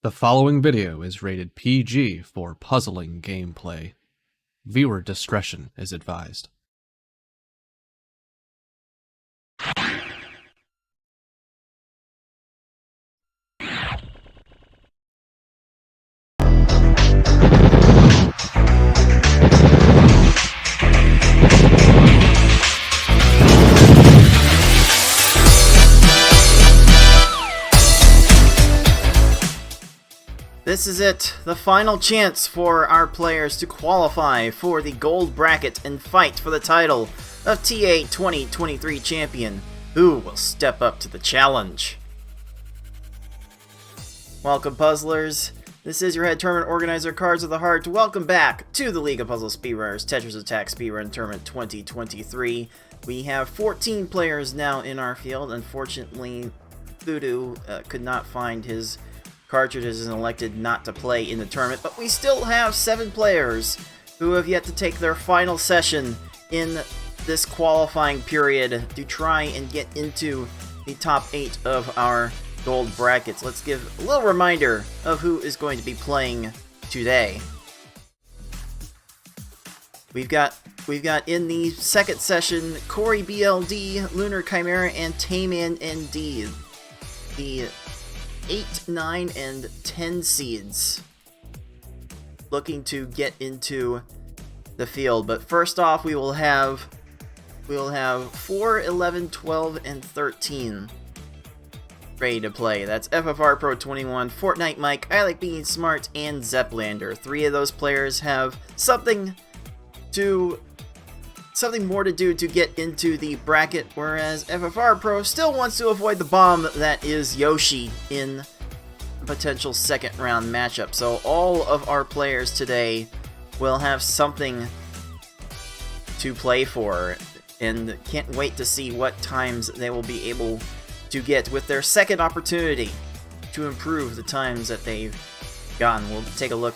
The following video is rated PG for puzzling gameplay. Viewer discretion is advised. This is it, the final chance for our players to qualify for the gold bracket and fight for the title of TA 2023 champion. Who will step up to the challenge? Welcome, puzzlers. This is your head tournament organizer, Cards of the Heart. Welcome back to the League of Puzzle Speedrunners Tetris Attack Speedrun Tournament 2023. We have 14 players now in our field. Unfortunately, Voodoo could not find his cartridges and elected not to play in the tournament, but we still have 7 players who have yet to take their final session in this qualifying period to try and get into the top 8 of our gold brackets. Let's give a little reminder of who is going to be playing today. We've got in the second session Corey BLD, Lunar Chimera, and Tayman ND. The 8, 9, and 10 seeds looking to get into the field. But first off, we will have 4, 11, 12, and 13 ready to play. That's FFR Pro 21, Fortnite Mike, I Like Being Smart, and Zeplander. 3 of those players have something more to do to get into the bracket, whereas FFR Pro still wants to avoid the bomb that is Yoshi in a potential second round matchup. So all of our players today will have something to play for, and can't wait to see what times they will be able to get with their second opportunity to improve the times that they've gotten. We'll take a look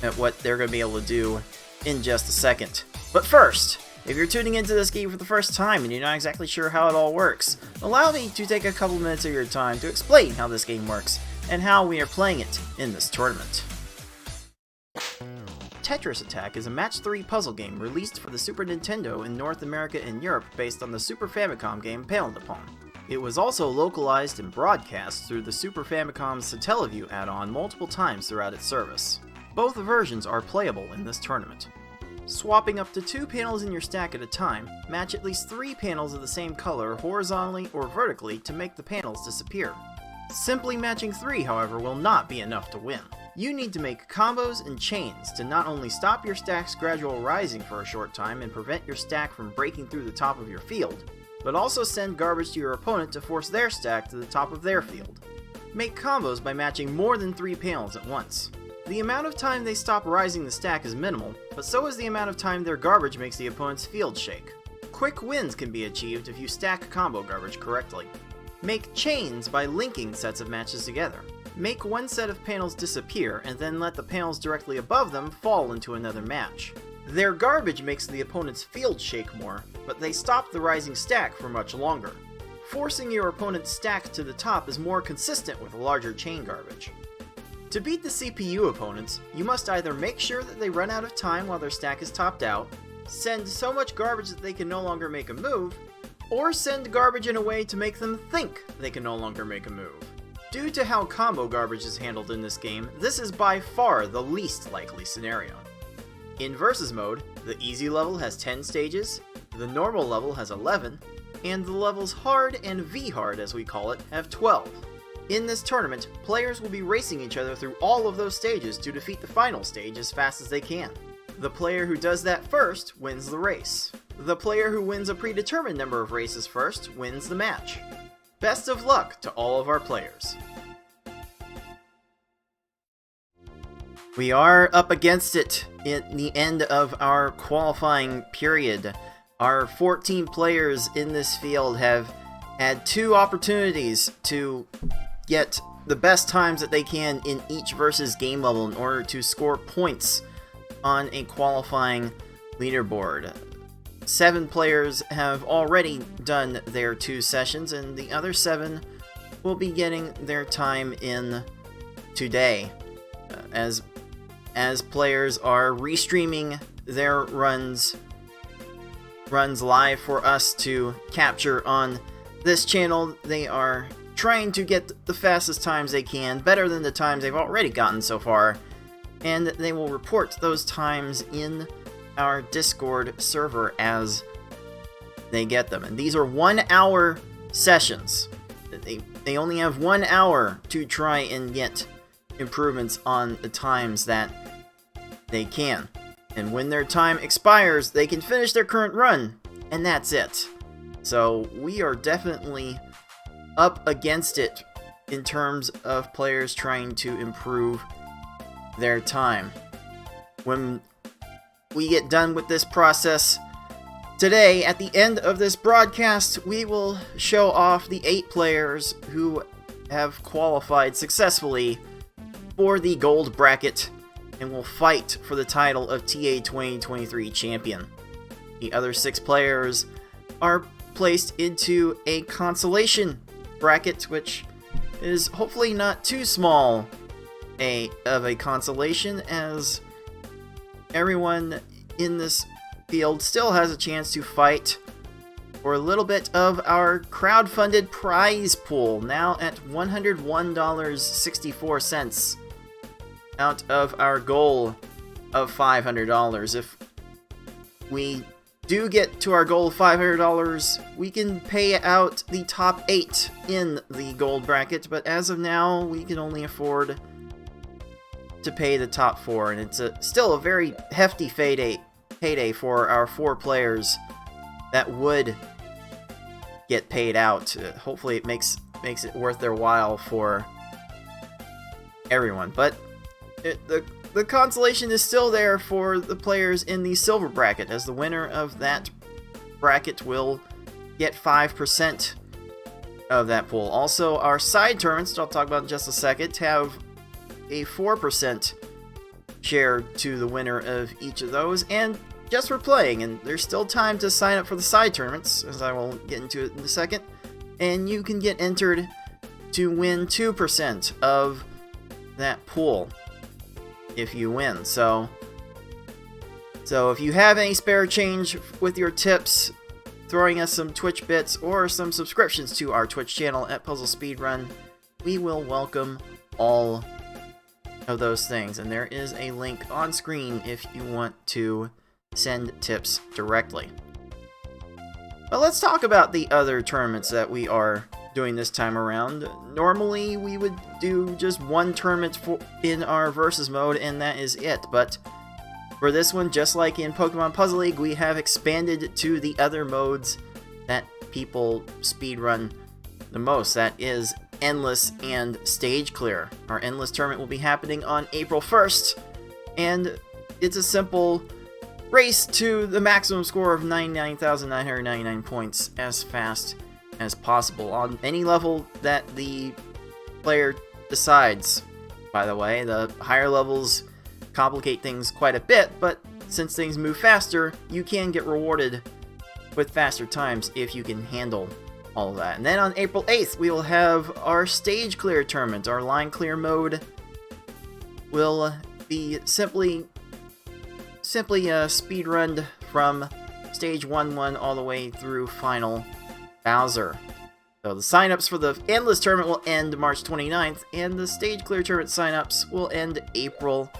at what they're going to be able to do in just a second. But first, if you're tuning into this game for the first time and you're not exactly sure how it all works, allow me to take a couple minutes of your time to explain how this game works and how we are playing it in this tournament. Tetris Attack is a match 3 puzzle game released for the Super Nintendo in North America and Europe based on the Super Famicom game Panel Upon. It was also localized and broadcast through the Super Famicom's Satellaview add-on multiple times throughout its service. Both versions are playable in this tournament. Swapping up to 2 panels in your stack at a time, match at least 3 panels of the same color horizontally or vertically to make the panels disappear. Simply matching 3, however, will not be enough to win. You need to make combos and chains to not only stop your stack's gradual rising for a short time and prevent your stack from breaking through the top of your field, but also send garbage to your opponent to force their stack to the top of their field. Make combos by matching more than 3 panels at once. The amount of time they stop rising the stack is minimal, but so is the amount of time their garbage makes the opponent's field shake. Quick wins can be achieved if you stack combo garbage correctly. Make chains by linking sets of matches together. Make one set of panels disappear and then let the panels directly above them fall into another match. Their garbage makes the opponent's field shake more, but they stop the rising stack for much longer. Forcing your opponent's stack to the top is more consistent with larger chain garbage. To beat the CPU opponents, you must either make sure that they run out of time while their stack is topped out, send so much garbage that they can no longer make a move, or send garbage in a way to make them think they can no longer make a move. Due to how combo garbage is handled in this game, this is by far the least likely scenario. In Versus mode, the easy level has 10 stages, the normal level has 11, and the levels hard and V-hard as we call it have 12. In this tournament, players will be racing each other through all of those stages to defeat the final stage as fast as they can. The player who does that first wins the race. The player who wins a predetermined number of races first wins the match. Best of luck to all of our players. We are up against it at the end of our qualifying period. Our 14 players in this field have had 2 opportunities to get the best times that they can in each versus game level in order to score points on a qualifying leaderboard. 7 players have already done their 2 sessions, and the other 7 will be getting their time in today, as players are restreaming their runs live for us to capture on this channel. They are trying to get the fastest times they can, better than the times they've already gotten so far, and they will report those times in our Discord server as they get them. And these are 1 hour sessions. They only have 1 hour to try and get improvements on the times that they can. And when their time expires, they can finish their current run, and that's it. So we are definitely up against it in terms of players trying to improve their time. When we get done with this process today, at the end of this broadcast, we will show off the 8 players who have qualified successfully for the gold bracket and will fight for the title of TA 2023 champion. The other 6 players are placed into a consolation bracket, which is hopefully not too small of a consolation, as everyone in this field still has a chance to fight for a little bit of our crowdfunded prize pool, now at $101.64 out of our goal of $500. If we do get to our goal of $500, we can pay out the top 8 in the gold bracket, but as of now, we can only afford to pay the top 4, and it's still a very hefty payday for our 4 players that would get paid out. Hopefully it makes it worth their while for everyone, but the consolation is still there for the players in the silver bracket, as the winner of that bracket will get 5% of that pool. Also, our side tournaments, which I'll talk about in just a second, have a 4% share to the winner of each of those, and just for playing, and there's still time to sign up for the side tournaments, as I will get into it in a second, and you can get entered to win 2% of that pool if you win. So if you have any spare change with your tips, throwing us some Twitch bits or some subscriptions to our Twitch channel at Puzzle Speedrun, we will welcome all of those things. And there is a link on screen if you want to send tips directly. But let's talk about the other tournaments that we are doing this time around. Normally we would do just one tournament in our versus mode, and that is it, but for this one, just like in Pokemon Puzzle League, we have expanded to the other modes that people speedrun the most. That is Endless and Stage Clear. Our Endless tournament will be happening on April 1st, and it's a simple race to the maximum score of 99,999 points as fast as possible on any level that the player decides. By the way, the higher levels complicate things quite a bit, but since things move faster, you can get rewarded with faster times if you can handle all of that. And then on April 8th, we will have our Stage Clear tournament. Our line clear mode will be simply speedrunned from stage 1-1 all the way through Final Bowser. So the signups for the Endless tournament will end March 29th, and the Stage Clear tournament signups will end April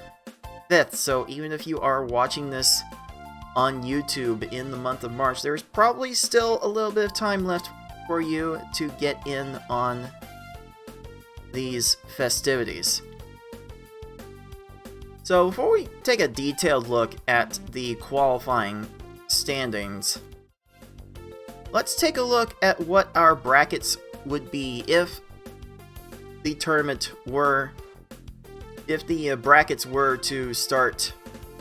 5th. So even if you are watching this on YouTube in the month of March, there's probably still a little bit of time left for you to get in on these festivities. So before we take a detailed look at the qualifying standings, let's take a look at what our brackets would be if the brackets were to start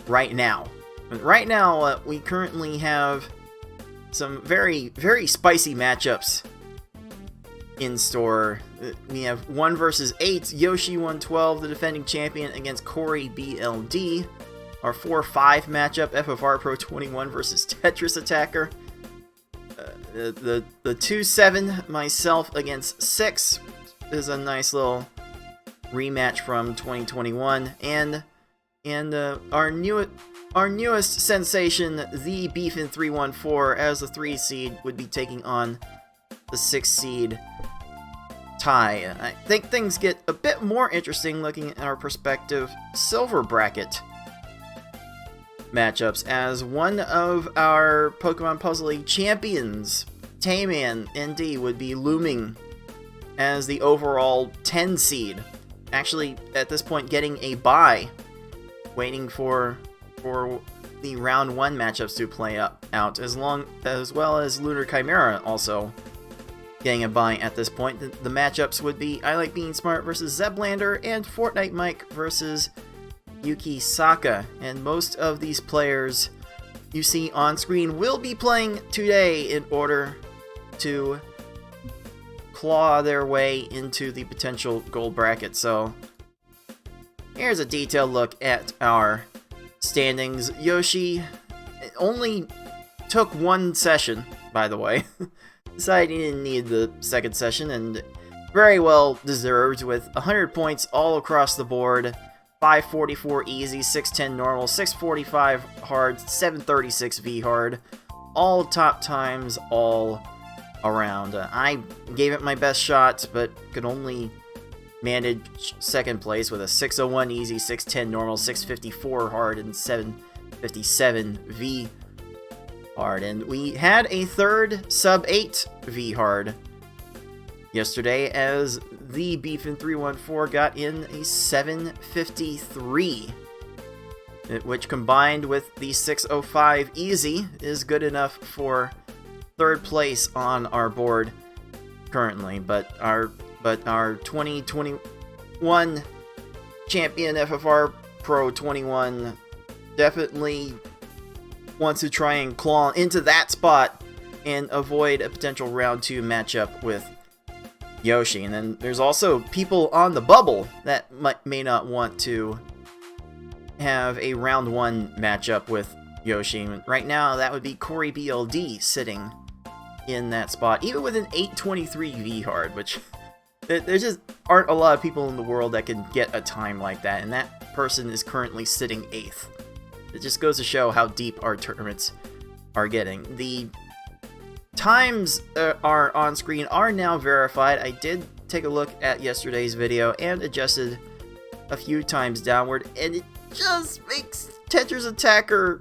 right now. Right now, we currently have some very, very spicy matchups in store. We have 1 versus 8, Yoshi 112, the defending champion, against Corey BLD. Our 4-5 matchup, FFR Pro 21 versus Tetris Attacker. The 2-7, myself against 6, is a nice little rematch from 2021, and our newest sensation, the Beefin 314, as the 3 seed, would be taking on the 6 seed Tai. I think things get a bit more interesting looking at our prospective silver bracket matchups, as one of our Pokemon Puzzle League champions, Tayman ND, would be looming as the overall 10 seed. Actually, at this point, getting a bye, waiting for the round 1 matchups to play out, as well as Lunar Chimera also getting a bye at this point. The matchups would be I Like Being Smart versus Zeblander and Fortnite Mike versus Yuki Saka. And most of these players you see on screen will be playing today in order to claw their way into the potential gold bracket. So here's a detailed look at our standings. Yoshi only took 1 session, by the way. Decided he didn't need the second session, and very well deserved, with 100 points all across the board. 544 easy, 610 normal, 645 hard, 736 V hard. All top times all around. I gave it my best shot, but could only manage second place with a 601 easy, 610 normal, 654 hard, and 757 V hard. And we had a third sub 8 V hard yesterday, as the Beefin 314 got in a 753, which combined with the 605 easy is good enough for third place on our board currently. But our 2021 champion FFR Pro 21 definitely wants to try and claw into that spot and avoid a potential round 2 matchup with Yoshi. And then there's also people on the bubble that may not want to have a round 1 matchup with Yoshi. Right now, that would be Corey BLD sitting in that spot, even with an 823 V hard, which there just aren't a lot of people in the world that can get a time like that, and that person is currently sitting 8th. It just goes to show how deep our tournaments are getting. The times are on screen are now verified. I did take a look at yesterday's video and adjusted a few times downward, and it just makes Tetris Attacker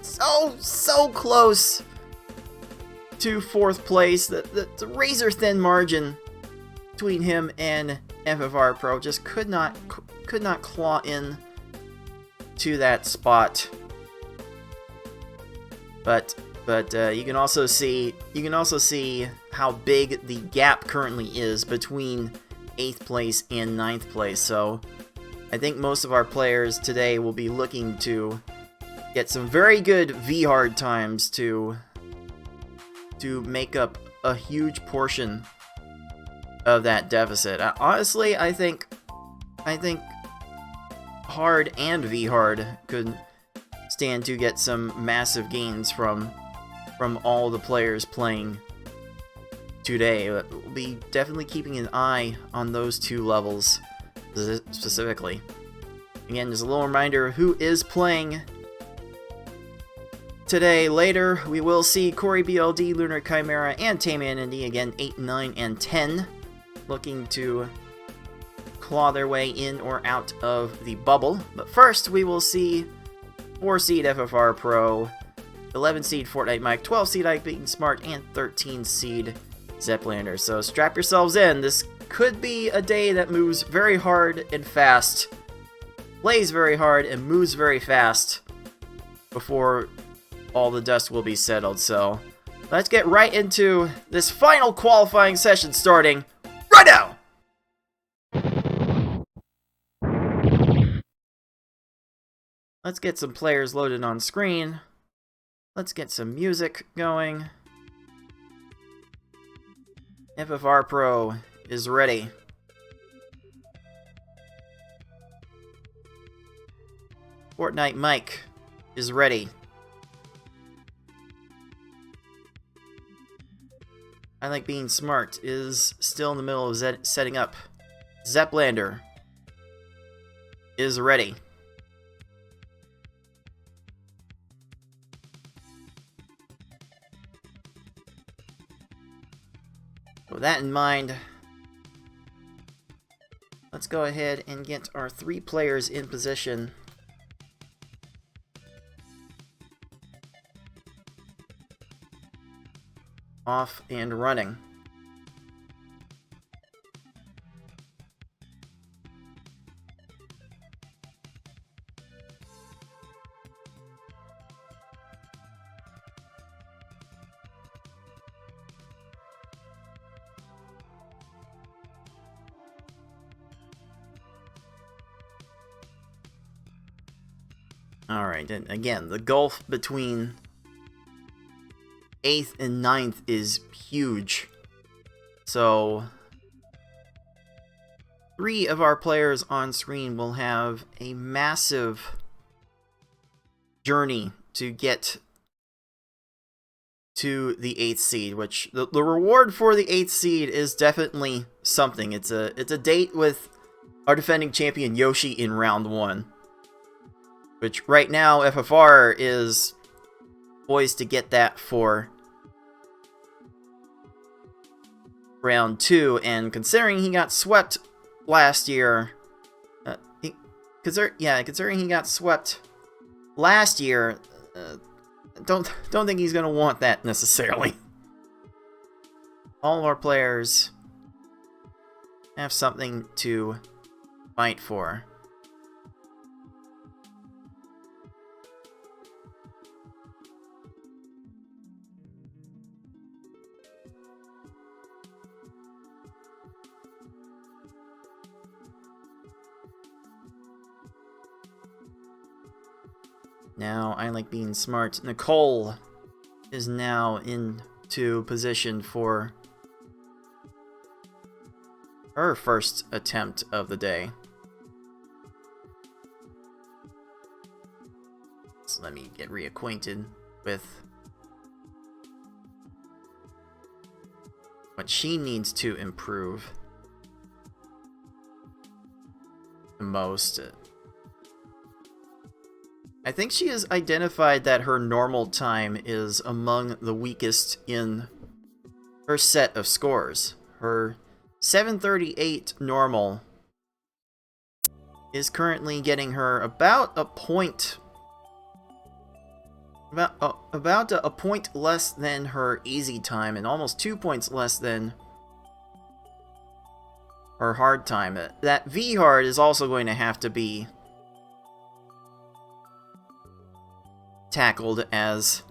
so close to 4th place. The razor thin margin between him and FFR Pro just could not claw in to that spot. But you can also see how big the gap currently is between 8th place and 9th place. So I think most of our players today will be looking to get some very good V-hard times to make up a huge portion of that deficit. Honestly, I think hard and V-hard could stand to get some massive gains from all the players playing today. We'll be definitely keeping an eye on those 2 levels specifically. Again, just a little reminder who is playing today. Later, we will see Corey BLD, Lunar Chimera, and Tayman ND again, 8, 9, and 10, looking to claw their way in or out of the bubble. But first, we will see 4 seed FFR Pro, 11 seed Fortnite Mike, 12 seed Ike Beaten Smart, and 13 seed Zeplander. So strap yourselves in. This could be a day that moves very hard and fast, plays very hard, and moves very fast before all the dust will be settled. So let's get right into this final qualifying session, starting right now! Let's get some players loaded on screen. Let's get some music going. FFR Pro is ready. Fortnite Mike is ready. I Like Being Smart is still in the middle of setting up. Zeplander is ready. With that in mind, let's go ahead and get our 3 players in position. Off and running. Alright, and again, the gulf between 8th and 9th is huge. So 3 of our players on screen will have a massive journey to get to the 8th seed, which the reward for the 8th seed is definitely something. It's a date with our defending champion Yoshi in round 1. Which right now FFR is poised to get that for round 2, and considering he got swept last year, considering he got swept last year, don't think he's gonna want that necessarily. All of our players have something to fight for. Now, I like being smart. Nicole is now into position for her first attempt of the day. So let me get reacquainted with what she needs to improve the most. I think she has identified that her normal time is among the weakest in her set of scores. Her 738 normal is currently getting her about a point, about a point less than her easy time, and almost 2 points less than her hard time. That V hard is also going to have to be tackled at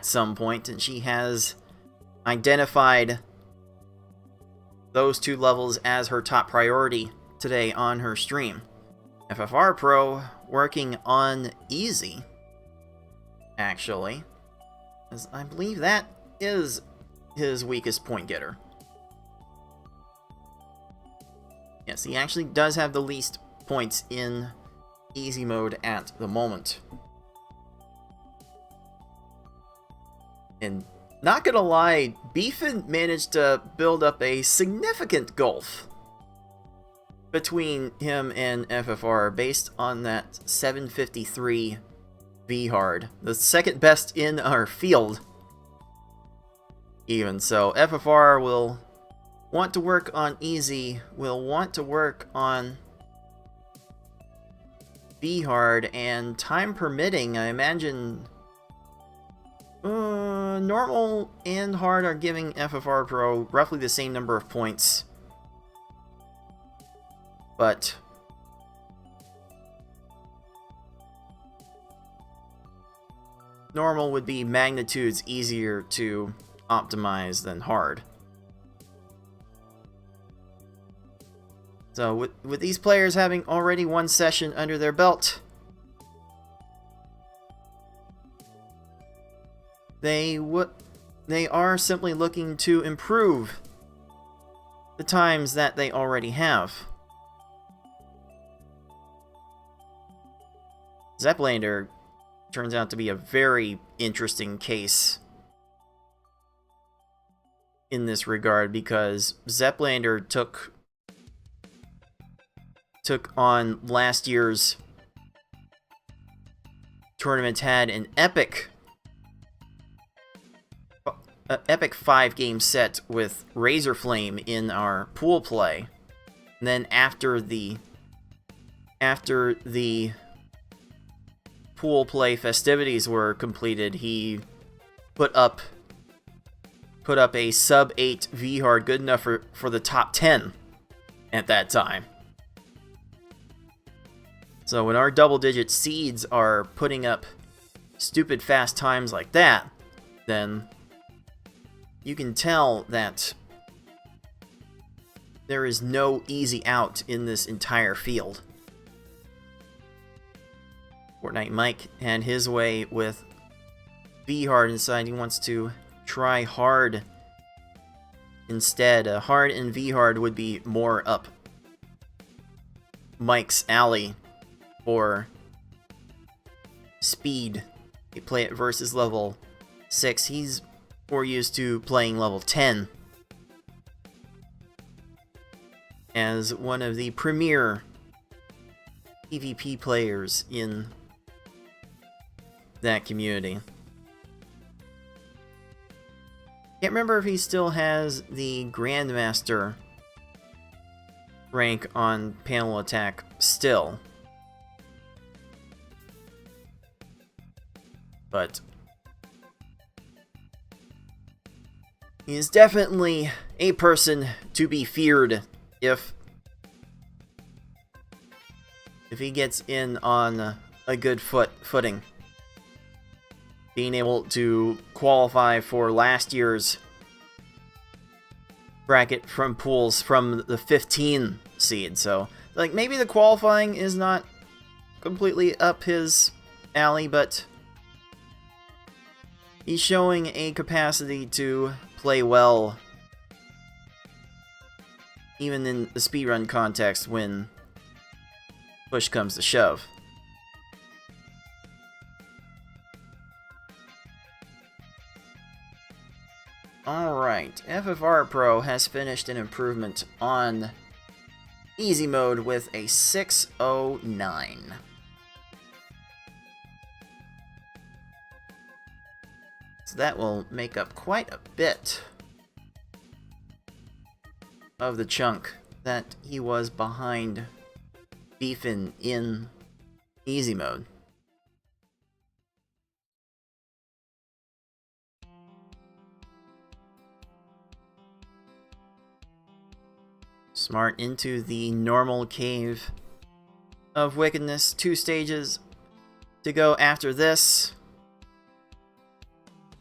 some point, and she has identified those 2 levels as her top priority today on her stream. FFR Pro working on easy, actually, as I believe that is his weakest point getter. Yes, he actually does have the least points in easy mode at the moment. And not gonna lie, Beefin managed to build up a significant gulf between him and FFR based on that 753 V hard, the second best in our field. Even so, FFR will want to work on easy, will want to work on V hard, and time permitting, I imagine normal and hard are giving FFR Pro roughly the same number of points. But normal would be magnitudes easier to optimize than hard. So with these players having already 1 session under their belt, they are simply looking to improve the times that they already have. Zeplander turns out to be a very interesting case in this regard, because Zeplander took took on last year's tournament, had an epic 5-game set with Razorflame in our pool play. And then after the pool play festivities were completed, he put up a sub 8 V-hard, good enough for the top 10 at that time. So when our double-digit seeds are putting up stupid fast times like that, then you can tell that there is no easy out in this entire field. Fortnite Mike had his way with V-hard inside. He wants to try hard instead. Hard and V-hard would be more up Mike's alley for speed. You play it versus level 6. He's more used to playing level 10 as one of the premier PvP players in that community. Can't remember if he still has the Grandmaster rank on Panel Attack still. But he is definitely a person to be feared if he gets in on a good footing. Being able to qualify for last year's bracket from pools from the 15 seed. So, like, maybe the qualifying is not completely up his alley, but he's showing a capacity to play well even in the speedrun context when push comes to shove. Alright, FFR Pro has finished an improvement on easy mode with a 609. So that will make up quite a bit of the chunk that he was behind beefing in easy mode. Smart into the normal cave of wickedness. 2 stages to go after this.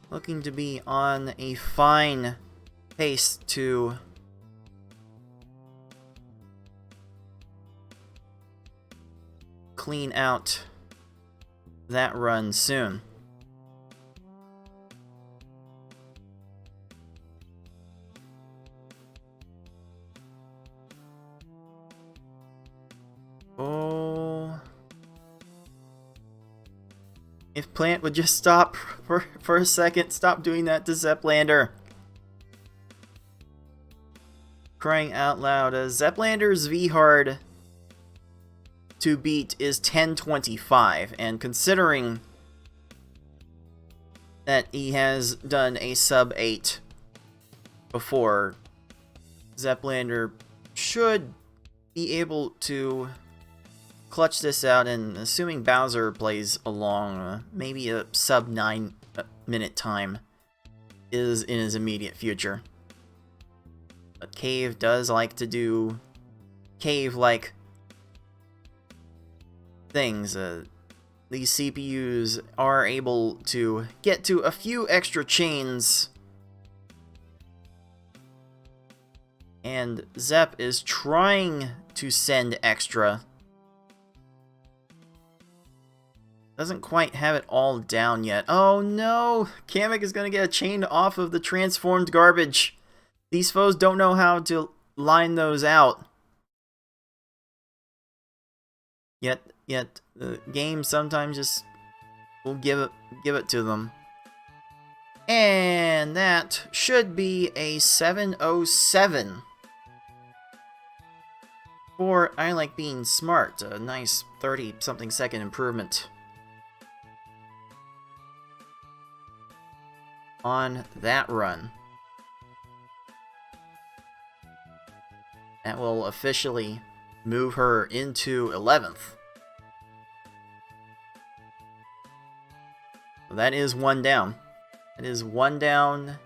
Looking to be on a fine pace to clean out that run soon. Oh, if Plant would just stop for a second, stop doing that to Zeplander. Crying out loud, Zeplander's V-hard to beat is 1025, and considering that he has done a sub 8 before, Zeplander should be able to clutch this out, and assuming Bowser plays along, maybe a sub 9 minute time is in his immediate future. But Cave does like to do cave-like things. These CPUs are able to get to a few extra chains, and Zep is trying to send extra. Doesn't quite have it all down yet. Oh no! Kamek is gonna get a chain off of the transformed garbage. These foes don't know how to line those out. Yet the game sometimes just will give it to them. And that should be a 707. For I Like Being Smart, a nice 30-something second improvement on that run. That will officially move her into 11th. So that is one down. That is one down.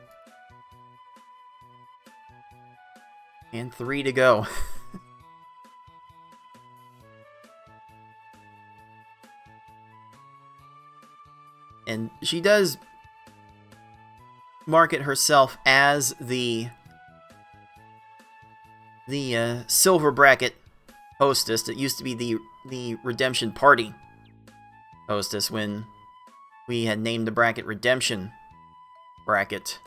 And 3 to go. And she does market herself as the silver bracket hostess. It used to be the Redemption Party hostess when we had named the bracket Redemption Bracket.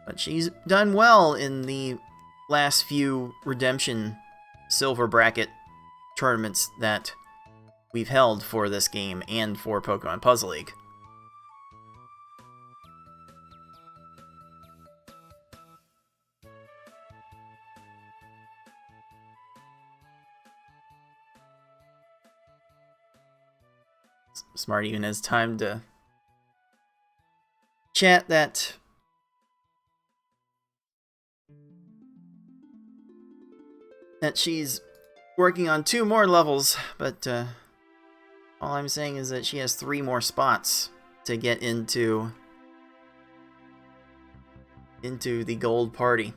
But she's done well in the last few Redemption silver bracket tournaments that we've held for this game and for Pokemon Puzzle League. Smart even has time to chat that she's working on 2 more levels, but all I'm saying is that she has 3 more spots to get into the gold party.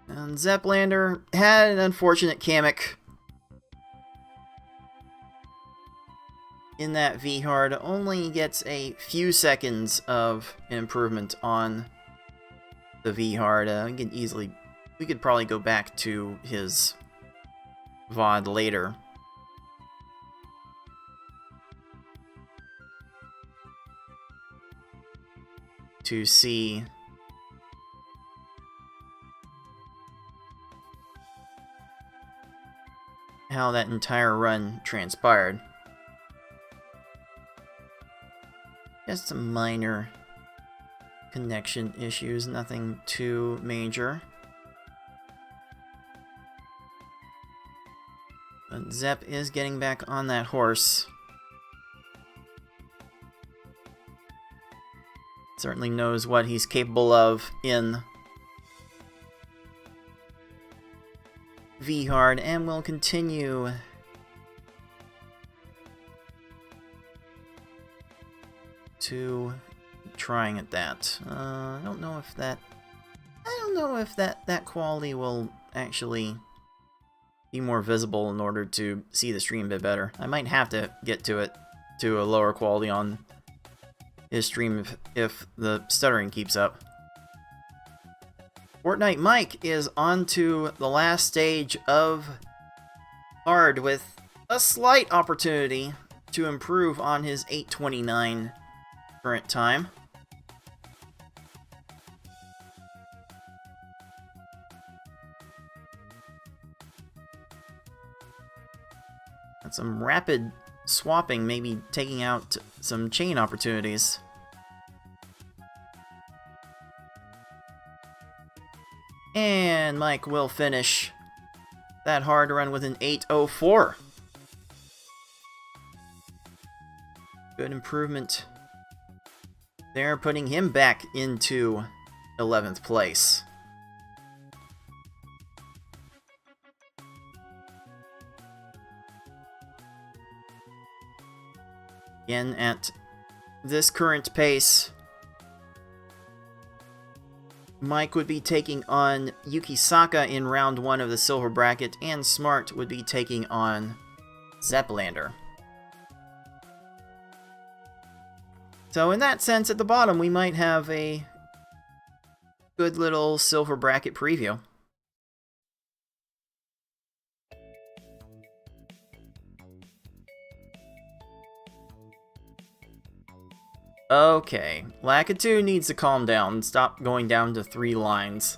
And Zeplander had an unfortunate Kamek in that V-Hard. Only gets a few seconds of improvement on the V-Hard. We could probably go back to his VOD later. To see how that entire run transpired. Just some minor connection issues, nothing too major. But Zep is getting back on that horse. Certainly knows what he's capable of in V-Hard, and will continue to trying at that. I don't know if that quality will actually be more visible in order to see the stream a bit better. I might have to get to it to a lower quality on his stream if the stuttering keeps up. Fortnite Mike is on to the last stage of Hard with a slight opportunity to improve on his 8:29 current time. And some rapid swapping, maybe taking out some chain opportunities. And Mike will finish that hard run with an 8:04. Good improvement there, putting him back into 11th place. Again, at this current pace, Mike would be taking on Yukisaka in round 1 of the silver bracket, and Smart would be taking on Zeplander. So in that sense, at the bottom, we might have a good little silver bracket preview. Okay, Lakitu needs to calm down and stop going down to 3 lines.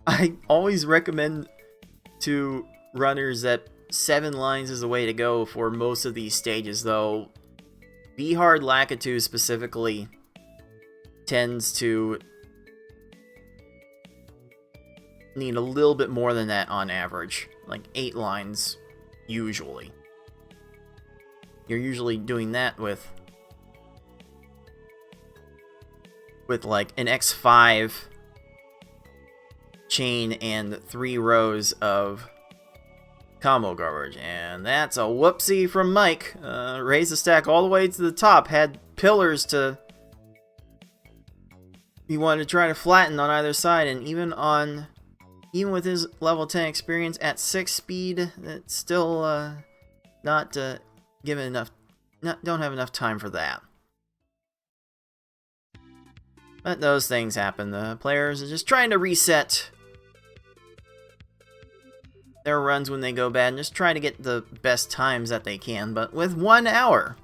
I always recommend to runners that 7 lines is the way to go for most of these stages, though V-Hard Lakitu specifically tends to need a little bit more than that on average. Like 8 lines, usually. You're usually doing that with like an X5 chain and 3 rows of combo garbage. And that's a whoopsie from Mike. Raised the stack all the way to the top. Had pillars to... He wanted to try to flatten on either side, and even with his level 10 experience at 6 speed, it's still not given enough. Don't have enough time for that. But those things happen. The players are just trying to reset their runs when they go bad and just try to get the best times that they can. But with 1 hour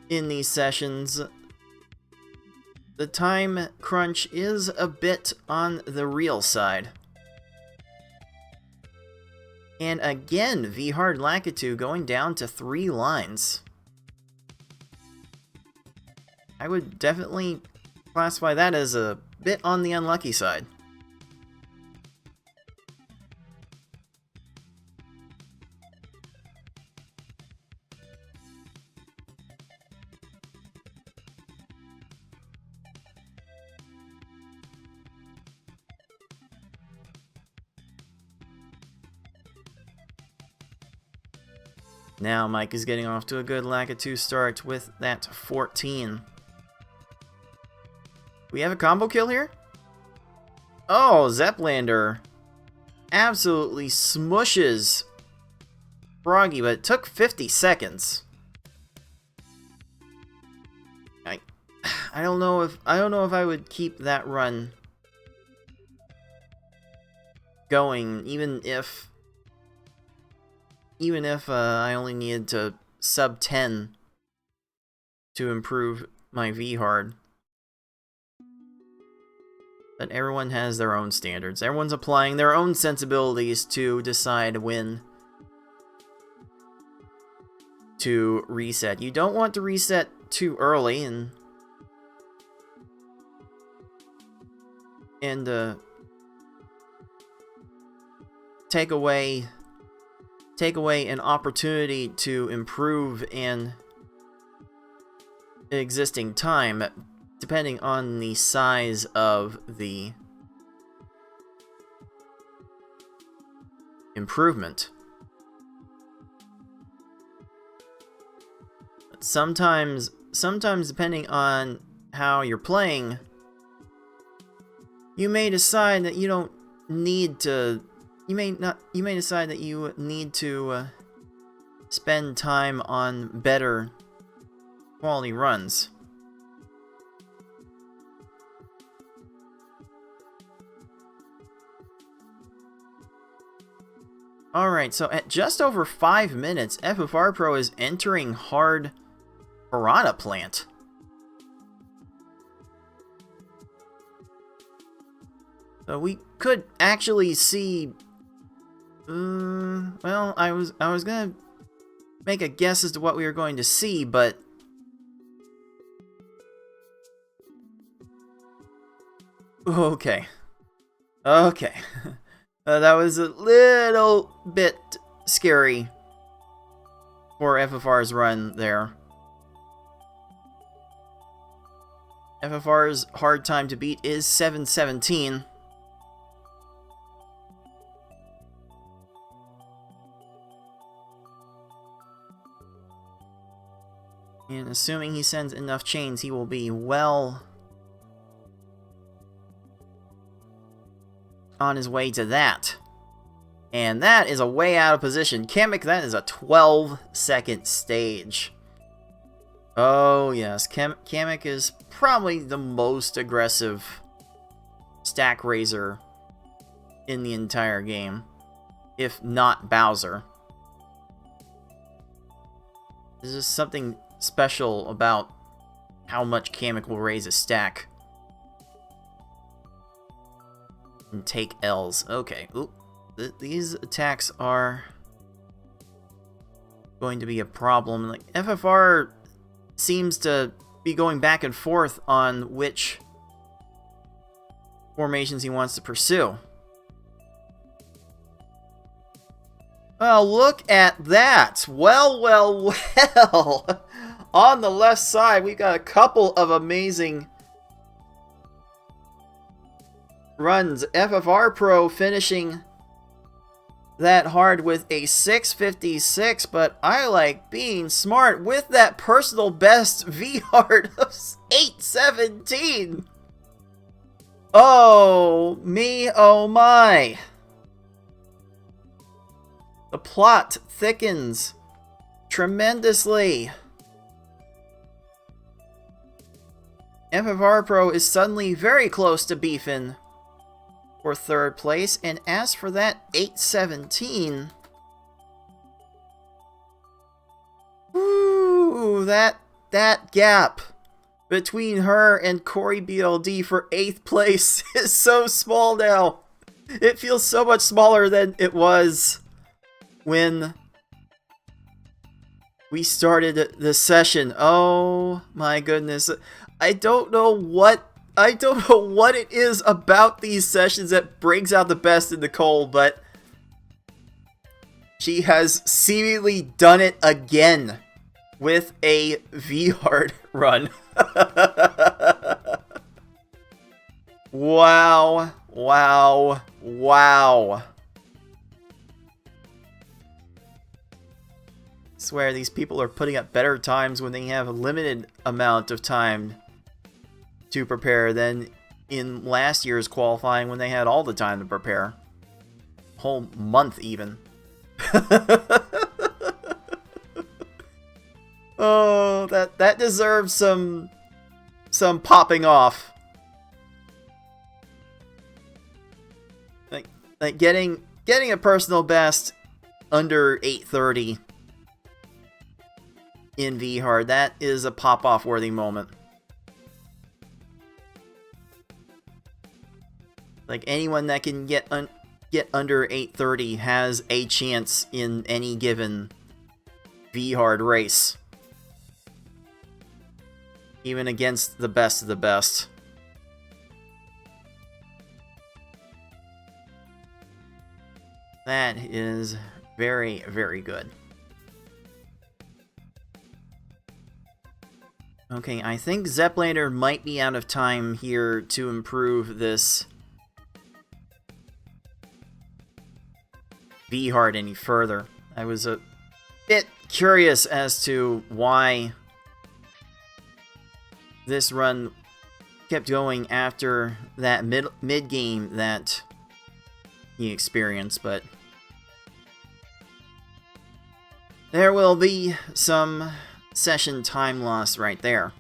in these sessions, the time crunch is a bit on the real side. And again, V-Hard Lakitu going down to 3 lines. I would definitely classify that as a bit on the unlucky side. Now Mike is getting off to a good Lakitu start with that 14. We have a combo kill here? Oh, Zeplander absolutely smushes Froggy, but it took 50 seconds. I don't know if I would keep that run going, even if I only needed to sub 10 to improve my V-Hard. But everyone has their own standards. Everyone's applying their own sensibilities to decide when to reset. You don't want to reset too early and take away an opportunity to improve an existing time, depending on the size of the improvement. Sometimes depending on how you're playing, you may decide that you don't need to. You may decide that you need to spend time on better quality runs. Alright, so at just over 5 minutes, FFR Pro is entering hard Piranha Plant. So we could actually see... well, I was gonna make a guess as to what we were going to see, but... Okay. That was a little bit scary for FFR's run there. FFR's hard time to beat is 7:17. And assuming he sends enough chains, he will be well on his way to that. And that is a way out of position. Kamek, that is a 12-second stage. Oh yes, Kamek is probably the most aggressive stack raiser in the entire game, if not Bowser. There's just something special about how much Kamek will raise a stack and take L's. Okay, oop. These attacks are going to be a problem. Like, FFR seems to be going back and forth on which formations he wants to pursue. Well, look at that. Well, well, well. On the left side, we've got a couple of amazing runs. FFR Pro finishing that hard with a 656, but I like being smart with that personal best V-hard of 817. Oh, me, oh my. The plot thickens tremendously. FFR Pro is suddenly very close to beefing for third place, and as for that 817, woo, that gap between her and Corey BLD for 8th place is so small now. It feels so much smaller than it was when we started the session. Oh my goodness. I don't know what it is about these sessions that brings out the best in Nicole, but she has seemingly done it again with a V-hard run. Wow, wow, wow. I swear these people are putting up better times when they have a limited amount of time to prepare than in last year's qualifying when they had all the time to prepare. Whole month even. Oh, that deserves some popping off. Like getting a personal best under 830 in V-hard, that is a pop-off worthy moment. Like, anyone that can get under 830 has a chance in any given V-hard race. Even against the best of the best. That is very, very good. Okay, I think Zeplander might be out of time here to improve this V-hard any further. I was a bit curious as to why this run kept going after that mid-game that he experienced, but there will be some session time loss right there.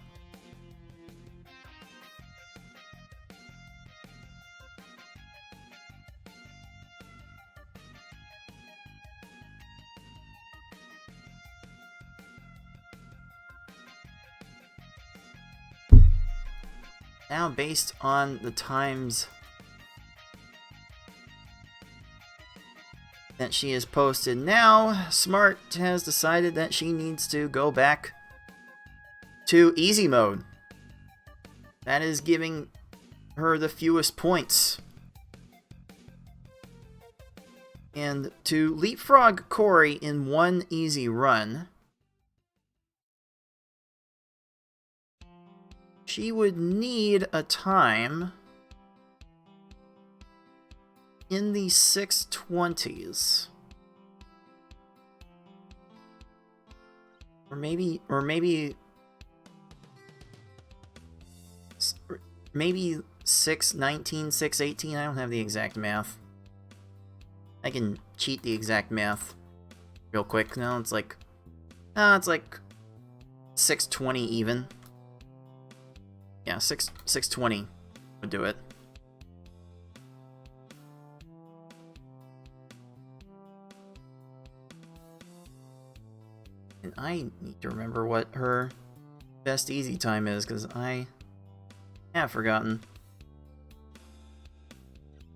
Now, based on the times that she has posted now, Smart has decided that she needs to go back to easy mode. That is giving her the fewest points. And to leapfrog Corey in one easy run, she would need a time in the 620s. Or maybe 619, 618. I don't have the exact math. I can cheat the exact math real quick. No, it's like 620 even. Yeah, 620 would do it. And I need to remember what her best easy time is, because I have forgotten.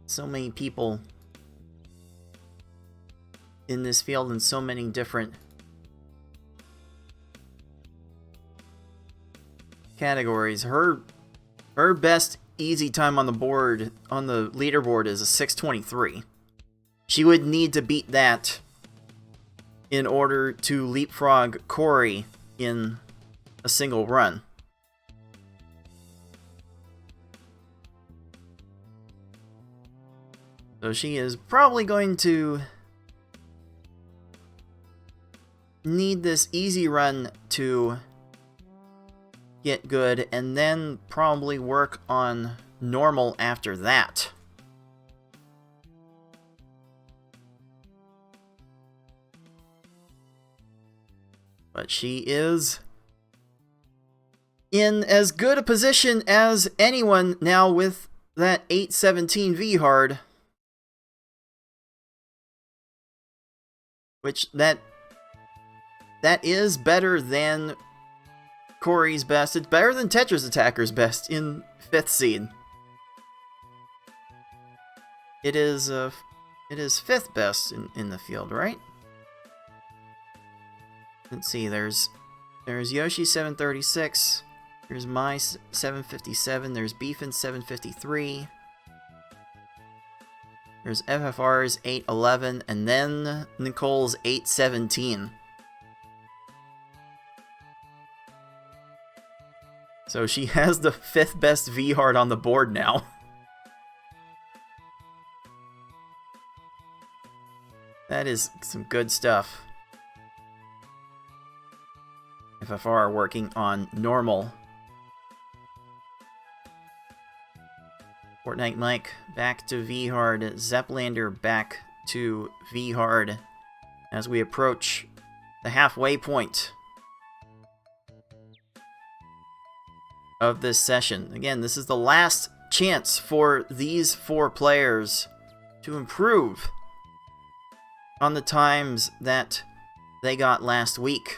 So many people in this field in so many different categories. Her best easy time on the board, on the leaderboard, is a 6:23. She would need to beat that in order to leapfrog Corey in a single run. So she is probably going to need this easy run to get good, and then probably work on normal after that. But she is in as good a position as anyone now with that 817 V hard. Which that is better than Corey's best. It's better than Tetris Attacker's best in 5th seed. It is 5th best in the field, right? Let's see, there's Yoshi 736, there's my 757, there's Beefin 753, there's FFR's 811, and then Nicole's 817. So she has the 5th best V hard on the board now. That is some good stuff. FFR working on normal. Fortnite Mike back to V hard. Zeplander back to V hard as we approach the halfway point of this session. Again, this is the last chance for these 4 players to improve on the times that they got last week.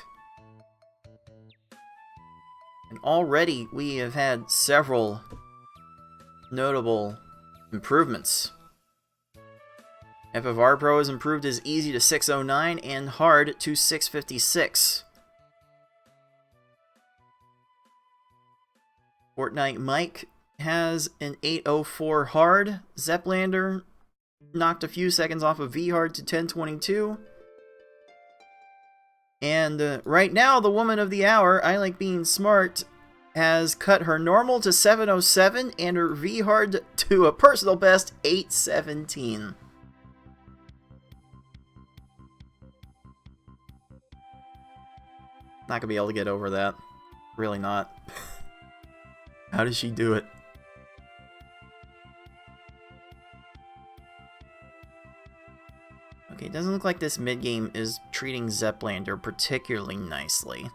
And already we have had several notable improvements. FFR Pro has improved his easy to 609 and hard to 656. Fortnite Mike has an 804 hard. Zeplander knocked a few seconds off of V hard to 1022. And right now, the woman of the hour, I Like Being Smart, has cut her normal to 707 and her V hard to a personal best 817. Not gonna be able to get over that. Really not. How does she do it? Okay, it doesn't look like this mid-game is treating Zeplander particularly nicely.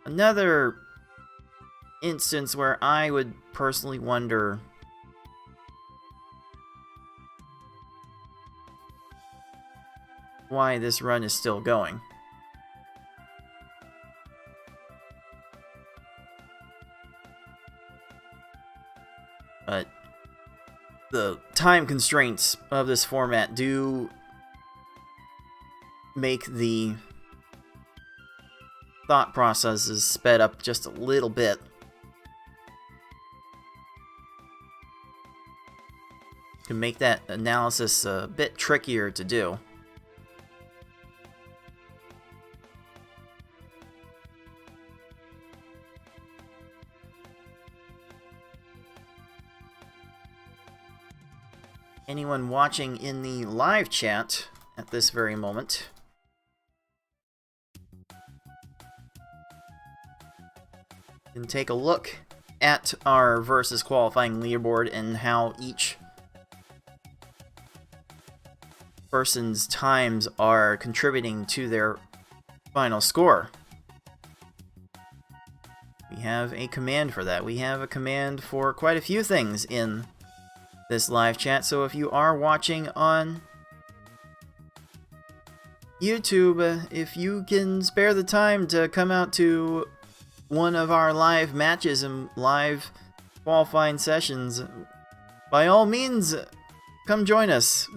Another instance where I would personally wonder why this run is still going. But the time constraints of this format do make the thought processes sped up just a little bit. To make that analysis a bit trickier to do. Anyone watching in the live chat at this very moment can take a look at our versus qualifying leaderboard and how each person's times are contributing to their final score. We have a command for that. We have a command for quite a few things in this live chat, so if you are watching on YouTube, if you can spare the time to come out to one of our live matches and live qualifying sessions, by all means, come join us.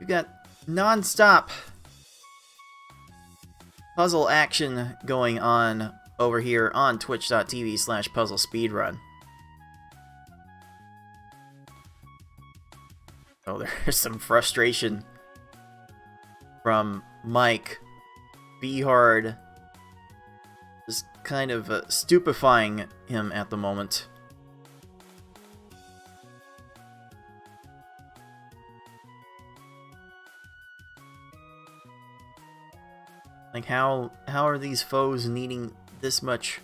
We've got non-stop puzzle action going on over here on twitch.tv/Puzzle Speedrun. Oh, there's some frustration from Mike. V-Hard is kind of stupefying him at the moment. Like, how are these foes needing this much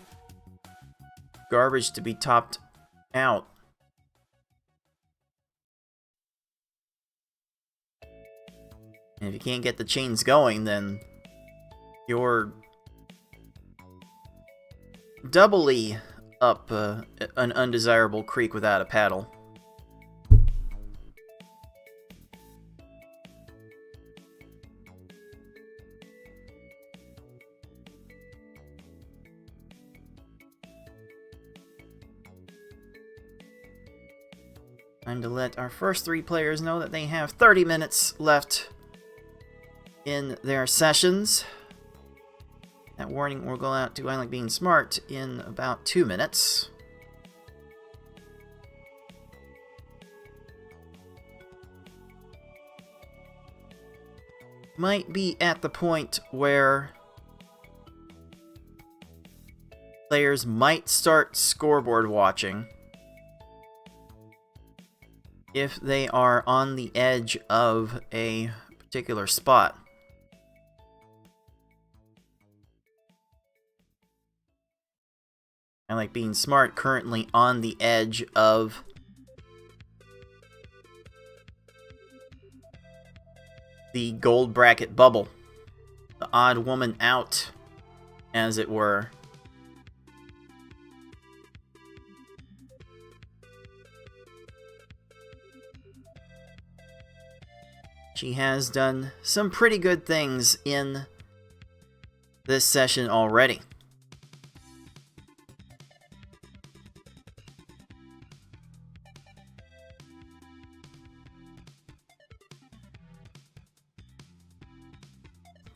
garbage to be topped out? And if you can't get the chains going, then you're doubly up an undesirable creek without a paddle. Time to let our first 3 players know that they have 30 minutes left in their sessions. That warning will go out to I Like Being Smart in about 2 minutes. Might be at the point where players might start scoreboard watching if they are on the edge of a particular spot. I Like Being Smart currently on the edge of the gold bracket bubble. The odd woman out, as it were. She has done some pretty good things in this session already.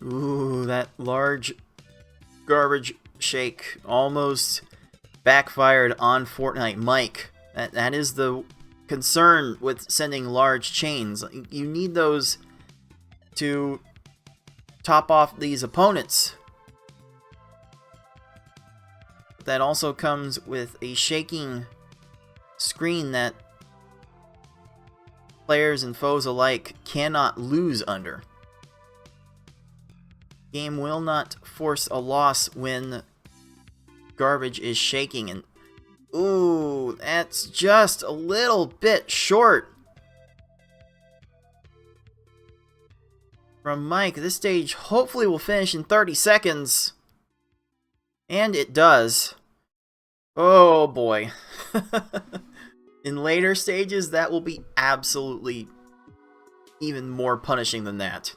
Ooh, that large garbage shake almost backfired on Fortnite Mike. That is the concern with sending large chains. You need those to top off these opponents. That also comes with a shaking screen that players and foes alike cannot lose under. Game will not force a loss when garbage is shaking. And ooh, that's just a little bit short from Mike. This stage hopefully will finish in 30 seconds. And it does. Oh boy. In later stages, that will be absolutely even more punishing than that.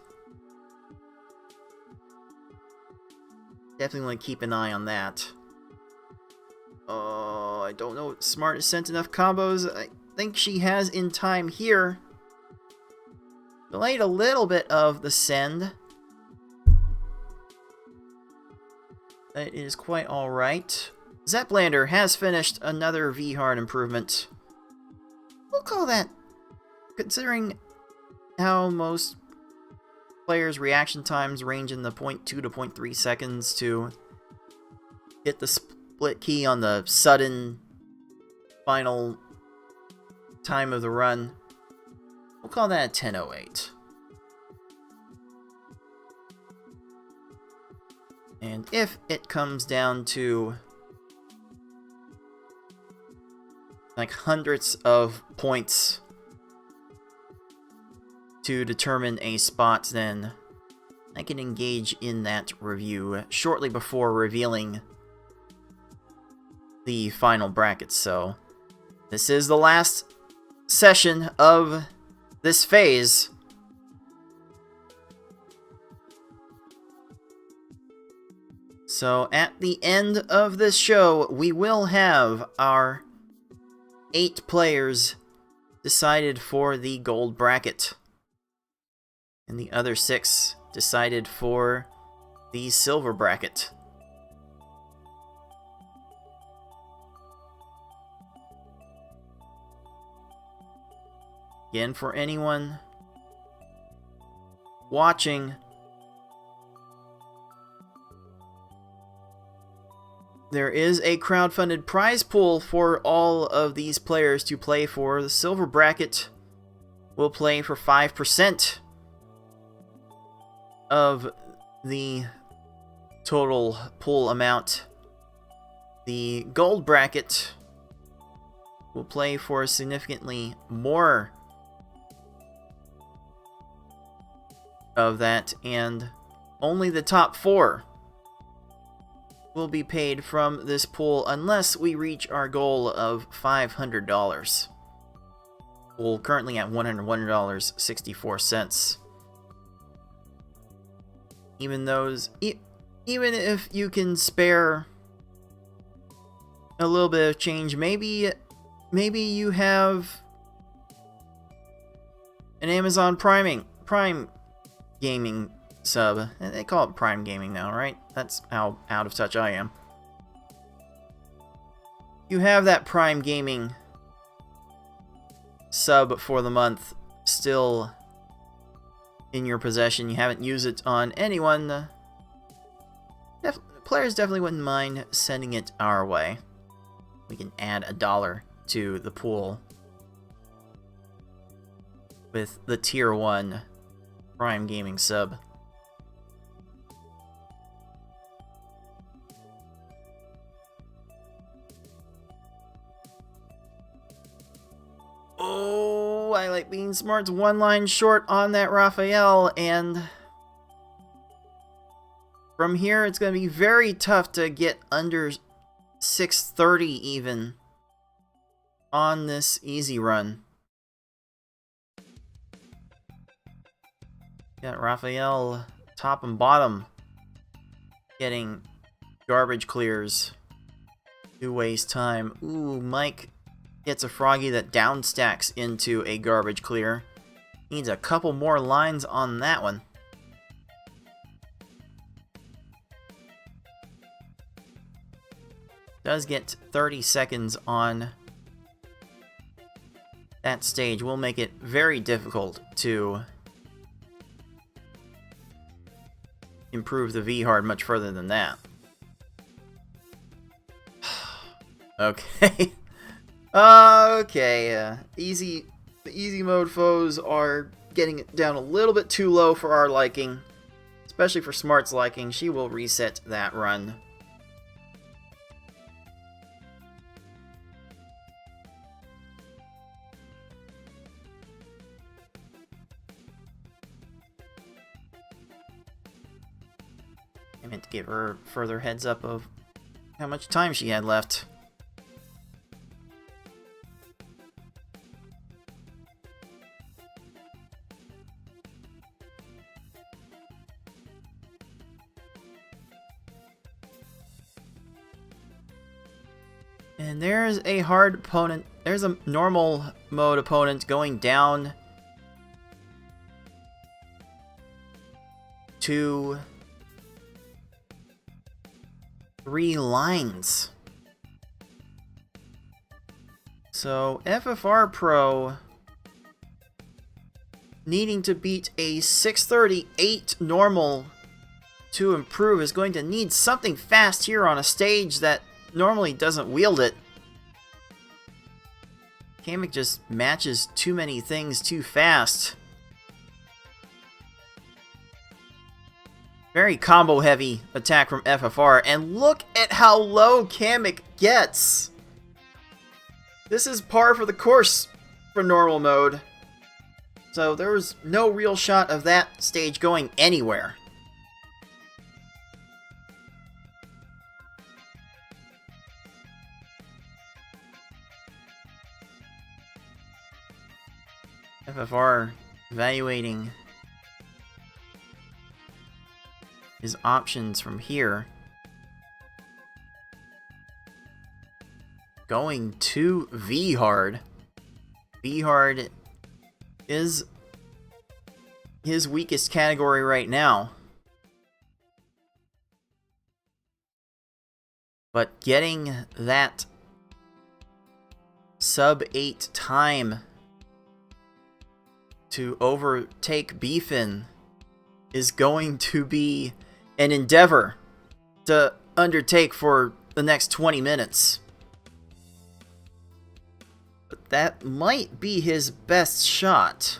Definitely want to keep an eye on that. Oh, I don't know if Smart has sent enough combos. I think she has in time here. Delayed a little bit of the send. But it is quite alright. Zeplander has finished another V-Hard improvement. We'll call that, considering how most players' reaction times range in the 0.2 to 0.3 seconds to hit the split key on the sudden final time of the run. We'll call that a 10:08. And if it comes down to like hundreds of points to determine a spot, then I can engage in that review shortly before revealing the final brackets. So this is the last session of this phase. So at the end of this show, we will have our 8 players decided for the gold bracket. And the other 6 decided for the silver bracket. Again, for anyone watching, there is a crowdfunded prize pool for all of these players to play for. The silver bracket will play for 5% of the total pool amount. The gold bracket will play for significantly more of that, and only the top 4 will be paid from this pool unless we reach our goal of $500. We're currently at $101.64. Even if you can spare a little bit of change, maybe you have an Amazon Prime gaming sub. They call it Prime Gaming now, right? That's how out of touch I am. You have that Prime Gaming sub for the month still in your possession. You haven't used it on anyone. Players definitely wouldn't mind sending it our way. We can add $1 to the pool with the Tier 1 Prime Gaming sub. Oh, I like being smart's one line short on that Raphael, and from here it's going to be very tough to get under 630 even on this easy run. Got Raphael top and bottom getting garbage clears to waste time. Ooh, Mike gets a froggy that down stacks into a garbage clear. Needs a couple more lines on that one. Does get 30 seconds on that stage. Will make it very difficult to improve the V hard much further than that. Okay. Okay. The easy mode foes are getting it down a little bit too low for our liking, especially for Smart's liking. She will reset that run. I meant to give her further heads up of how much time she had left. And there's a hard opponent. There's a normal mode opponent going down to 3 lines. So FFR Pro needing to beat a 638 normal to improve is going to need something fast here on a stage that normally doesn't wield it. Kamek just matches too many things too fast. Very combo heavy attack from FFR, and look at how low Kamek gets. This is par for the course for normal mode. So there was no real shot of that stage going anywhere. FFR evaluating his options from here. Going to V-Hard. V-Hard is his weakest category right now. But getting that sub 8 time to overtake Beefin is going to be an endeavor to undertake for the next 20 minutes. But that might be his best shot.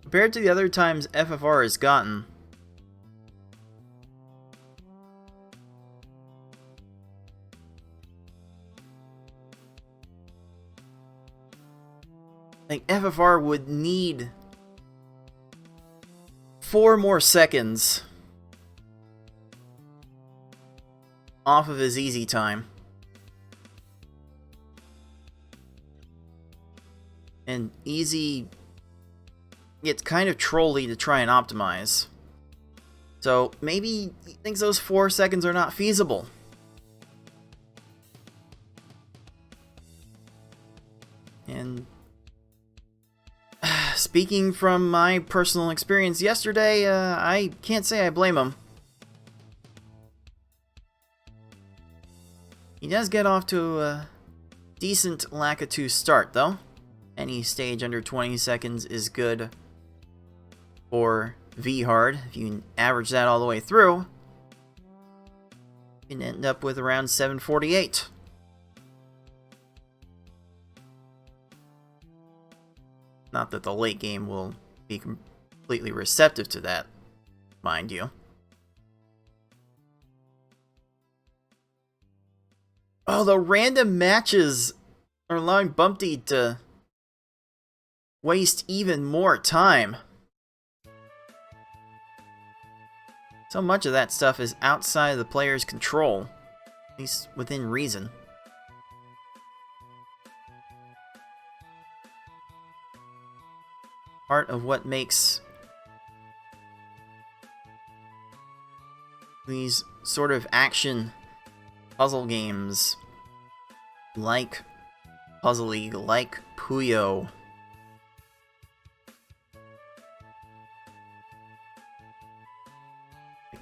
Compared to the other times FFR has gotten, like, FFR would need 4 more seconds off of his easy time. And easy gets kind of trolly to try and optimize. So maybe he thinks those 4 seconds are not feasible. And speaking from my personal experience yesterday, I can't say I blame him. He does get off to a decent Lakitu start, though. Any stage under 20 seconds is good for V-Hard. If you average that all the way through, you can end up with around 748. Not that the late game will be completely receptive to that, mind you. Oh, the random matches are allowing Bumpty to waste even more time. So much of that stuff is outside of the player's control, at least within reason. Part of what makes these sort of action puzzle games like Puzzle League, like Puyo,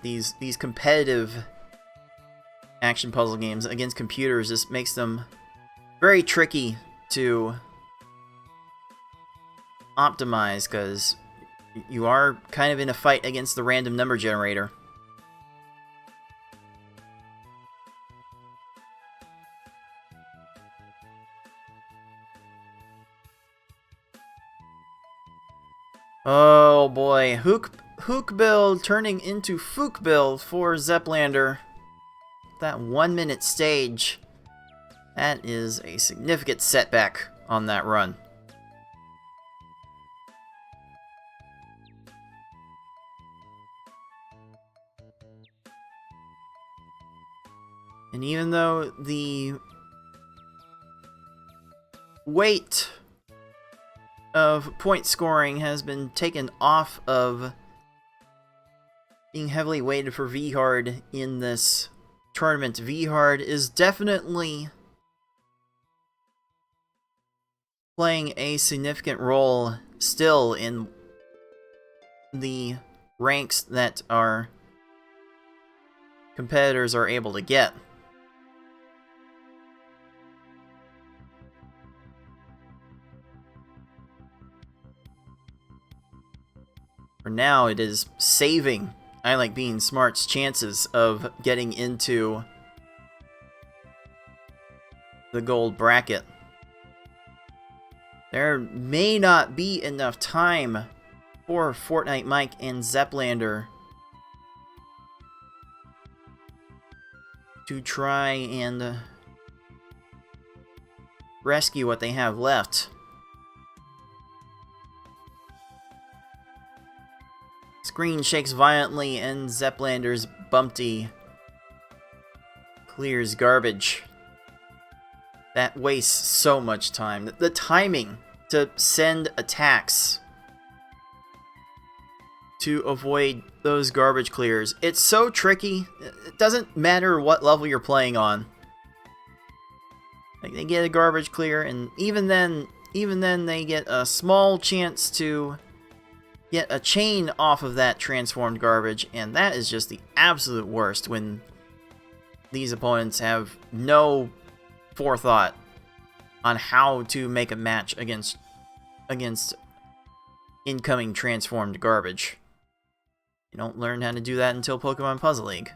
these competitive action puzzle games against computers just makes them very tricky to optimize, because you are kind of in a fight against the random number generator. Oh boy, Hookbill turning into Fookbill for Zeplander. That 1 minute stage, that is a significant setback on that run. And even though the weight of point scoring has been taken off of being heavily weighted for V-Hard in this tournament, V-Hard is definitely playing a significant role still in the ranks that our competitors are able to get. For now, it is saving I Like Being Smart's chances of getting into the gold bracket. There may not be enough time for Fortnite Mike and Zeplander to try and rescue what they have left. Screen shakes violently and Zeplander's Bumpty clears garbage. That wastes so much time. The timing to send attacks to avoid those garbage clears, it's so tricky. It doesn't matter what level you're playing on. Like, they get a garbage clear, and even then they get a small chance to get a chain off of that transformed garbage, and that is just the absolute worst when these opponents have no forethought on how to make a match against against incoming transformed garbage. You don't learn how to do that until Pokemon Puzzle League.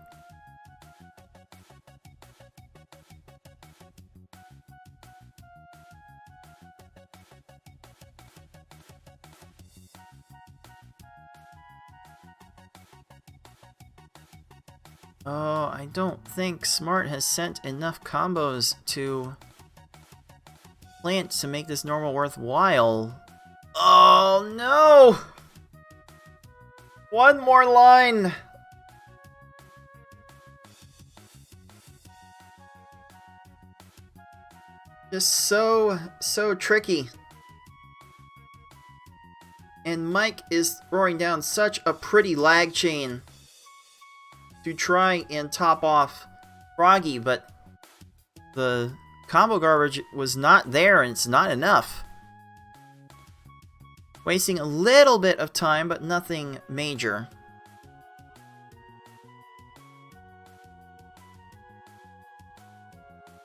Oh, I don't think Smart has sent enough combos to Plant to make this normal worthwhile. Oh no! One more line! Just so tricky. And Mike is throwing down such a pretty lag chain to try and top off Froggy, but the combo garbage was not there, and it's not enough. Wasting a little bit of time, but nothing major.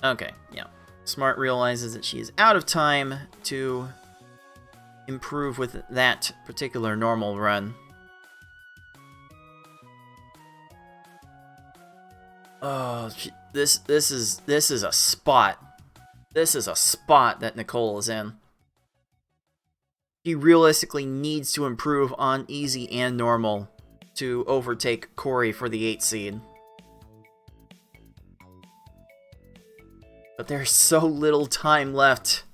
Okay, yeah. Smart realizes that she is out of time to improve with that particular normal run. Oh, this is a spot. This is a spot that Nicole is in. She realistically needs to improve on easy and normal to overtake Corey for the 8th seed. But there's so little time left.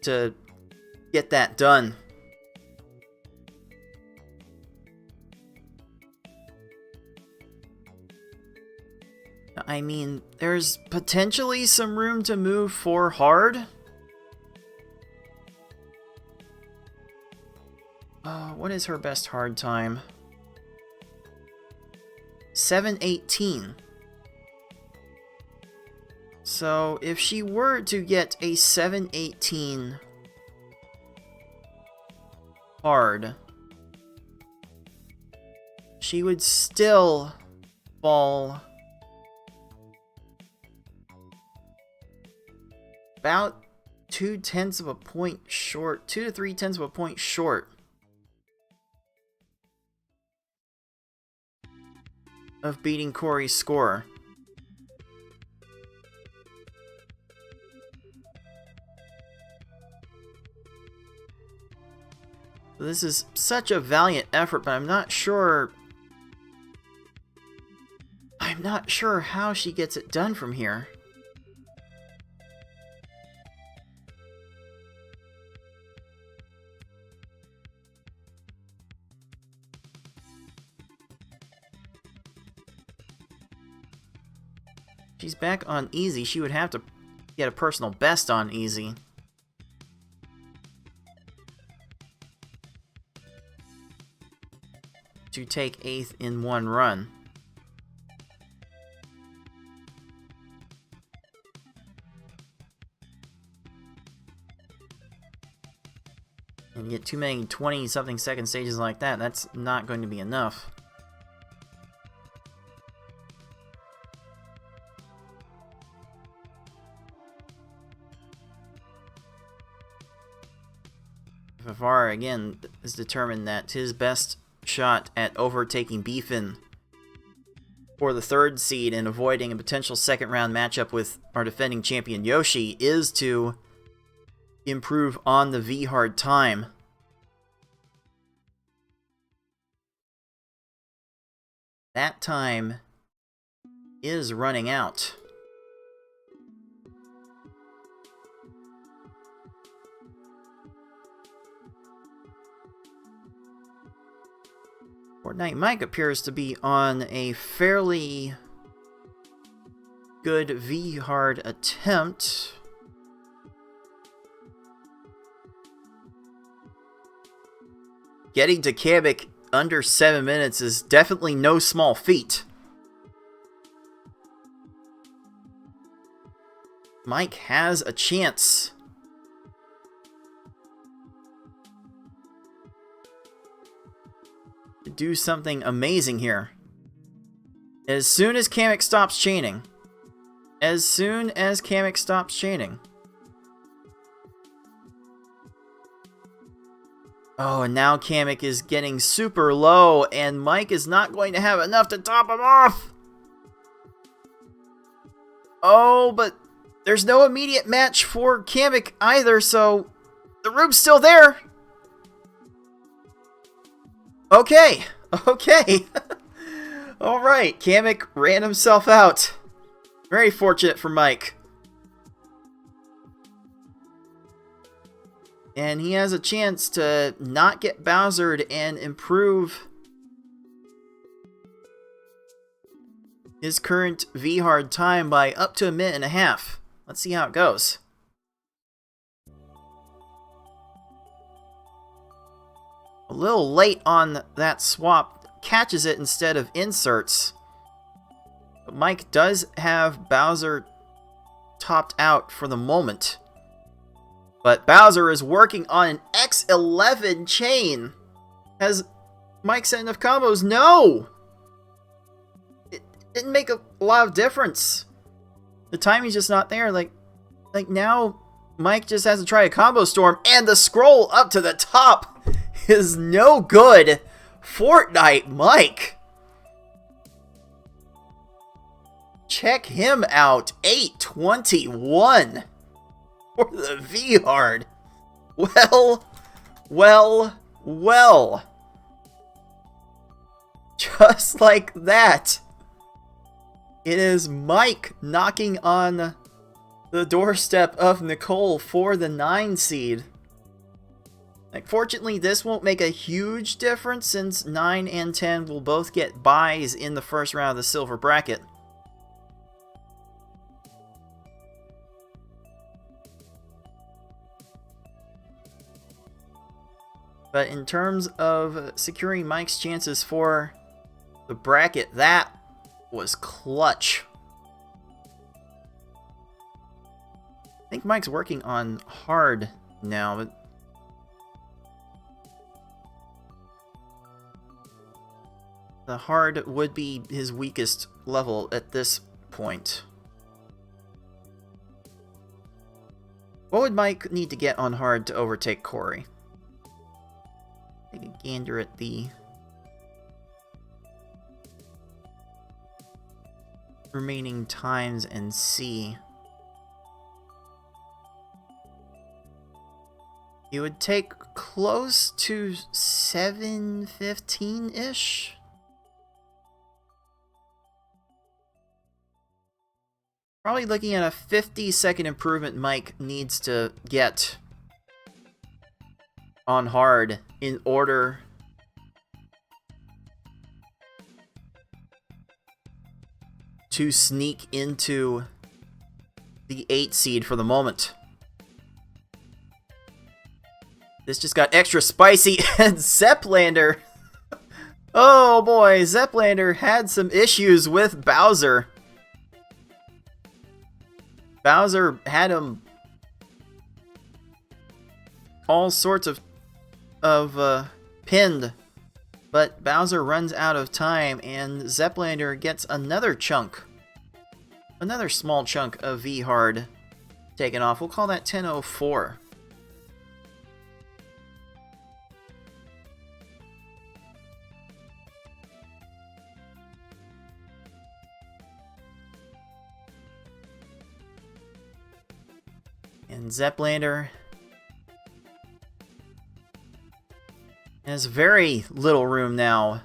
To get that done. I mean, there's potentially some room to move for hard. What is her best hard time? 7:18. So if she were to get a 7:18 hard, she would still fall about 2/10 of a point short, 2 to 3/10 of a point short of beating Corey's score. This is such a valiant effort, but I'm not sure how she gets it done from here. She's back on easy. She would have to get a personal best on easy. To take 8th in one run. And you get too many 20-something second stages like that, that's not going to be enough. Vivara, again, is determined that his best shot at overtaking Beefin for the 3rd seed and avoiding a potential second round matchup with our defending champion Yoshi is to improve on the V-hard time. That time is running out. Fortnite Mike appears to be on a fairly good V-hard attempt. Getting to Kabik under 7 minutes is definitely no small feat. Mike has a chance. To do something amazing here. As soon as Kamek stops chaining, as soon as Kamek stops chaining. Oh, and now Kamek is getting super low, and Mike is not going to have enough to top him off! Oh, but there's no immediate match for Kamek either, so the room's still there! Okay, okay. Alright, Kamek ran himself out. Very fortunate for Mike. And he has a chance to not get Bowsered and improve his current V-hard time by up to 1.5 minutes. Let's see how it goes. A little late on that swap, catches it instead of inserts. But Mike does have Bowser topped out for the moment. But Bowser is working on an X11 chain. Has Mike set enough combos? No! It didn't make a lot of difference. The timing's just not there. Like now, Mike just has to try a combo storm, and the scroll up to the top is no good. Fortnite Mike. Check him out. 821 for the V-hard. Well. Just like that. It is Mike knocking on the doorstep of Nicole for the 9 seed. Like, fortunately, this won't make a huge difference since 9 and 10 will both get buys in the first round of the silver bracket. But in terms of securing Mike's chances for the bracket, that was clutch. I think Mike's working on hard now, but the hard would be his weakest level at this point. What would Mike need to get on hard to overtake Corey? Take a gander at the remaining times and see. It would take close to 7:15-ish. Probably looking at a 50-second improvement Mike needs to get on hard in order to sneak into the 8 seed for the moment. This just got extra spicy, and Zeplander. Oh boy, Zeplander had some issues with Bowser. Bowser had him all sorts of pinned, but Bowser runs out of time, and Zeplander gets another chunk, another small chunk of V-hard taken off. We'll call that 10:04. And Zeplander has very little room now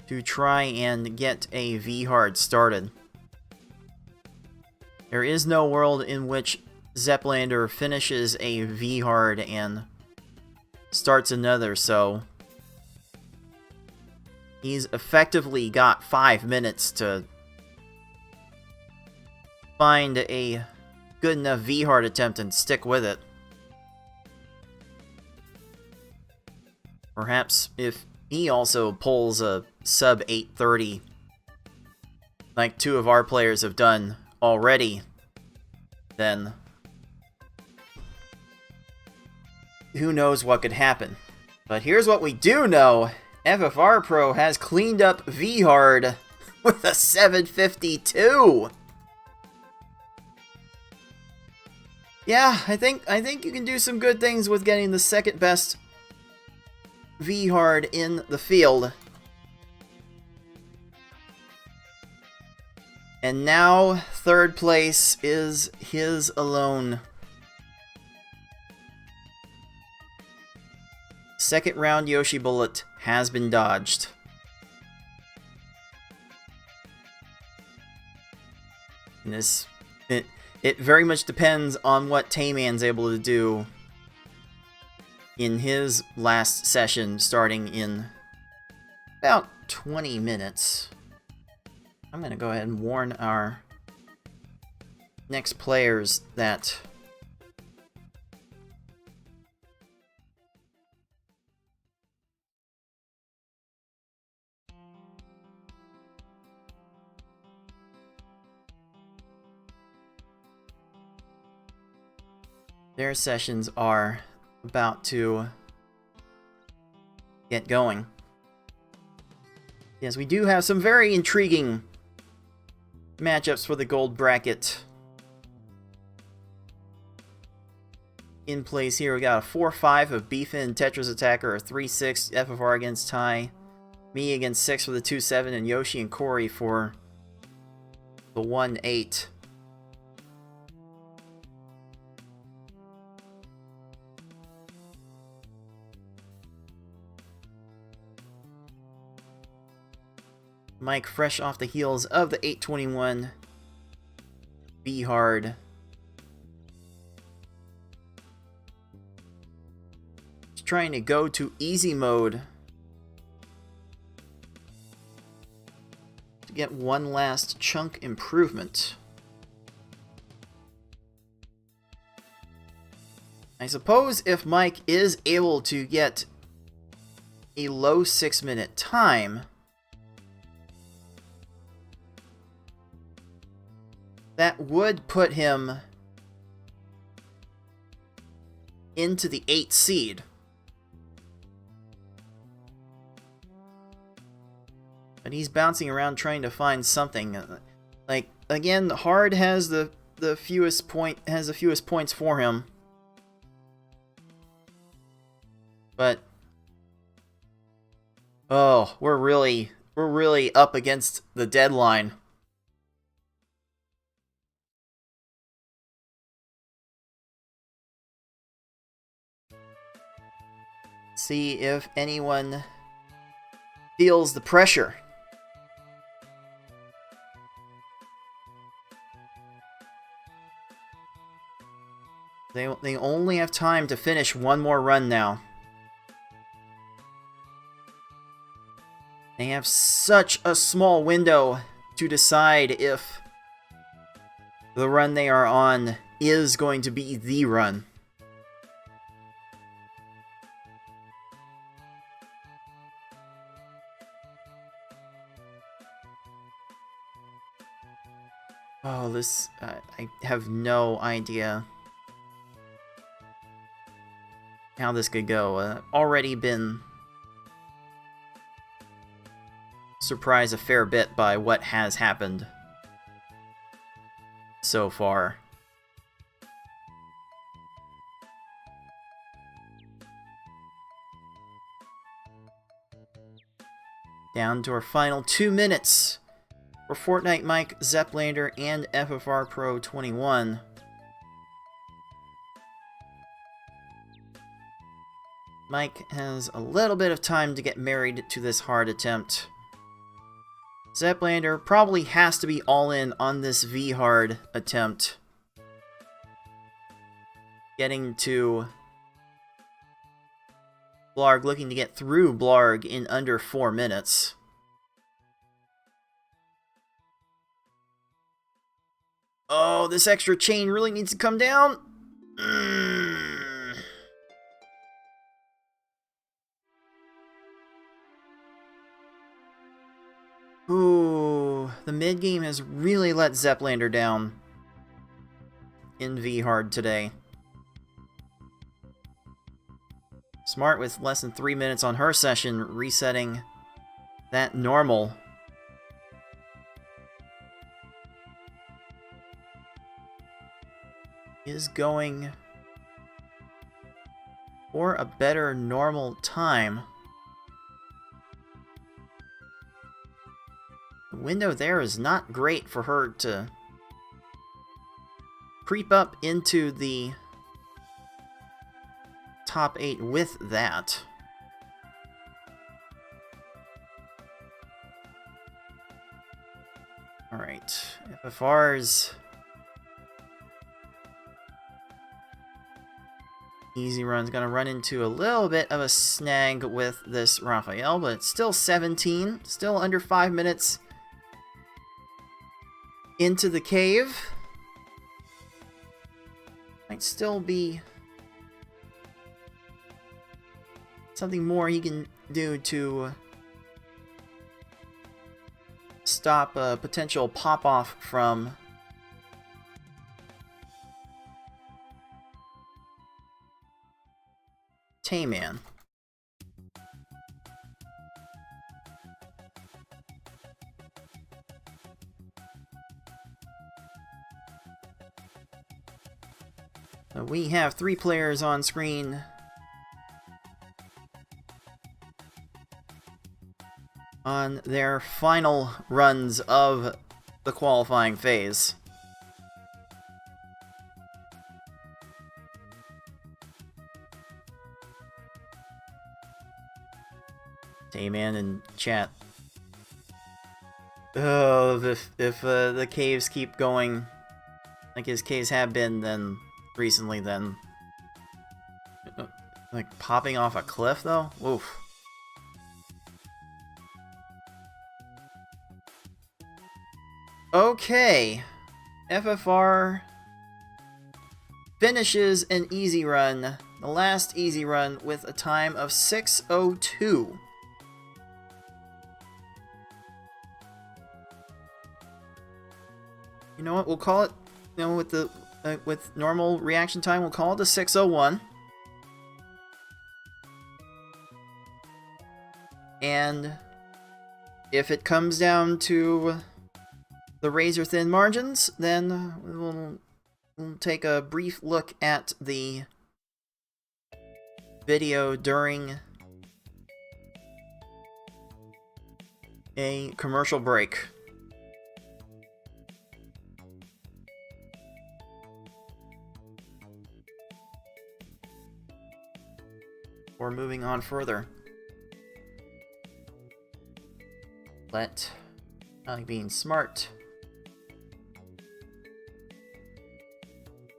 to try and get a V-hard started. There is no world in which Zeplander finishes a V-hard and starts another, so he's effectively got 5 minutes to find a good enough V-hard attempt and stick with it. Perhaps if he also pulls a sub 830, like 2 of our players have done already, then who knows what could happen. But here's what we do know. FFR Pro has cleaned up V-hard with a 752. Yeah, I think you can do some good things with getting the second best V hard in the field. And now third place is his alone. Second round Yoshi bullet has been dodged. And it very much depends on what Tayman's able to do in his last session, starting in about 20 minutes. I'm going to go ahead and warn our next players that their sessions are about to get going. Yes, we do have some very intriguing matchups for the gold bracket in place here. We got a 4-5 of Beefin and Tetris Attacker, a 3-6 FFR against Ty, me against 6 for the 2-7, and Yoshi and Corey for the 1-8. Mike, fresh off the heels of the 821 B hard. He's trying to go to easy mode to get one last chunk improvement. I suppose if Mike is able to get a low 6-minute time, that would put him into the 8th seed. But he's bouncing around trying to find something. Like, again, hard has the fewest points for him. But oh, we're really up against the deadline. See if anyone feels the pressure. They only have time to finish one more run now. They have such a small window to decide if the run they are on is going to be the run. Oh, this... I have no idea how this could go. Already been surprised a fair bit by what has happened so far. Down to our final 2 minutes for Fortnite Mike, Zeplander, and FFR Pro 21. Mike has a little bit of time to get married to this hard attempt. Zeplander probably has to be all in on this V-hard attempt. Getting to Blarg, looking to get through Blarg in under 4 minutes. Oh, this extra chain really needs to come down. Ooh, the mid-game has really let Zeplander down in V-hard today. Smart with less than 3 minutes on her session, resetting that normal. is going for a better normal time. The window there is not great for her to creep up into the top 8 with that. Alright, FFR's Easy Run's gonna run into a little bit of a snag with this Raphael, but it's still 17, still under 5 minutes into the cave. Might still be something more he can do to stop a potential pop-off from Tayman. We have 3 players on screen on their final runs of the qualifying phase. Tayman in chat. Oh, if the caves keep going like his caves have been then recently, then like popping off a cliff though? Oof. Okay, FFR finishes an easy run, the last easy run, with a time of 6:02. You know what? We'll call it. You know, with the with normal reaction time, we'll call it a 6:01. And if it comes down to the razor-thin margins, then we'll take a brief look at the video during a commercial break. Or moving on further. Being smart,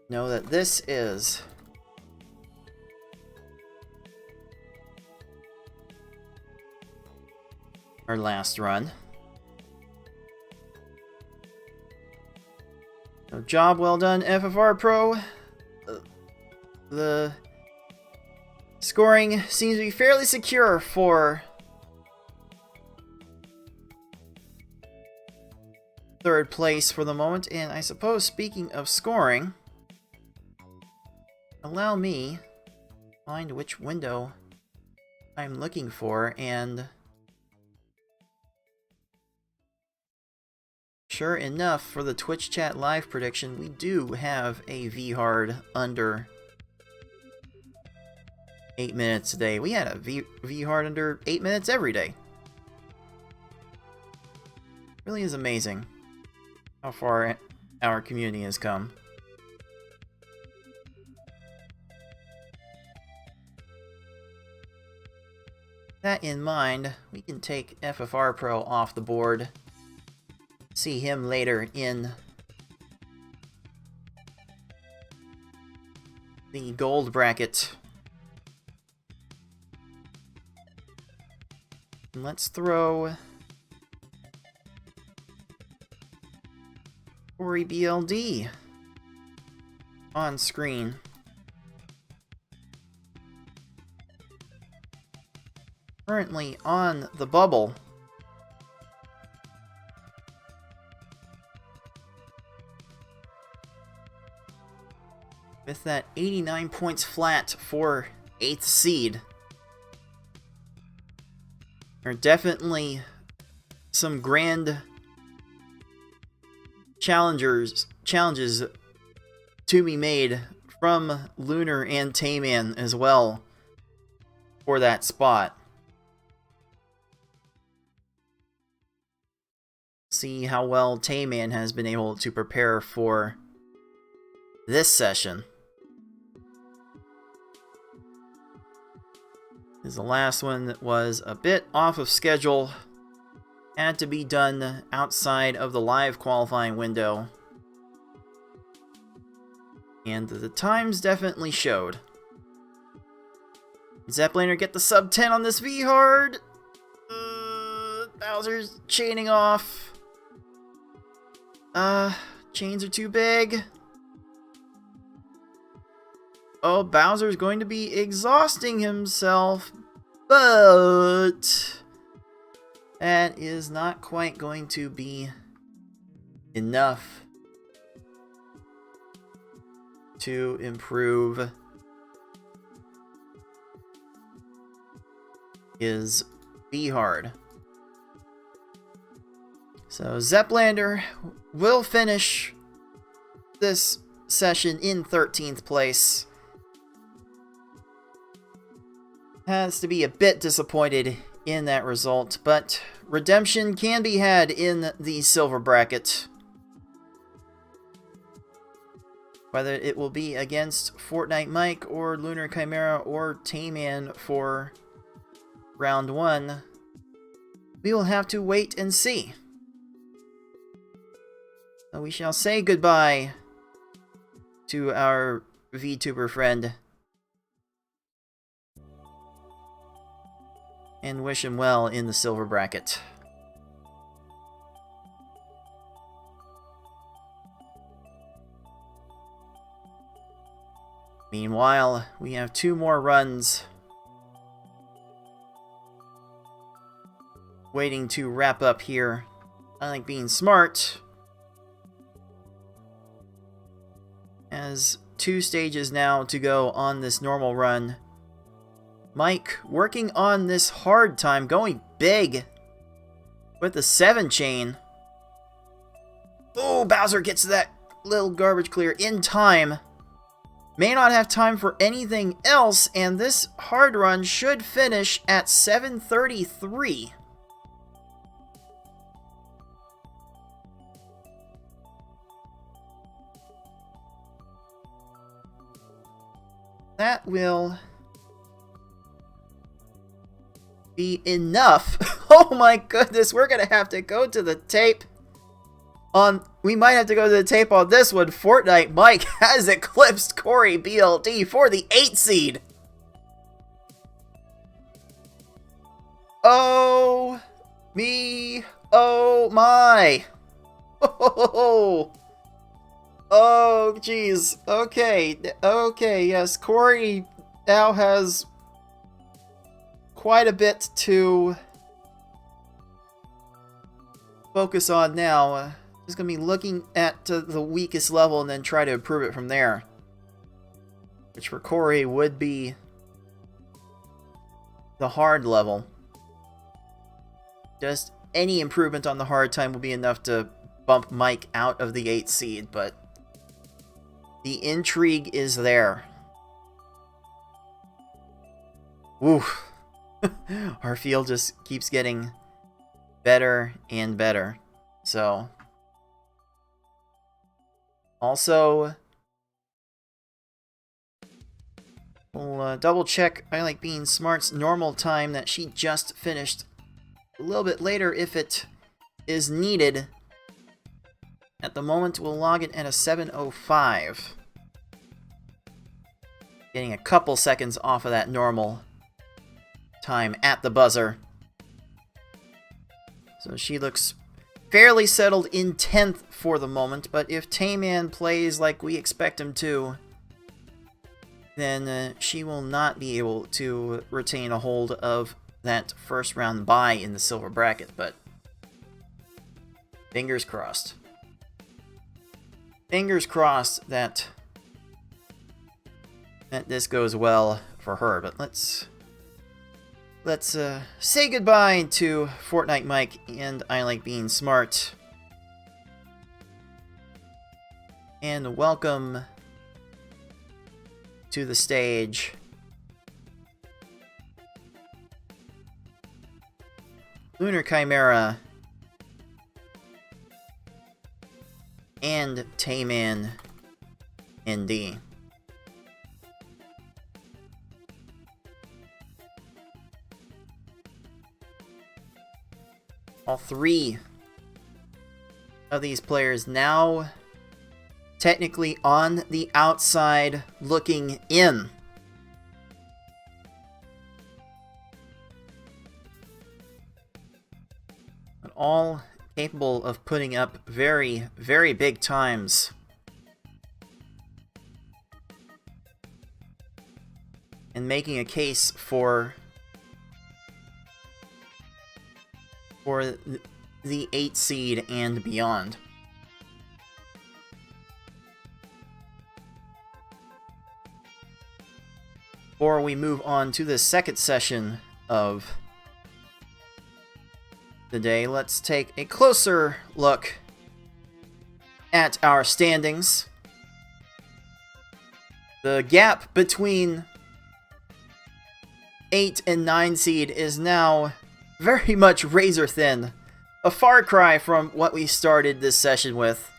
know that this is our last run. So job well done, FFR Pro. The scoring seems to be fairly secure for third place for the moment, and I suppose, speaking of scoring, allow me to find which window I'm looking for, and sure enough, for the Twitch chat live prediction, we do have a VHard under 8 minutes a day. We had a VHard under 8 minutes every day. Really is amazing how far our community has come. That in mind, we can take FFR Pro off the board. See him later in the gold bracket. And let's throw Ori BLD on screen. Currently on the bubble. With that 89 points flat for 8th seed. There are definitely some grand challenges to to be made from Lunar and Tayman as well for that spot. See how well Tayman has been able to prepare for this session. Because the last one was a bit off of schedule. Had to be done outside of the live qualifying window. And the times definitely showed. Zeppeliner get the sub 10 on this V hard. Bowser's chaining off. Chains are too big. Oh, Bowser's going to be exhausting himself, but that is not quite going to be enough to improve his V hard. So Zeplander will finish this session in 13th place. Has to be a bit disappointed in that result, but redemption can be had in the silver bracket. Whether it will be against Fortnite Mike or Lunar Chimera or Tayman for round 1, we will have to wait and see. So we shall say goodbye to our VTuber friend and wish him well in the silver bracket. Meanwhile, we have 2 more runs waiting to wrap up here. I like being smart. Has 2 stages now to go on this normal run. Mike working on this hard time, going big with the 7 chain. Oh, Bowser gets that little garbage clear in time. May not have time for anything else, and this hard run should finish at 7:33. That will be enough. Oh my goodness, we're gonna have to go to the tape on... We might have to go to the tape on this one. Fortnite Mike has eclipsed Corey BLD for the 8 seed. Oh me, oh my. Oh, oh geez. Okay, okay, yes, Corey now has quite a bit to focus on now. Just going to be looking at the weakest level and then try to improve it from there. Which for Corey would be the hard level. Just any improvement on the hard time will be enough to bump Mike out of the 8th seed, but the intrigue is there. Oof. Our field just keeps getting better and better. So, also, we'll double check I Like Being Smart's normal time that she just finished a little bit later if it is needed. At the moment, we'll log it at a 7:05. Getting a couple seconds off of that normal time at the buzzer. So she looks fairly settled in 10th for the moment, but if Tayman plays like we expect him to, then she will not be able to retain a hold of that first round bye in the silver bracket, but fingers crossed. Fingers crossed that this goes well for her, but let's say goodbye to Fortnite Mike and I Like Being Smart. And welcome to the stage. Lunar Chimera and Tayman ND. All three of these players now technically on the outside looking in. But all capable of putting up very, very big times. And making a case for the 8 seed and beyond. Before we move on to the second session of the day, let's take a closer look at our standings. The gap between 8 and 9 seed is now very much razor thin. A far cry from what we started this session with.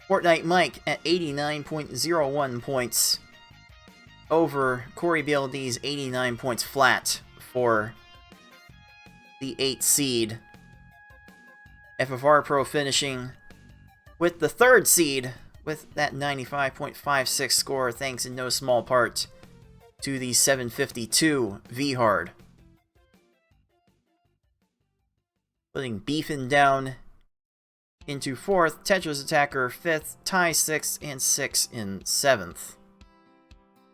Fortnite Mike at 89.01 points over Corey BLD's 89 points flat for the 8 seed. FFR Pro finishing with the 3rd seed with that 95.56 score, thanks in no small part to the 752 V-Hard. Putting Beefin down into 4th, Tetris Attacker 5th, Ty 6th, and 6 in 7th.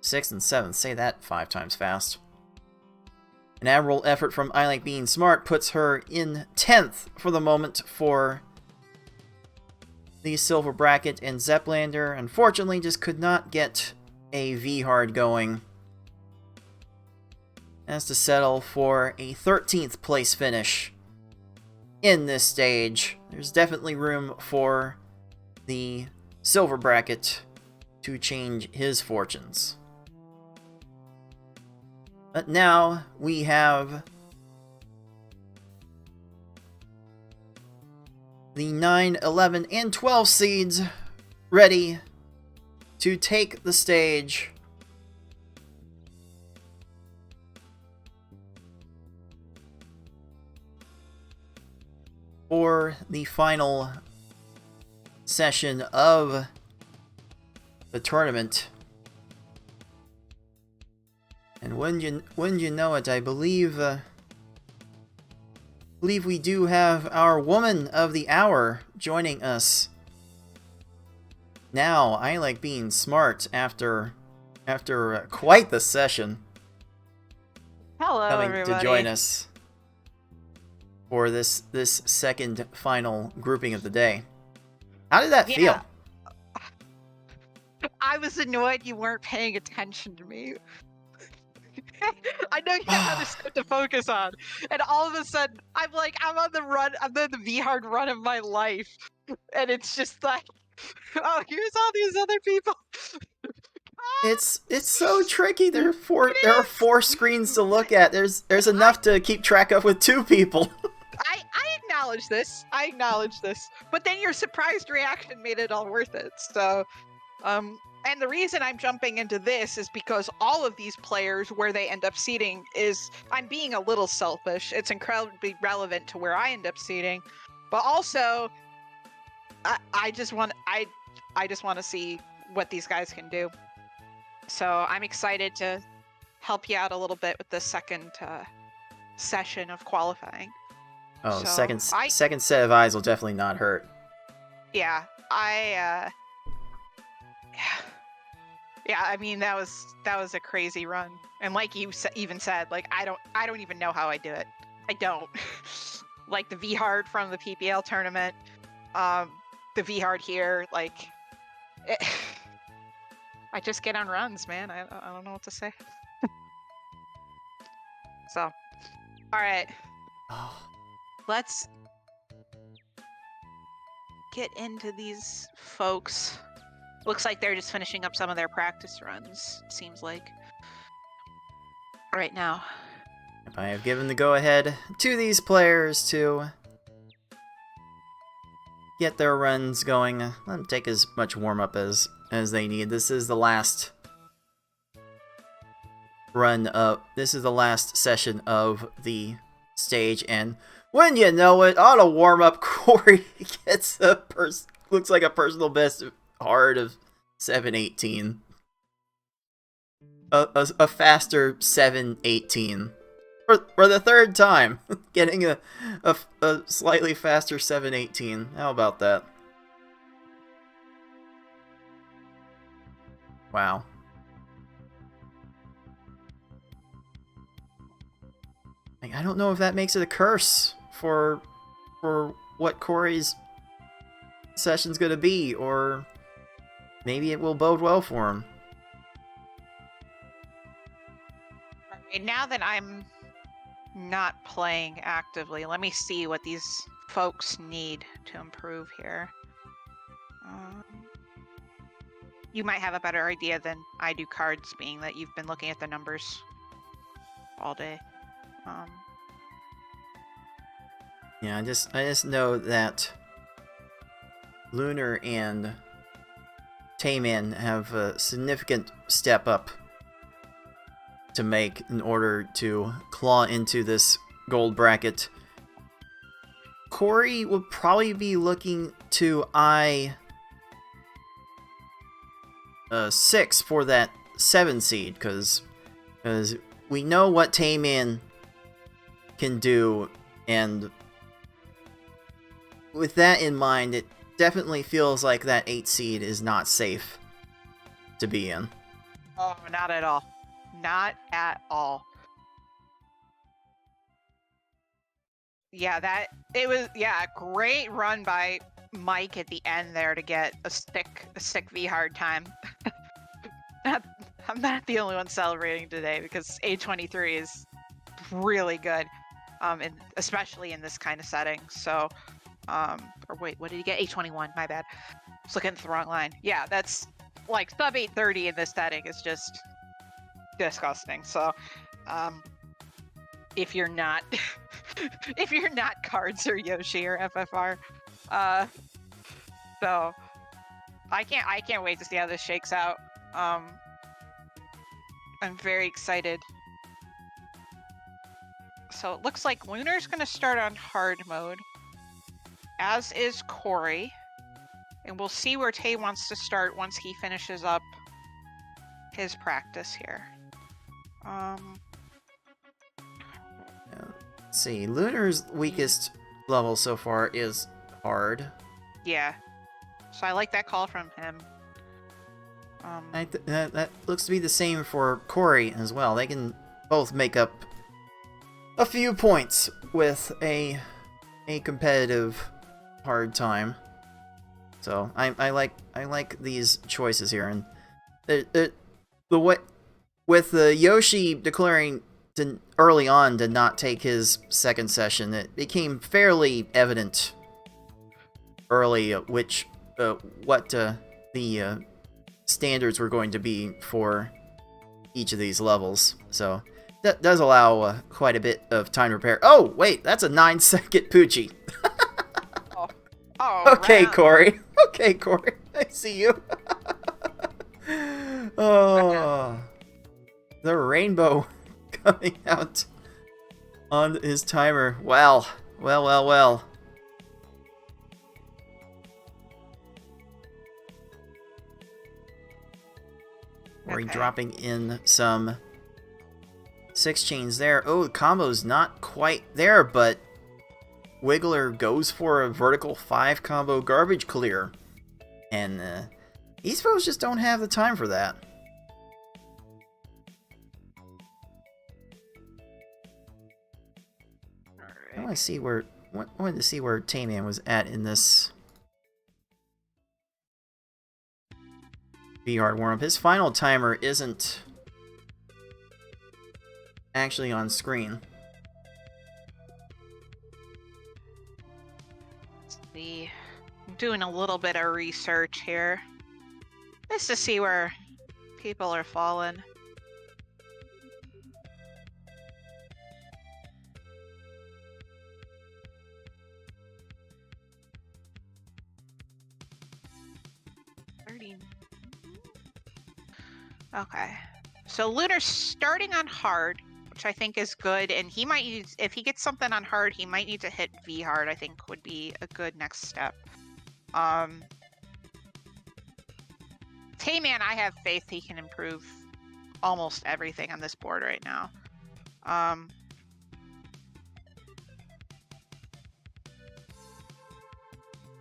6th and 7th, say that 5 times fast. An admirable effort from I Like Being Smart puts her in 10th for the moment for the silver bracket, and Zeplander unfortunately just could not get a V-Hard going. Has to settle for a 13th place finish in this stage. There's definitely room for the silver bracket to change his fortunes. But now we have the 9, 11, and 12 seeds ready to take the stage. For the final session of the tournament. And when you know it, I believe we do have our woman of the hour joining us now. I Like Being Smart after quite the session. Hello, coming everybody. to join us for this second final grouping of the day. How did that feel? I was annoyed you weren't paying attention to me. I know you had other stuff to focus on, and all of a sudden, I'm on the run. I'm on the V-Hard run of my life, and it's just like, oh, here's all these other people. It's so tricky. There are 4 screens to look at. There's enough to keep track of with 2 people. I acknowledge this. I acknowledge this. But then your surprised reaction made it all worth it. So, and the reason I'm jumping into this is because all of these players, where they end up seating, I'm being a little selfish. It's incredibly relevant to where I end up seating, but also, I just want to see what these guys can do. So I'm excited to help you out a little bit with the second session of qualifying. Oh, So second set of eyes will definitely not hurt. Yeah, yeah, I mean that was a crazy run, and like you even said, like I don't even know how I do it. I don't. Like the V-Hard from the PPL tournament, the V-Hard here, like I just get on runs, man. I don't know what to say. So, all right, let's get into these folks. Looks like they're just finishing up some of their practice runs, it seems like. Right now. I have given the go-ahead to these players to get their runs going. Let them take as much warm-up as they need. This is the last run of... This is the last session of the stage, and when you know it, on a warm-up, Corey gets looks like a personal best hard of 7:18. A faster 7:18 for the third time, getting a slightly faster 7:18. How about that? Wow. I don't know if that makes it a curse for what Corey's session's gonna be, or maybe it will bode well for him. Now that I'm not playing actively, let me see what these folks need to improve here. You might have a better idea than I do, cards, being that you've been looking at the numbers all day. Yeah, I just know that Lunar and Tayman have a significant step up to make in order to claw into this gold bracket. Corey will probably be looking to eye 6 for that 7 seed, because we know what Tayman can do, and with that in mind, it definitely feels like that 8 seed is not safe to be in. Oh, not at all. Not at all. Yeah, it was a great run by Mike at the end there to get a sick V hard time. I'm not the only one celebrating today, because A23 is really good, and especially in this kind of setting. So, or wait, what did he get? A21. My bad. I was looking at the wrong line. Yeah, that's like sub 830 in this setting is just disgusting. So, if you're not Cards or Yoshi or FFR, so I can't wait to see how this shakes out. I'm very excited. So it looks like Lunar's gonna start on hard mode, as is Corey, and we'll see where Tay wants to start once he finishes up his practice here. Let's see, Lunar's weakest level so far is hard. Yeah, so I like that call from him. That looks to be the same for Corey as well. They can both make up a few points with a competitive hard time. So I like these choices here, and the way with the Yoshi declaring early on to not take his second session, it became fairly evident early what the standards were going to be for each of these levels. So that does allow quite a bit of time to prepare. Oh wait, that's a 9-second Poochie. Okay, Corey. Okay, Corey. I see you. Oh, the rainbow coming out on his timer. Well. Corey dropping in some 6 chains there. Oh, the combo's not quite there, but Wiggler goes for a vertical 5 combo garbage clear. And these folks just don't have the time for that. I wanted to see where Tayman was at in this V-Hard warm-up. His final timer isn't actually on screen. Let's see. I'm doing a little bit of research here. Just to see where people are falling. Okay. So Lunar's starting on hard, which I think is good, and he might use, if he gets something on hard, he might need to hit V hard, I think would be a good next step. Tayman, I have faith he can improve almost everything on this board right now.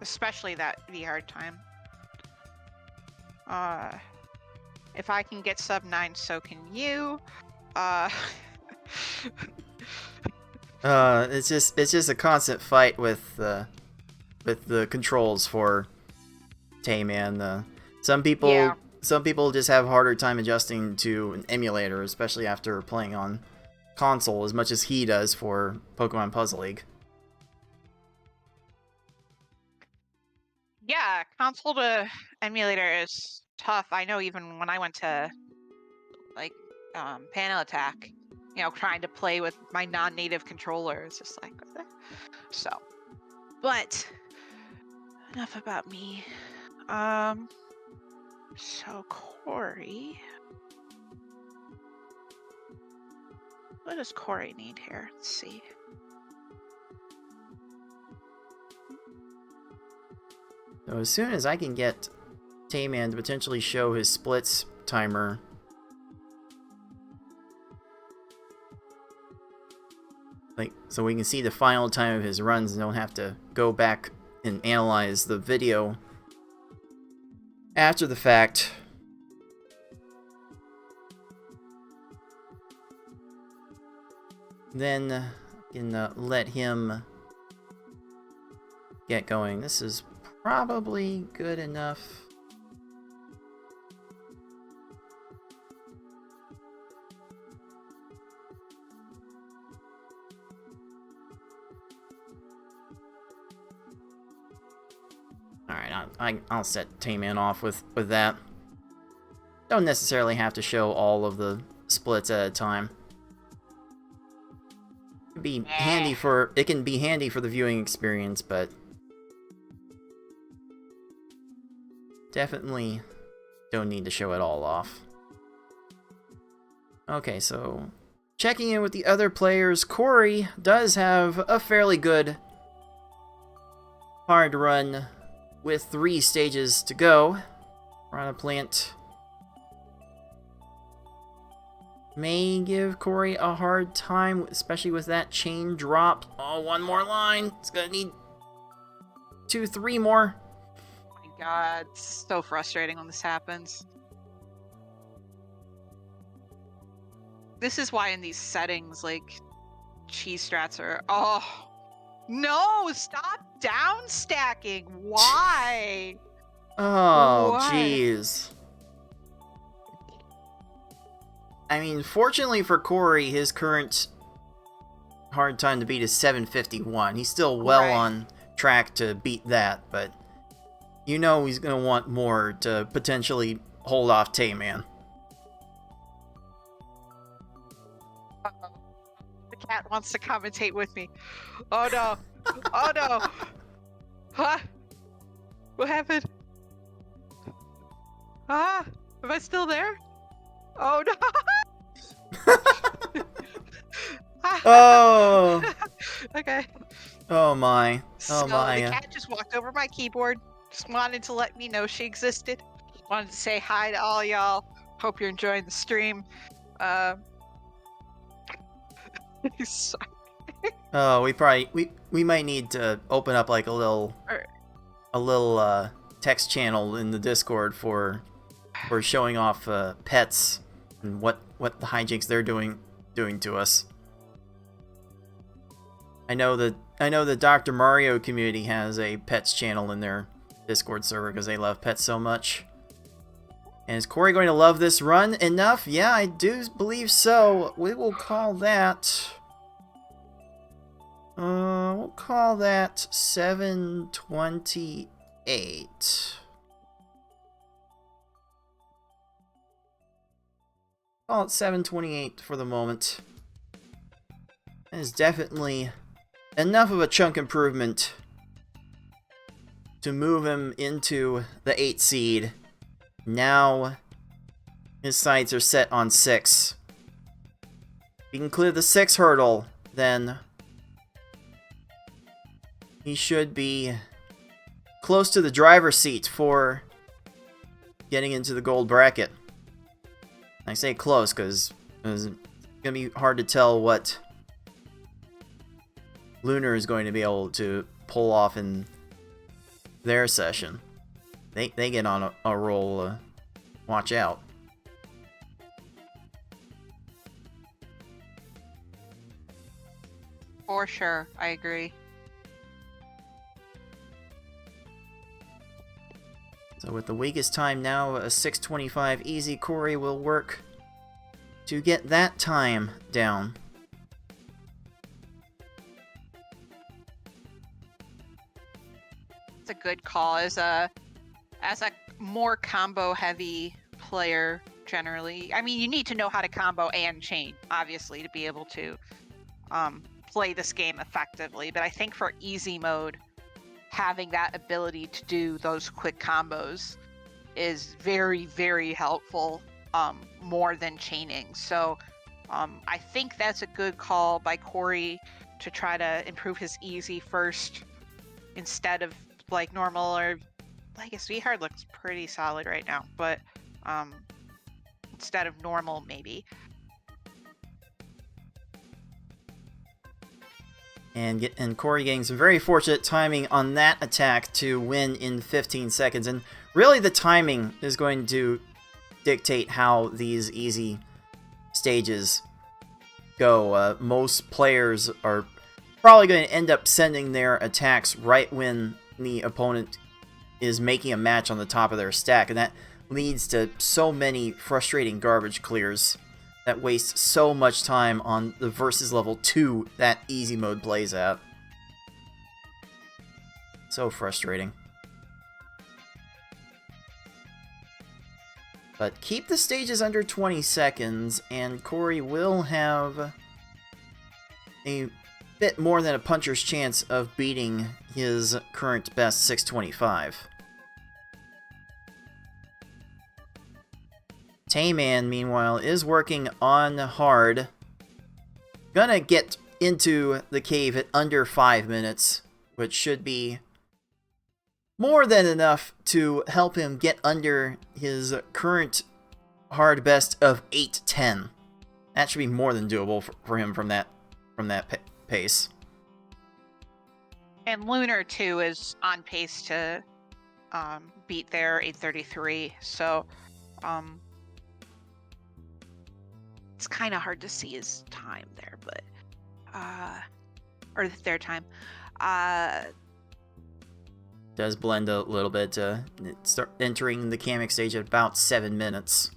Especially that V hard time. If I can get sub 9, so can you. It's just a constant fight with the controls for Tayman. Some people just have a harder time adjusting to an emulator, especially after playing on console as much as he does for Pokemon Puzzle League. Yeah, console to emulator is tough. I know even when I went to like Panel Attack, you know, trying to play with my non-native controller, it's just like so. But enough about me. So Corey, what does Corey need here? Let's see. So as soon as I can get Tayman to potentially show his splits timer, so we can see the final time of his runs and don't have to go back and analyze the video after the fact. Then I can let him get going. This is probably good enough. Alright, I'll set Tayman off with that. Don't necessarily have to show all of the splits at a time. It can be handy for the viewing experience, but definitely don't need to show it all off. Okay, so checking in with the other players, Corey does have a fairly good hard run with 3 stages to go. Piranha Plant may give Corey a hard time, especially with that chain drop. Oh, one more line. It's gonna need 2, 3 more. Oh my god, it's so frustrating when this happens. This is why in these settings, like, cheese strats are... Oh, no! Stop down stacking! Why? Oh, jeez. I mean, fortunately for Corey, his current hard time to beat is 7:51. He's still well on track to beat that, but you know he's going to want more to potentially hold off Tayman. The cat wants to commentate with me. Oh no. Oh no. Huh? What happened? Ah, am I still there? Oh no. Oh. Okay. Oh my. So Oh my. the cat just walked over my keyboard. Just wanted to let me know she existed. Wanted to say hi to all y'all. Hope you're enjoying the stream. Sorry. Oh, we might need to open up like a little text channel in the Discord for showing off pets and what the hijinks they're doing to us. I know the Dr. Mario community has a pets channel in their Discord server because they love pets so much. And is Corey going to love this run enough? Yeah, I do believe so. We will call that... we'll call that 728. Call it 728 for the moment. That is definitely enough of a chunk improvement to move him into the 8 seed. Now his sights are set on 6. If he can clear the 6 hurdle, then he should be close to the driver's seat for getting into the gold bracket. I say close because it's going to be hard to tell what Lunar is going to be able to pull off in their session. They get on a roll. Watch out. For sure, I agree. So with the weakest time now, a 6:25 easy, Corey will work to get that time down. It's a good call as a more combo heavy player generally. I mean, you need to know how to combo and chain, obviously, to be able to play this game effectively. But I think for easy mode, having that ability to do those quick combos is very, very helpful, more than chaining. So I think that's a good call by Corey to try to improve his easy first instead of like normal, or like Sweetheart looks pretty solid right now, but instead of normal maybe. And Corey getting some very fortunate timing on that attack to win in 15 seconds. And really the timing is going to dictate how these easy stages go. Most players are probably going to end up sending their attacks right when the opponent is making a match on the top of their stack. And that leads to so many frustrating garbage clears that wastes so much time on the versus level 2 that easy mode plays at. So frustrating. But keep the stages under 20 seconds, and Corey will have a bit more than a puncher's chance of beating his current best 625. Tayman, meanwhile, is working on hard. Gonna get into the cave at under 5 minutes, which should be more than enough to help him get under his current hard best of 8:10. That should be more than doable for him from that pace. And Lunar too is on pace to beat their 8:33. So it's kind of hard to see his time there, but or their time. Does blend a little bit. Start entering the Kamek stage at about 7 minutes.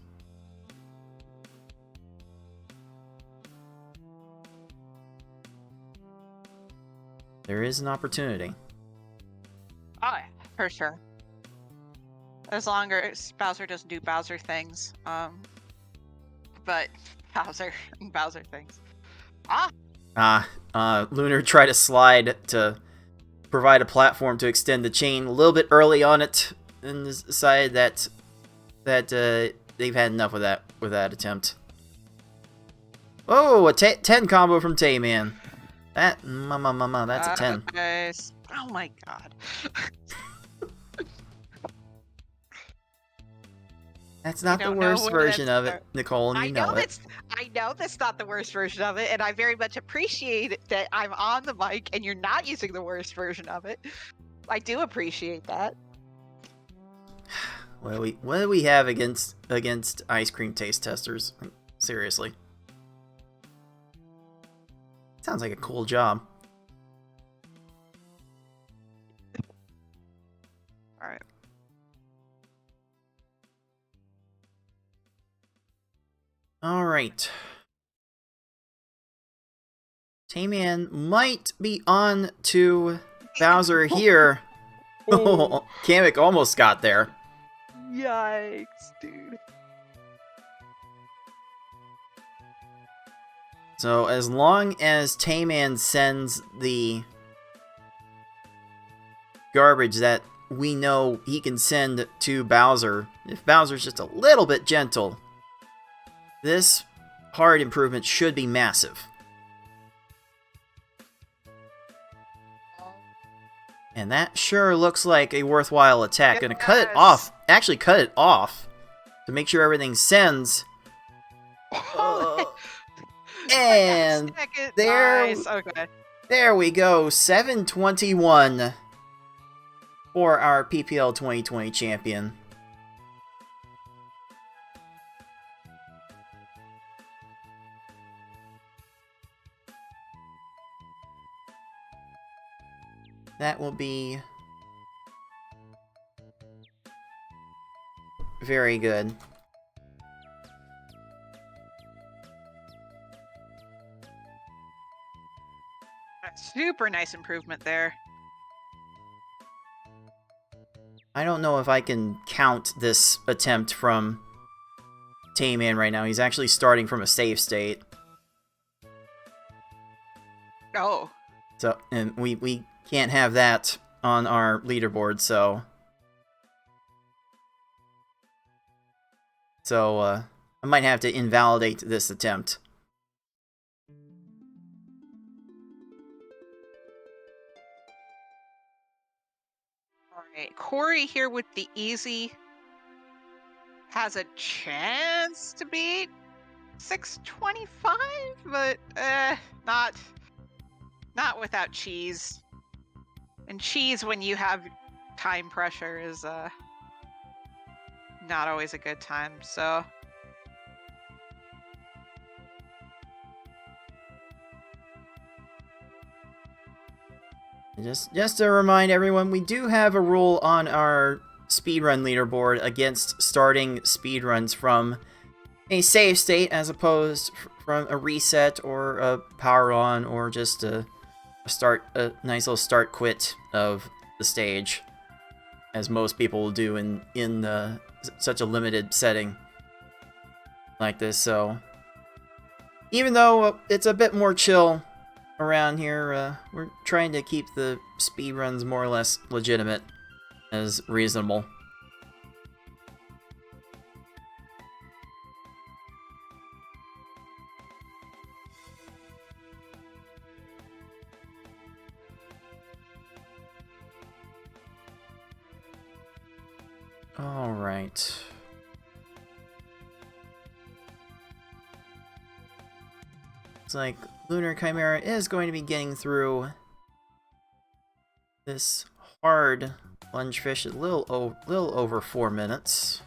There is an opportunity. Oh, yeah, for sure. As long as Bowser doesn't do Bowser things. But Bowser things. Lunar tried to slide to provide a platform to extend the chain a little bit early on it, and decided that they've had enough with that attempt. Oh, a 10 combo from Tayman. That's a 10. Nice. Oh my god. That's not the worst version of it, Nicole, and you know it. I know that's not the worst version of it, and I very much appreciate that I'm on the mic and you're not using the worst version of it. I do appreciate that. What do we have against ice cream taste testers? Seriously. Sounds like a cool job. Alright. Alright. Tayman might be on to Bowser here. Oh, Kamek almost got there. Yikes, dude. So as long as Tayman sends the garbage that we know he can send to Bowser, if Bowser's just a little bit gentle, this hard improvement should be massive. And that sure looks like a worthwhile attack. Gonna cut it off. Actually cut it off to make sure everything sends. And there, nice. Okay. there we go. 721 for our PPL 2020 champion. That will be very good. Super nice improvement there. I don't know if I can count this attempt from Tayman right now. He's actually starting from a save state. Oh. So, and we can't have that on our leaderboard, so I might have to invalidate this attempt. Alright, Corey here with the easy has a chance to beat 625, but not without cheese. And cheese when you have time pressure is not always a good time, so Just to remind everyone, we do have a rule on our speedrun leaderboard against starting speedruns from a save state as opposed from a reset or a power on or just a nice little start quit of the stage, as most people will do in such a limited setting like this. So even though it's a bit more chill around here, we're trying to keep the speedruns more or less legitimate as reasonable. All right. Looks like Lunar Chimera is going to be getting through this hard lunge fish a little over 4 minutes.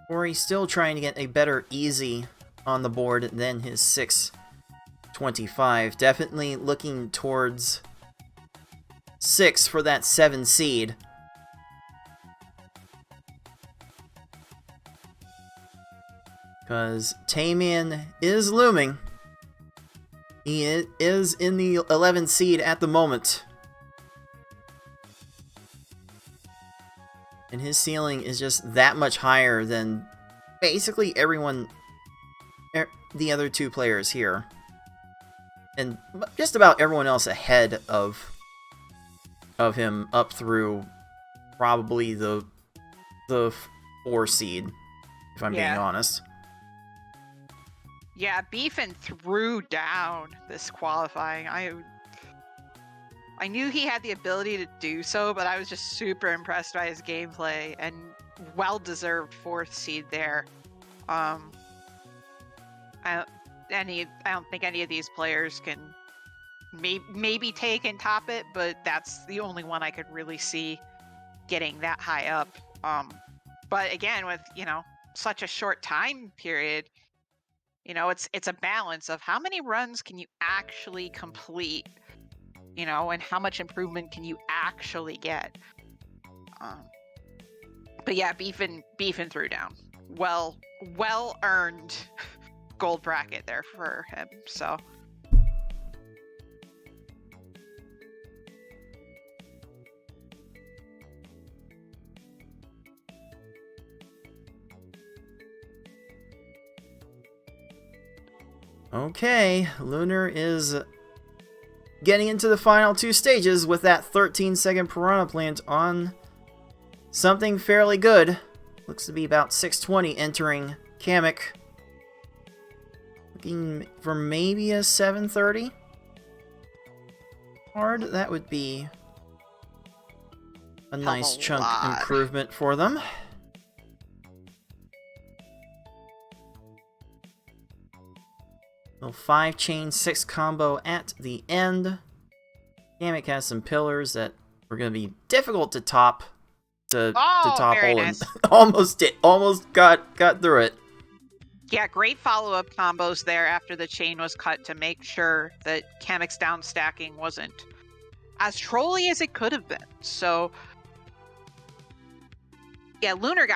Or he's still trying to get a better easy on the board than his 625. Definitely looking towards 6 for that 7 seed. Because Tayman is looming. He is in the 11 seed at the moment. And his ceiling is just that much higher than basically everyone, the other two players here. And just about everyone else ahead of him up through probably the 4 seed, if I'm being honest. Yeah, Beefin threw down this qualifying. I knew he had the ability to do so, but I was just super impressed by his gameplay and well-deserved 4th seed there. I don't think any of these players can maybe take and top it, but that's the only one I could really see getting that high up. But again, with such a short time period, it's a balance of how many runs can you actually complete, and how much improvement can you actually get. But yeah, Beefin threw down. Well earned gold bracket there for him. So. Okay, Lunar is getting into the final 2 stages with that 13-second Piranha Plant on something fairly good. Looks to be about 620 entering Kamek. Looking for maybe a 730 hard. That would be a nice chunk improvement for them. So 5 chain, 6 combo at the end. Kamek has some pillars that are going to be difficult to top. To topple, nice. And almost got through it. Yeah, great follow-up combos there after the chain was cut to make sure that Kamek's down stacking wasn't as trolly as it could have been. So, yeah, Lunar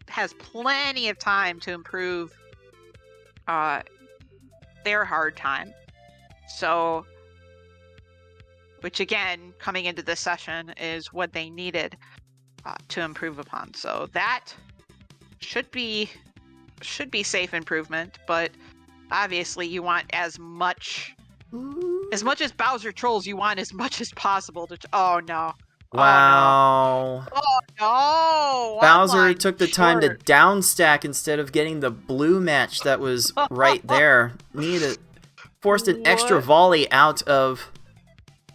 has plenty of time to improve their hard time. So, which again, coming into this session is what they needed to improve upon. So that should be safe improvement, but obviously you want as much as Bowser trolls, you want as much as possible to oh no. Wow. Oh no. Bowser took the time to down stack instead of getting the blue match that was right there. Forced an extra volley out of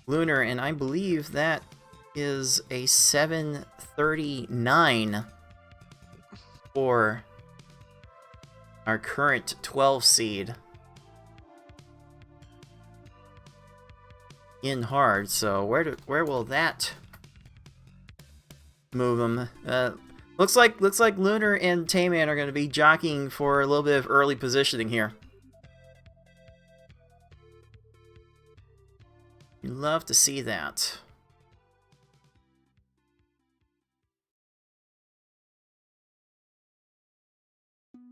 Lunar, and I believe that is a 739 for our current 12 seed in hard. So where will that move them? Looks like Lunar and Tayman are going to be jockeying for a little bit of early positioning here. You love to see that.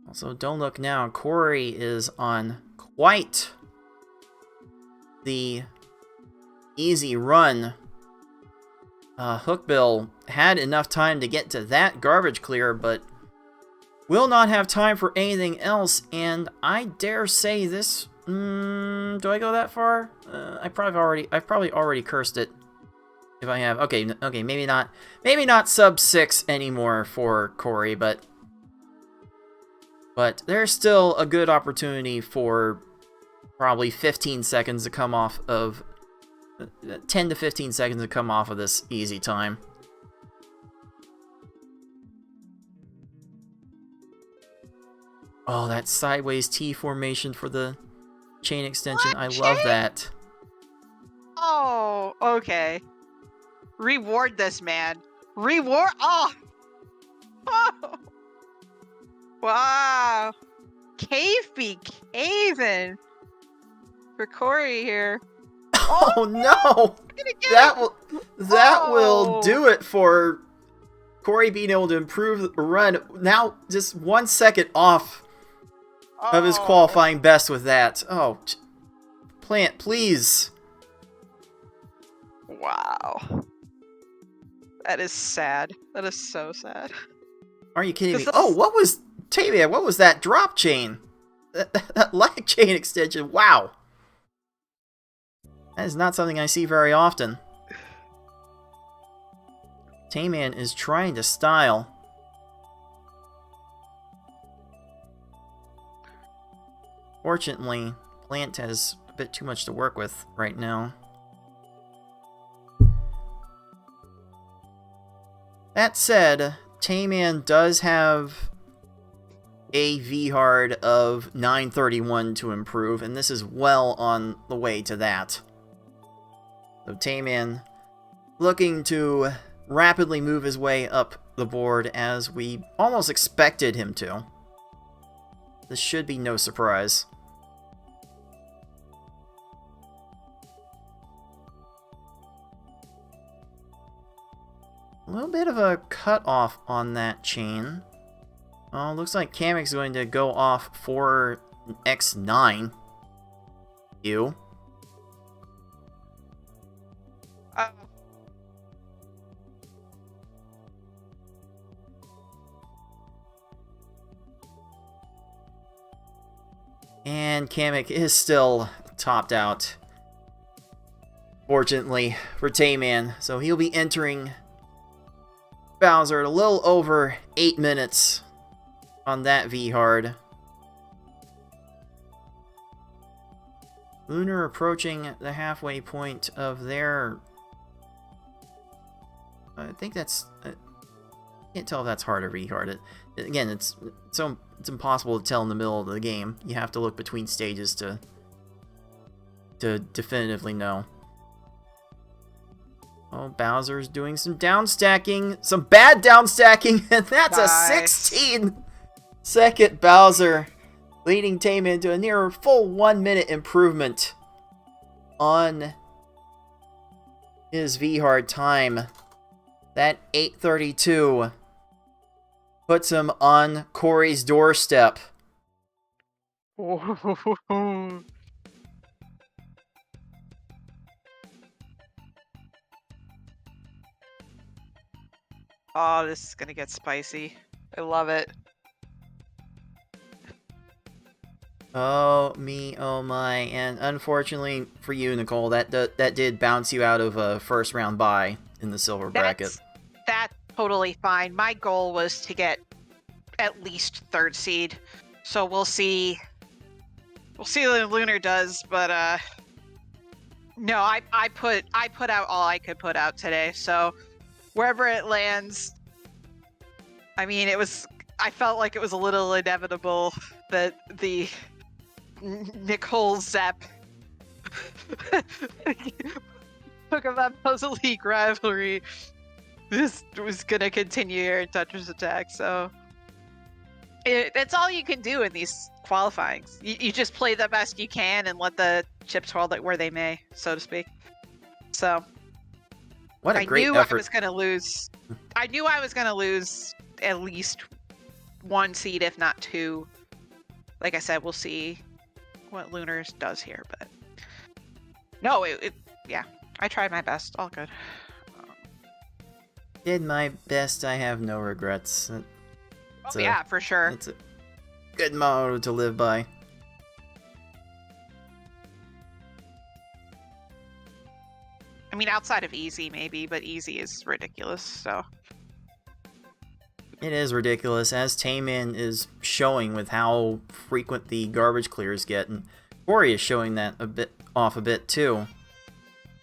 Also, don't look now. Corey is on quite the easy run. Hookbill had enough time to get to that garbage clear, but will not have time for anything else. And I dare say this. Do I go that far? I've probably already cursed it. If I have, okay, maybe not sub 6 anymore for Corey, but there's still a good opportunity for probably 15 seconds to come off of 10 to 15 seconds to come off of this easy time. Oh, that sideways T formation for the chain extension. I love that. Oh, okay. Reward this man. Reward. Oh. Wow. Cave be caving for Corey here. Oh no! That will do it for Corey being able to improve the run. Now just 1 second off of his qualifying best with that. Oh, Plant, please. Wow. That is sad. That is so sad. Are you kidding me? Oh, what was that drop chain? That lag chain extension. Wow. That is not something I see very often. Tayman is trying to style. Fortunately, Plant has a bit too much to work with right now. That said, Tayman does have a V-hard of 931 to improve, and this is well on the way to that. So Tayman looking to rapidly move his way up the board as we almost expected him to. This should be no surprise. A little bit of a cutoff on that chain. Oh, looks like Kamek's going to go off for X9. Ew. And Kamek is still topped out, fortunately, for Tayman. So he'll be entering Bowser at a little over 8 minutes on that V-Hard. Lunar approaching the halfway point of their... I think that's... I can't tell if that's hard or V-Hard. Again, it's impossible to tell in the middle of the game. You have to look between stages to definitively know. Oh, Bowser's doing some down-stacking. Some bad down-stacking, and that's Nice. a 16-second Bowser, leading Tayman to a near full 1 minute improvement on his V-Hard time. That 8:32 puts him on Corey's doorstep. Oh, this is gonna get spicy. I love it. Oh me, oh my, and unfortunately for you, Nicole, that did bounce you out of a first round bye in the silver bracket. That's totally fine. My goal was to get at least 3rd seed, so we'll see. We'll see what Lunar does, but no, I put out all I could put out today. So wherever it lands, I mean, I felt like it was a little inevitable that the Nicole Zepp took of that Puzzle League rivalry. This was gonna continue here in Tetris Attack, so it's all you can do in these qualifyings. You just play the best you can and let the chips fall where they may, so to speak. So What a great I knew effort. I was gonna lose. I knew I was gonna lose at least 1 seed, if not 2. Like I said, we'll see what Lunars does here, but no, yeah, I tried my best. All good. Did my best, I have no regrets. Yeah, for sure. It's a good motto to live by. I mean, outside of easy, maybe, but easy is ridiculous, so. It is ridiculous, as Tayman is showing with how frequent the garbage clears get, and Corey is showing that a bit too.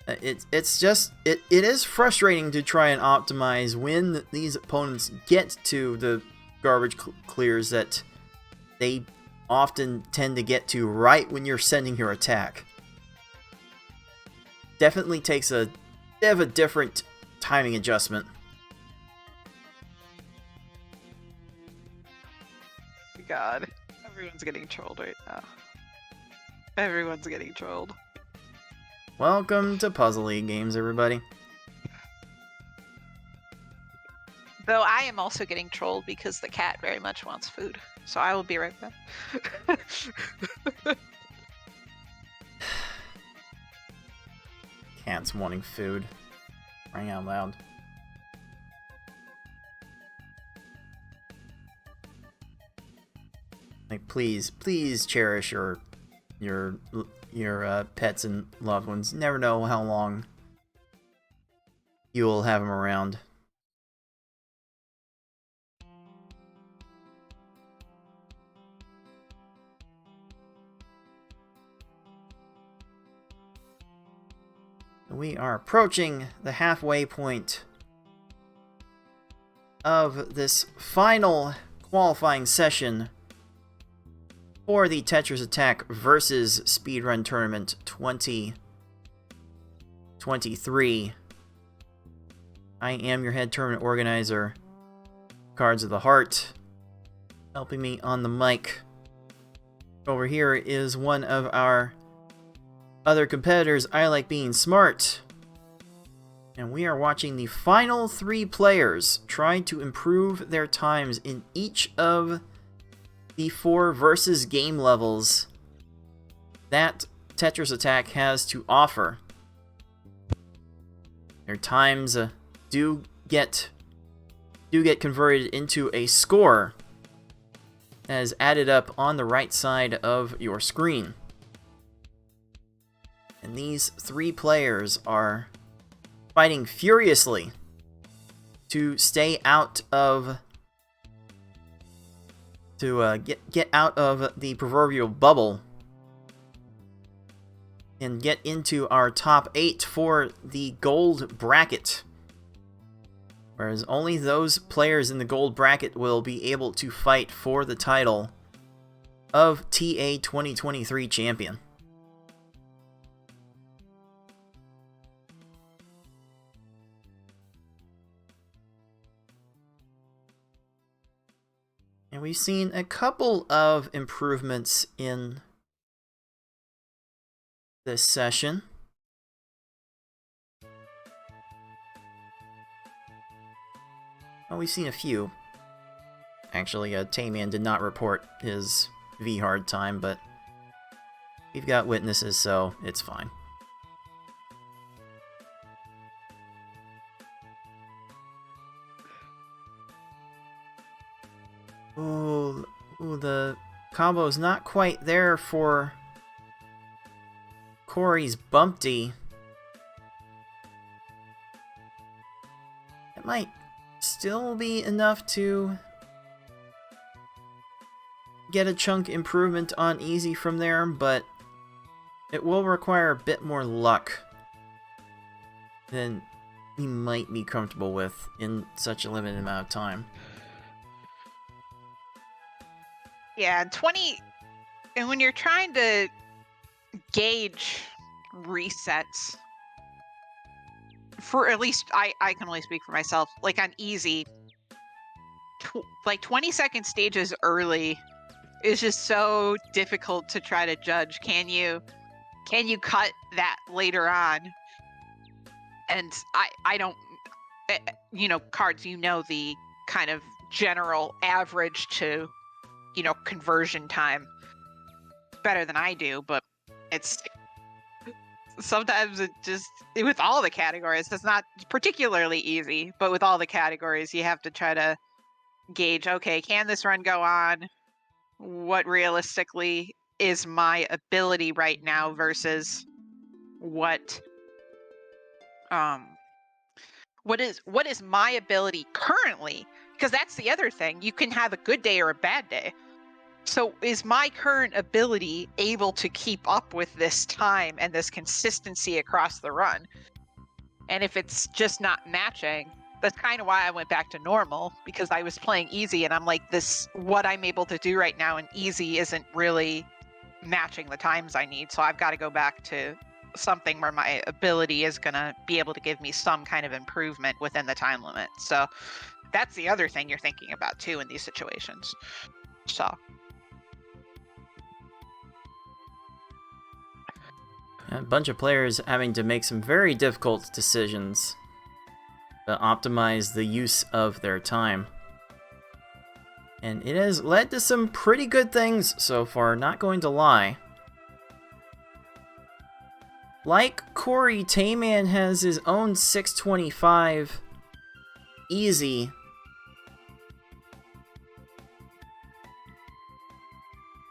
It's just it is frustrating to try and optimize when these opponents get to the garbage clears that they often tend to get to right when you're sending your attack. Definitely takes a bit of a different timing adjustment. God, everyone's getting trolled right now. Everyone's getting trolled. Welcome to Puzzle League games, everybody. Though I am also getting trolled because the cat very much wants food. So I will be right back. Cats wanting food. Crying out loud. Like, please cherish your pets and loved ones. You never know how long you will have them around. We are approaching the halfway point of this final qualifying session for the Tetris Attack versus Speedrun Tournament 2023. I am your head tournament organizer, Cards of the Heart. Helping me on the mic over here is one of our other competitors, I Like Being Smart. And we are watching the final 3 players try to improve their times in each of the 4 versus game levels that Tetris Attack has to offer. Their times do get converted into a score as added up on the right side of your screen. And these 3 players are fighting furiously to stay out of... to get out of the proverbial bubble and get into our top 8 for the gold bracket. Whereas only those players in the gold bracket will be able to fight for the title of TA 2023 champion. And we've seen a couple of improvements in this session. Well, we've seen a few. Actually, Tayman did not report his V-hard time, but we've got witnesses, so it's fine. Ooh, the combo's not quite there for Corey's Bumpty. It might still be enough to get a chunk improvement on easy from there, but it will require a bit more luck than he might be comfortable with in such a limited amount of time. Yeah, and when you're trying to gauge resets, for at least I can only speak for myself, like on easy, like 20-second stages early is just so difficult to try to judge. Can you cut that later on? And I don't, cards, the kind of general average to conversion time better than I do, but it's sometimes with all the categories, it's not particularly easy, but with all the categories, you have to try to gauge, okay, can this run go on? What realistically is my ability right now versus what is my ability currently? Because that's the other thing. You can have a good day or a bad day. So is my current ability able to keep up with this time and this consistency across the run? And if it's just not matching, that's kind of why I went back to normal, because I was playing easy and I'm like, what I'm able to do right now in easy isn't really matching the times I need. So I've got to go back to something where my ability is going to be able to give me some kind of improvement within the time limit. So that's the other thing you're thinking about too in these situations. So a bunch of players having to make some very difficult decisions to optimize the use of their time. And it has led to some pretty good things so far, not going to lie. Like Corey, Tayman has his own 625 easy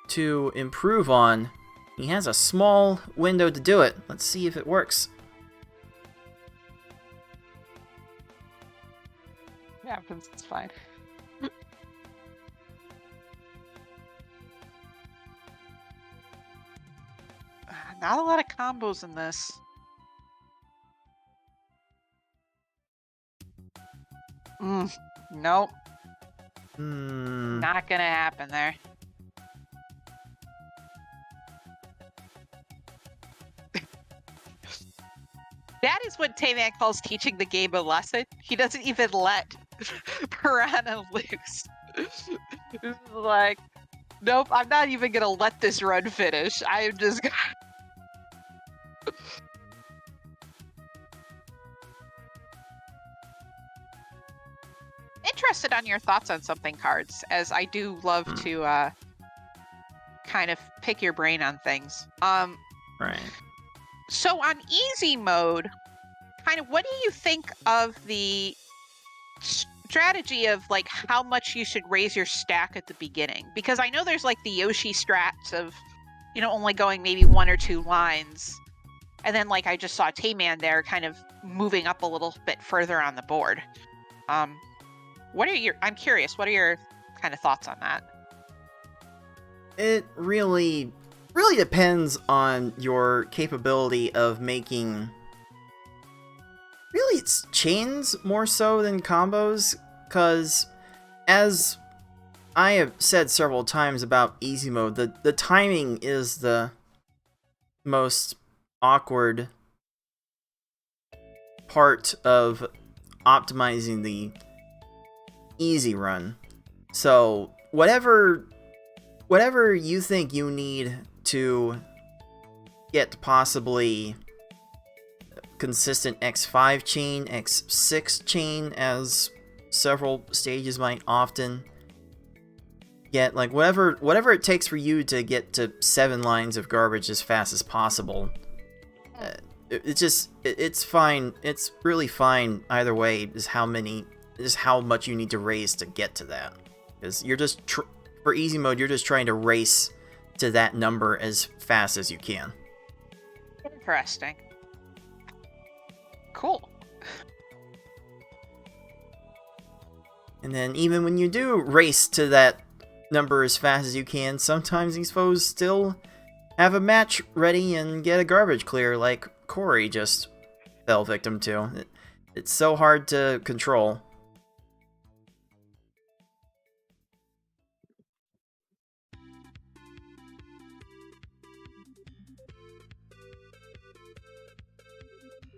to improve on. He has a small window to do it. Let's see if it works. yeah, it's fine. Not a lot of combos in this. Nope. Not gonna happen there. That is what Tayman calls teaching the game a lesson. He doesn't even let Piranha loose. It's like, nope, I'm not even gonna let this run finish. I am just gonna... Interested on your thoughts on something, Cards, as I do love to kind of pick your brain on things. Right. So on easy mode, kind of what do you think of the strategy of like how much you should raise your stack at the beginning, because I know there's like the Yoshi strats of, you know, only going maybe 1 or 2 lines, and then like I just saw Tayman there kind of moving up a little bit further on the board. I'm curious, what are your kind of thoughts on that? It really depends on your capability of making... Really, it's chains more so than combos, because as I have said several times about easy mode, the timing is the most awkward part of optimizing the easy run. So whatever you think you need to get possibly consistent X5 chain, X6 chain, as several stages might often get, like whatever it takes for you to get to 7 lines of garbage as fast as possible. It's fine. It's really fine either way. Is how much you need to raise to get to that. Because you're just for easy mode, you're just trying to race to that number as fast as you can. Interesting. Cool. And then even when you do race to that number as fast as you can, sometimes these foes still have a match ready and get a garbage clear, like Corey just fell victim to. It's so hard to control.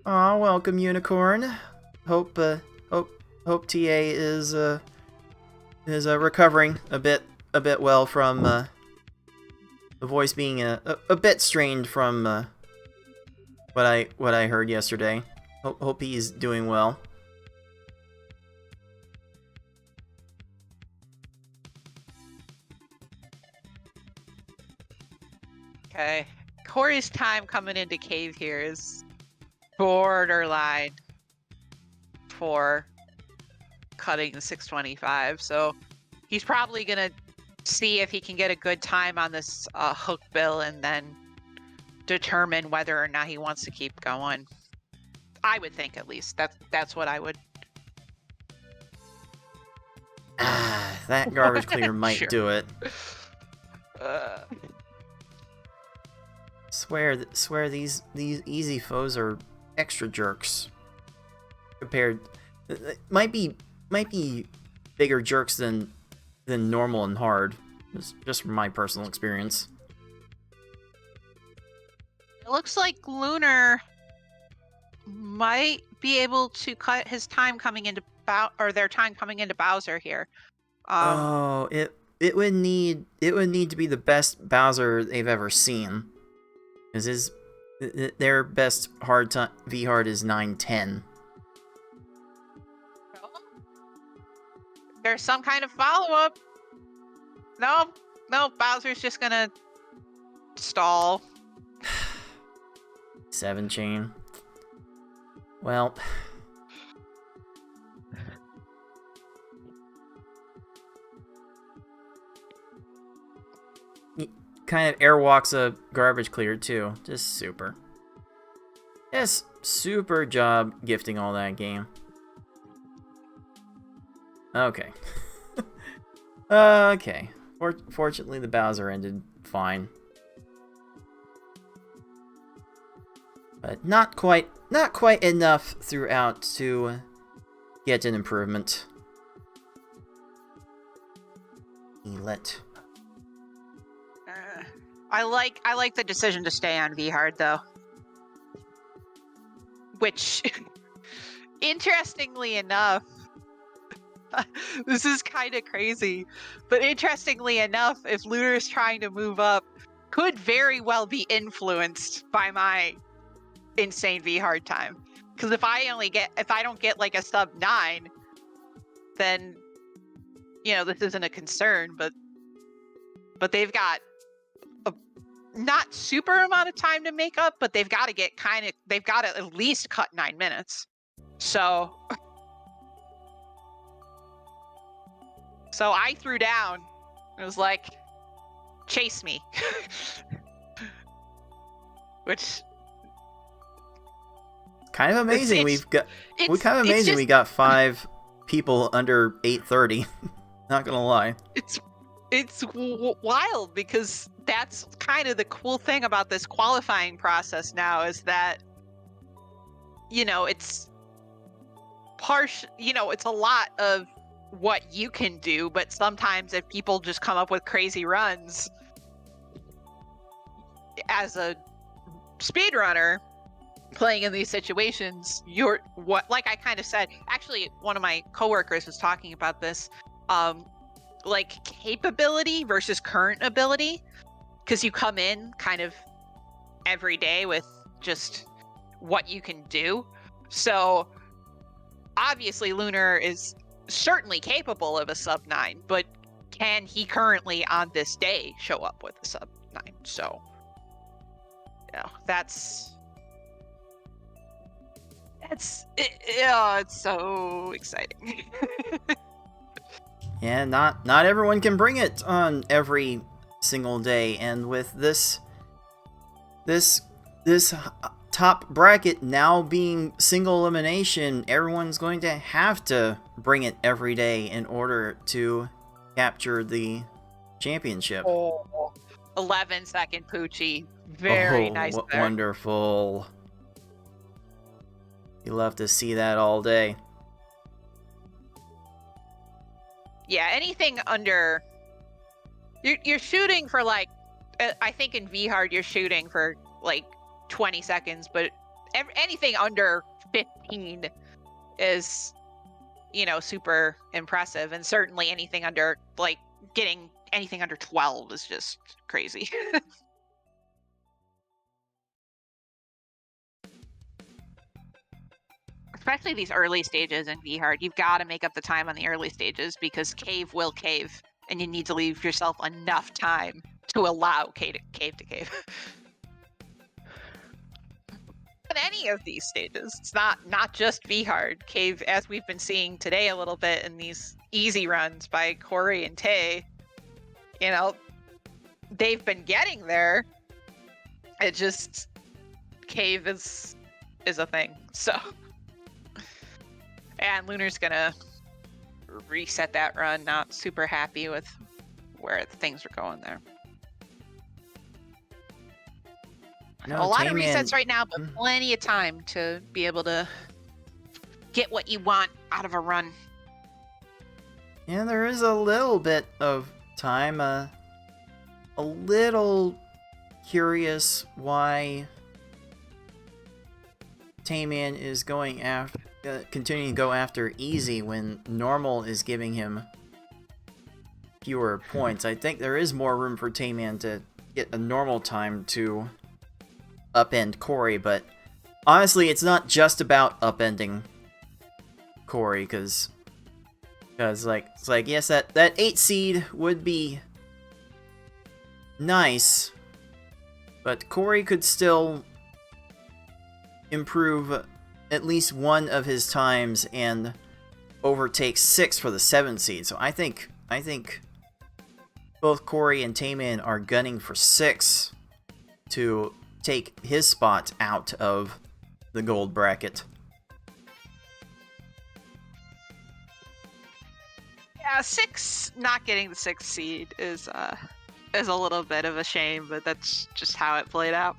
Aw, welcome, Unicorn. Hope TA is recovering a bit well from the voice being a bit strained from what I heard yesterday. Hope he's doing well. Okay. Corey's time coming into cave here is borderline for cutting the 625, so he's probably gonna see if he can get a good time on this hook bill and then determine whether or not he wants to keep going. I would think, at least that's what I would. That garbage cleaner might Sure. do it. Swear these easy foes are extra jerks compared. Might be bigger jerks than normal and hard. Just from my personal experience. It looks like Lunar might be able to cut his time coming into their time coming into Bowser here. It would need to be the best Bowser they've ever seen. Because their best hard time V hard is 910. There's some kind of follow-up. No, Bowser's just gonna stall. 7 chain. Well, he kind of airwalks a garbage clear too. Just super. Yes, super job gifting all that game. Okay. Okay. Fortunately, the Bowser ended fine. But not quite enough throughout to get an improvement. Let. I like the decision to stay on V hard though. Which, interestingly enough, this is kind of crazy, but interestingly enough, if Lunar is trying to move up, could very well be influenced by my insane V hard time. Because if I don't get like a sub 9, then this isn't a concern. But they've got a not super amount of time to make up, but they've got to at least cut 9 minutes. So So I threw down. It was like, chase me. Which Kind of amazing. it's We got 5 people under 8:30. Not gonna lie. it's wild, because that's kind of the cool thing about this qualifying process now, is that, you know, it's it's a lot of what you can do, but sometimes if people just come up with crazy runs, as a speedrunner playing in these situations, like I kind of said, actually one of my coworkers was talking about this, like capability versus current ability, because you come in kind of every day with just what you can do. So obviously Lunar is certainly capable of a sub 9, but can he currently on this day show up with a sub 9? So, you know, it's so exciting. Yeah, not everyone can bring it on every single day, and with this top bracket now being single elimination, everyone's going to have to bring it every day in order to capture the championship. Oh, 11-second Poochie. Very nice there. Wonderful. You love to see that all day. Yeah, anything under... You're shooting for, like... I think in V-Hard you're shooting for, like, 20 seconds, but anything under 15 is, you know, super impressive, and certainly anything under, like, getting anything under 12 is just crazy. Especially these early stages in V-Hard, you've got to make up the time on the early stages, because cave will cave, and you need to leave yourself enough time to allow cave to cave. But any of these stages, it's not just V-Hard. Cave, as we've been seeing today a little bit in these easy runs by Corey and Tay, you know, they've been getting there. It just, cave is a thing, so. And Lunar's gonna reset that run, not super happy with where things are going there. No, a lot of Tay-Man- resets right now, but plenty of time to be able to get what you want out of a run. Yeah, there is a little bit of time. A little curious why Tay-Man is going after, continuing to go after easy when normal is giving him fewer points. I think there is more room for Tay-Man to get a normal time to upend Corey, but honestly, it's not just about upending Corey, because like, it's like, yes, that 8 seed would be nice, but Corey could still improve at least one of his times and overtake 6 for the 7 seed. So I think both Corey and Tay-Man are gunning for 6 to take his spot out of the gold bracket. Yeah, 6 not getting the 6th seed is a little bit of a shame, but that's just how it played out.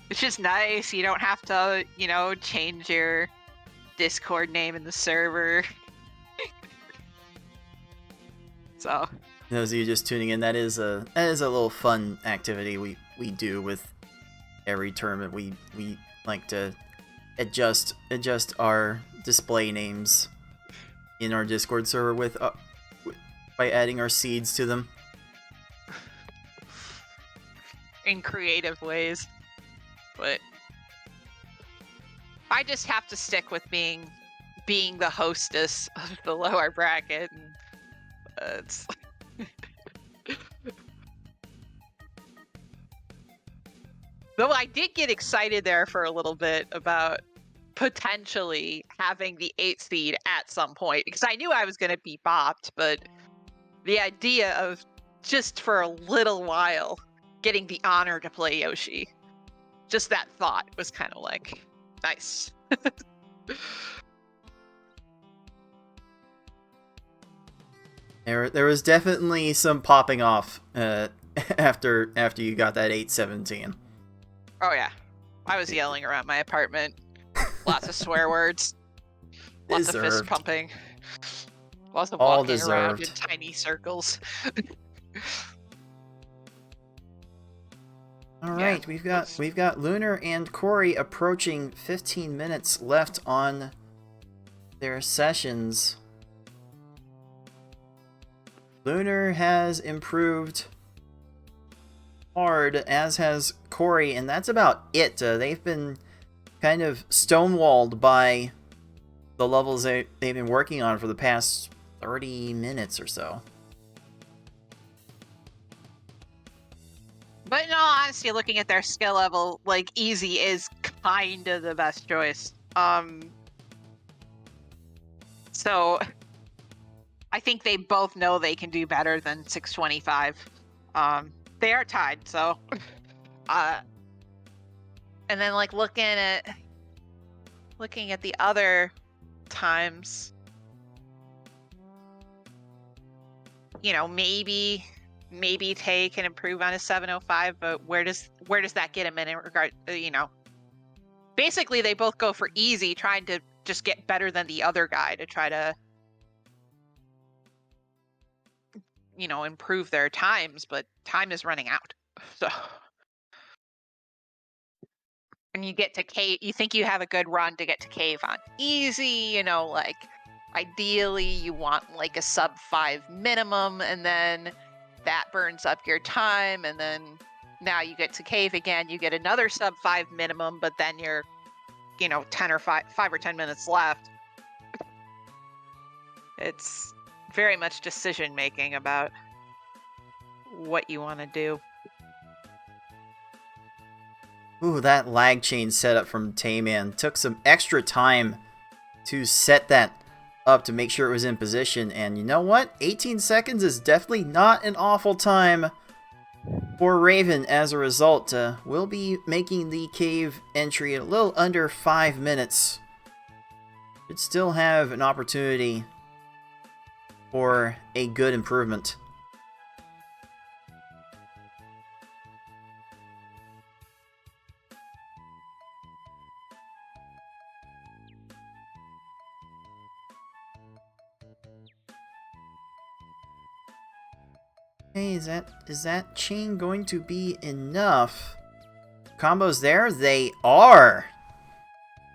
It's just nice. You don't have to, you know, change your Discord name in the server. So, those of you just tuning in, that is a little fun activity we do with every tournament. We like to adjust our display names in our Discord server with by adding our seeds to them in creative ways. But I just have to stick with being the hostess of the lower bracket, and it's though I did get excited there for a little bit about potentially having the 8th seed at some point, because I knew I was going to be bopped, but the idea of just for a little while getting the honor to play Yoshi, just that thought was kind of like, nice. There was definitely some popping off after you got that 817. Oh yeah, I was yelling around my apartment. Lots of swear words. Lots of fist pumping. Lots of All walking around in deserved. tiny circles. All right, Yeah, we've got Lunar and Corey approaching 15 minutes left on their sessions. Lunar has improved hard, as has Corey, and that's about it. They've been kind of stonewalled by the levels they've been working on for the past 30 minutes or so. But in all honesty, looking at their skill level, like, easy is kind of the best choice. So I think they both know they can do better than 625. They are tied, so and then like looking at the other times, you know, maybe Tay can improve on his 705, but where does that get him in regard, you know? Basically, they both go for easy, trying to just get better than the other guy to try to, you know, improve their times, but time is running out. So, and you get to cave, you think you have a good run to get to cave on easy, you know, like ideally you want like a sub 5 minimum, and then that burns up your time, and then now you get to cave again, you get another sub 5 minimum, but then you're, you know, 5 or 10 minutes left. It's very much decision making about what you want to do. Ooh, that lag chain setup from Tayman took some extra time to set that up to make sure it was in position, and you know what? 18 seconds is definitely not an awful time for Raven. As a result, we'll be making the cave entry in a little under 5 minutes. Should still have an opportunity for a good improvement. Hey, is that chain going to be enough? Combos there? They are!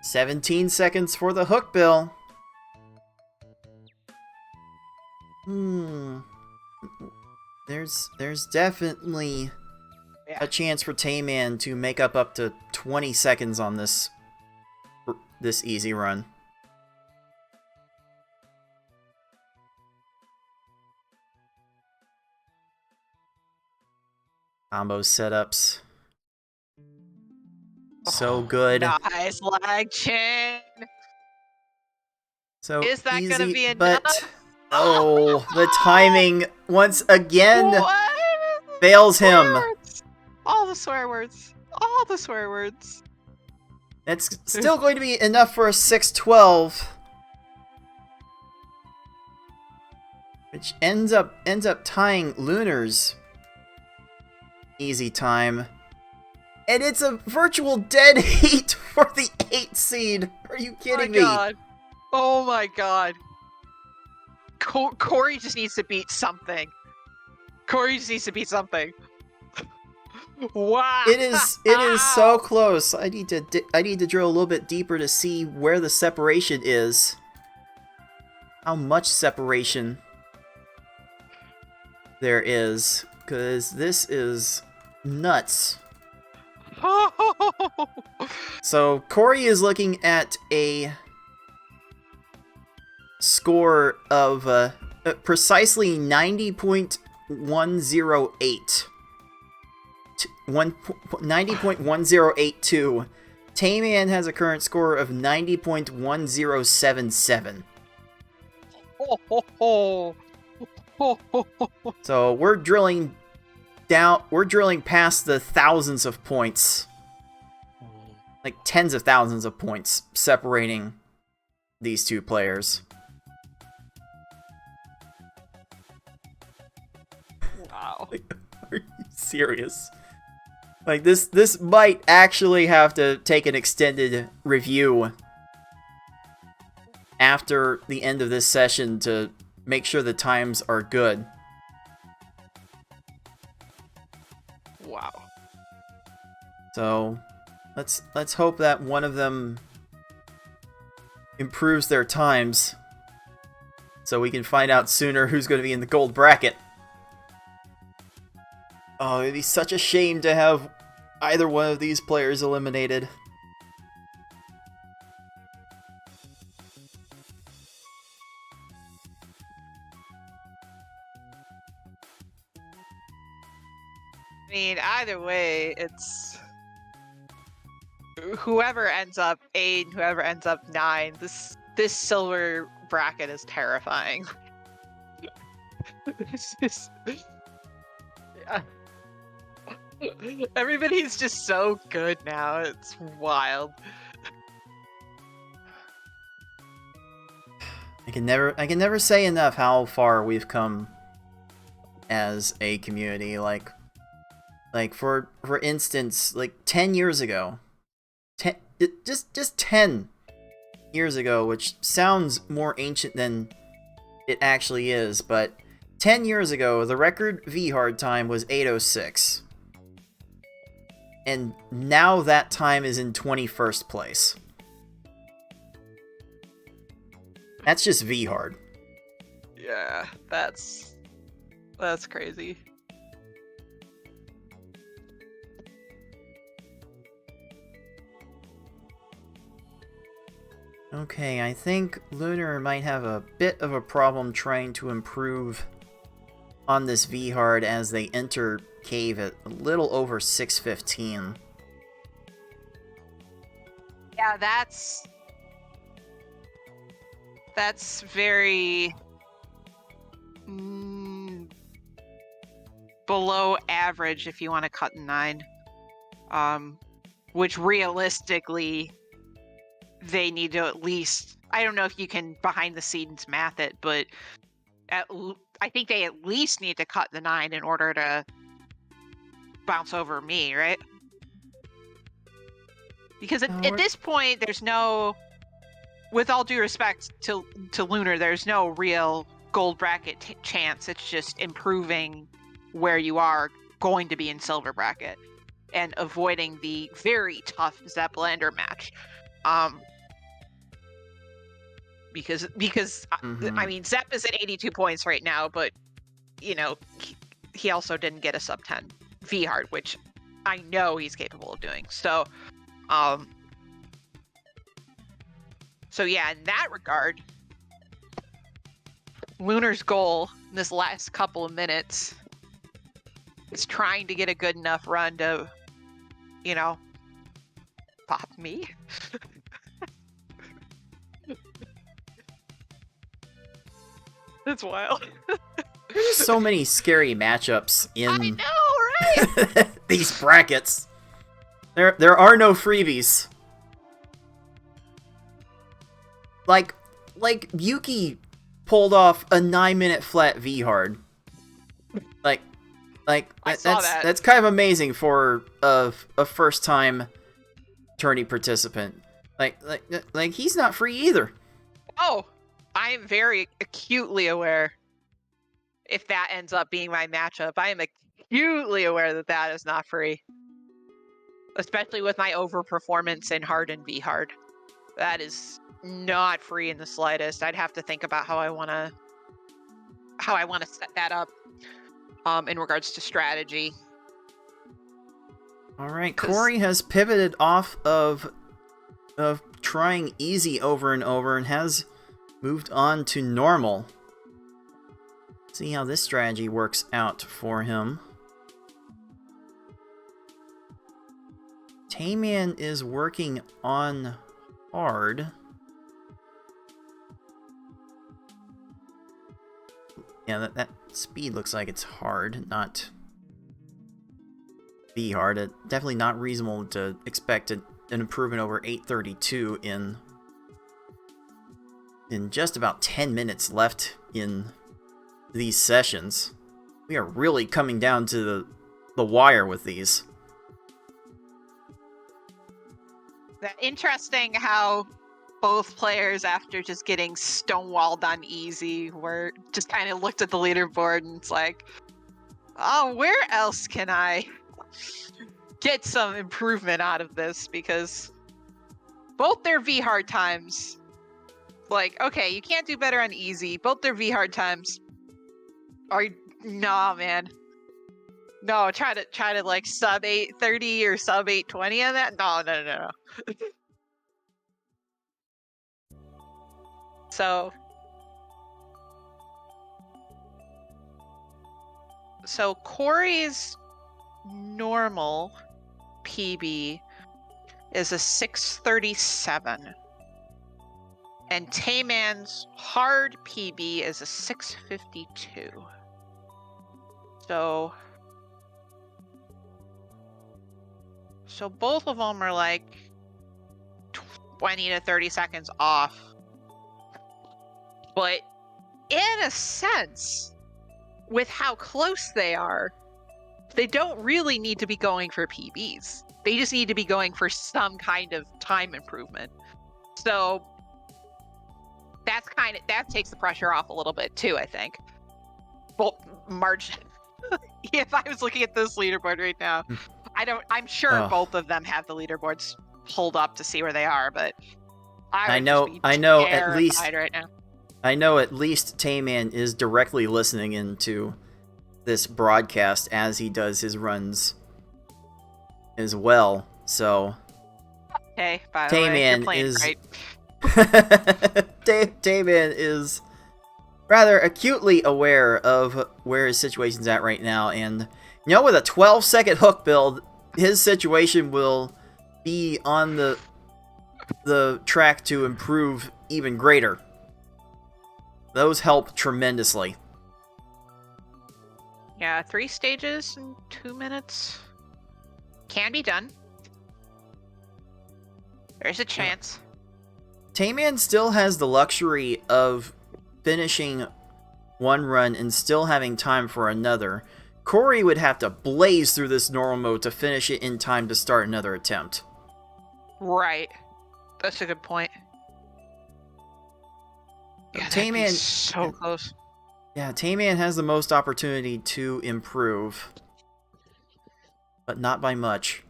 17 seconds for the hook bill. There's definitely a chance for Tayman to make up to 20 seconds on this easy run. Combo setups. So good. Nice lag chain. So is that easy, gonna be enough? but oh, the timing once again What? fails him. All the swear words. All the swear words. It's still going to be enough for a 612, which ends up tying Lunar's easy time. And it's a virtual dead heat for the 8th seed. Are you kidding me? God. Oh my god. Corey just needs to beat something. Corey just needs to beat something. Wow. It is so close. I need to drill a little bit deeper to see where the separation is. How much separation there is, because this is nuts. So Corey is looking at a score of precisely 90.108. 90.1082 Tayman has a current score of 90.1077. Ho, ho, ho. Ho, ho, ho, ho. So we're drilling past the thousands of points. Like tens of thousands of points separating these two players. Wow. Like, are you serious? Like this might actually have to take an extended review after the end of this session to make sure the times are good. Wow. So let's hope that one of them improves their times so we can find out sooner who's going to be in the gold bracket. Oh, it'd be such a shame to have either one of these players eliminated. I mean, either way, it's whoever ends up 8, whoever ends up 9. This silver bracket is terrifying. This is... Yeah. Everybody's just so good now. It's wild. I can never say enough how far we've come as a community. Like for instance, like 10 years ago, just 10 years ago, which sounds more ancient than it actually is, but 10 years ago, the record V-hard time was 8:06. And now that time is in 21st place. That's just V-hard. Yeah, that's crazy. Okay, I think Lunar might have a bit of a problem trying to improve on this V-hard as they enter cave at a little over 6:15. Yeah, that's very below average if you want to cut in 9. Which realistically they need to at least, I don't know if you can behind the scenes math it, but I think they at least need to cut the 9 in order to bounce over me, right? Because at this point, there's no, with all due respect to Lunar, there's no real gold bracket chance. It's just improving where you are going to be in silver bracket and avoiding the very tough Zeppelander match. Because I mean, Zepp is at 82 points right now, but you know, he also didn't get a sub 10 V-hard, which I know he's capable of doing. So yeah, in that regard, Lunar's goal in this last couple of minutes is trying to get a good enough run to, you know, pop me. That's wild. There's so many scary matchups in I know, right? these brackets. There are no freebies. Like Yuki pulled off a 9-minute flat V-hard. That's kind of amazing for a first time tourney participant. Like he's not free either. Oh, I am very acutely aware if that ends up being my matchup. I am acutely aware that that is not free. Especially with my overperformance in hard and V-hard. That is not free in the slightest. I'd have to think about how I want to set that up in regards to strategy. All right, Corey has pivoted off of trying easy over and over and has moved on to normal. See how this strategy works out for him. Tayman is working on hard. Yeah, that speed looks like it's hard, not be hard. Definitely not reasonable to expect an improvement over 832 in just about 10 minutes left in these sessions. We are really coming down to the wire with these. Interesting how both players, after just getting stonewalled on easy, were just kind of looked at the leaderboard and it's like, oh, where else can I get some improvement out of this? Because both their V hard times, like, okay, you can't do better on easy. Both their V hard times are, nah, man. No, try to like sub 830 or sub 820 on that. No. So Corey's normal PB is a 637. And Tayman's hard PB is a 652. So both of them are like 20 to 30 seconds off. But in a sense, with how close they are, they don't really need to be going for PBs. They just need to be going for some kind of time improvement. So that takes the pressure off a little bit too, I think. Well, margin. If I was looking at this leaderboard right now, I'm sure both of them have the leaderboards pulled up to see where they are, but I know at least right now. I know at least Tayman is directly listening into this broadcast as he does his runs as well. So hey, by the way, you're playing great. Tayman is rather acutely aware of where his situation's at right now, and with a 12-second hook build, his situation will be on the track to improve even greater. Those help tremendously. Yeah, 3 stages in 2 minutes. Can be done. There's a chance. Tayman still has the luxury of finishing one run and still having time for another. Corey would have to blaze through this normal mode to finish it in time to start another attempt. Right. That's a good point. Yeah, Tayman, so close. Yeah, Tayman has the most opportunity to improve, but not by much.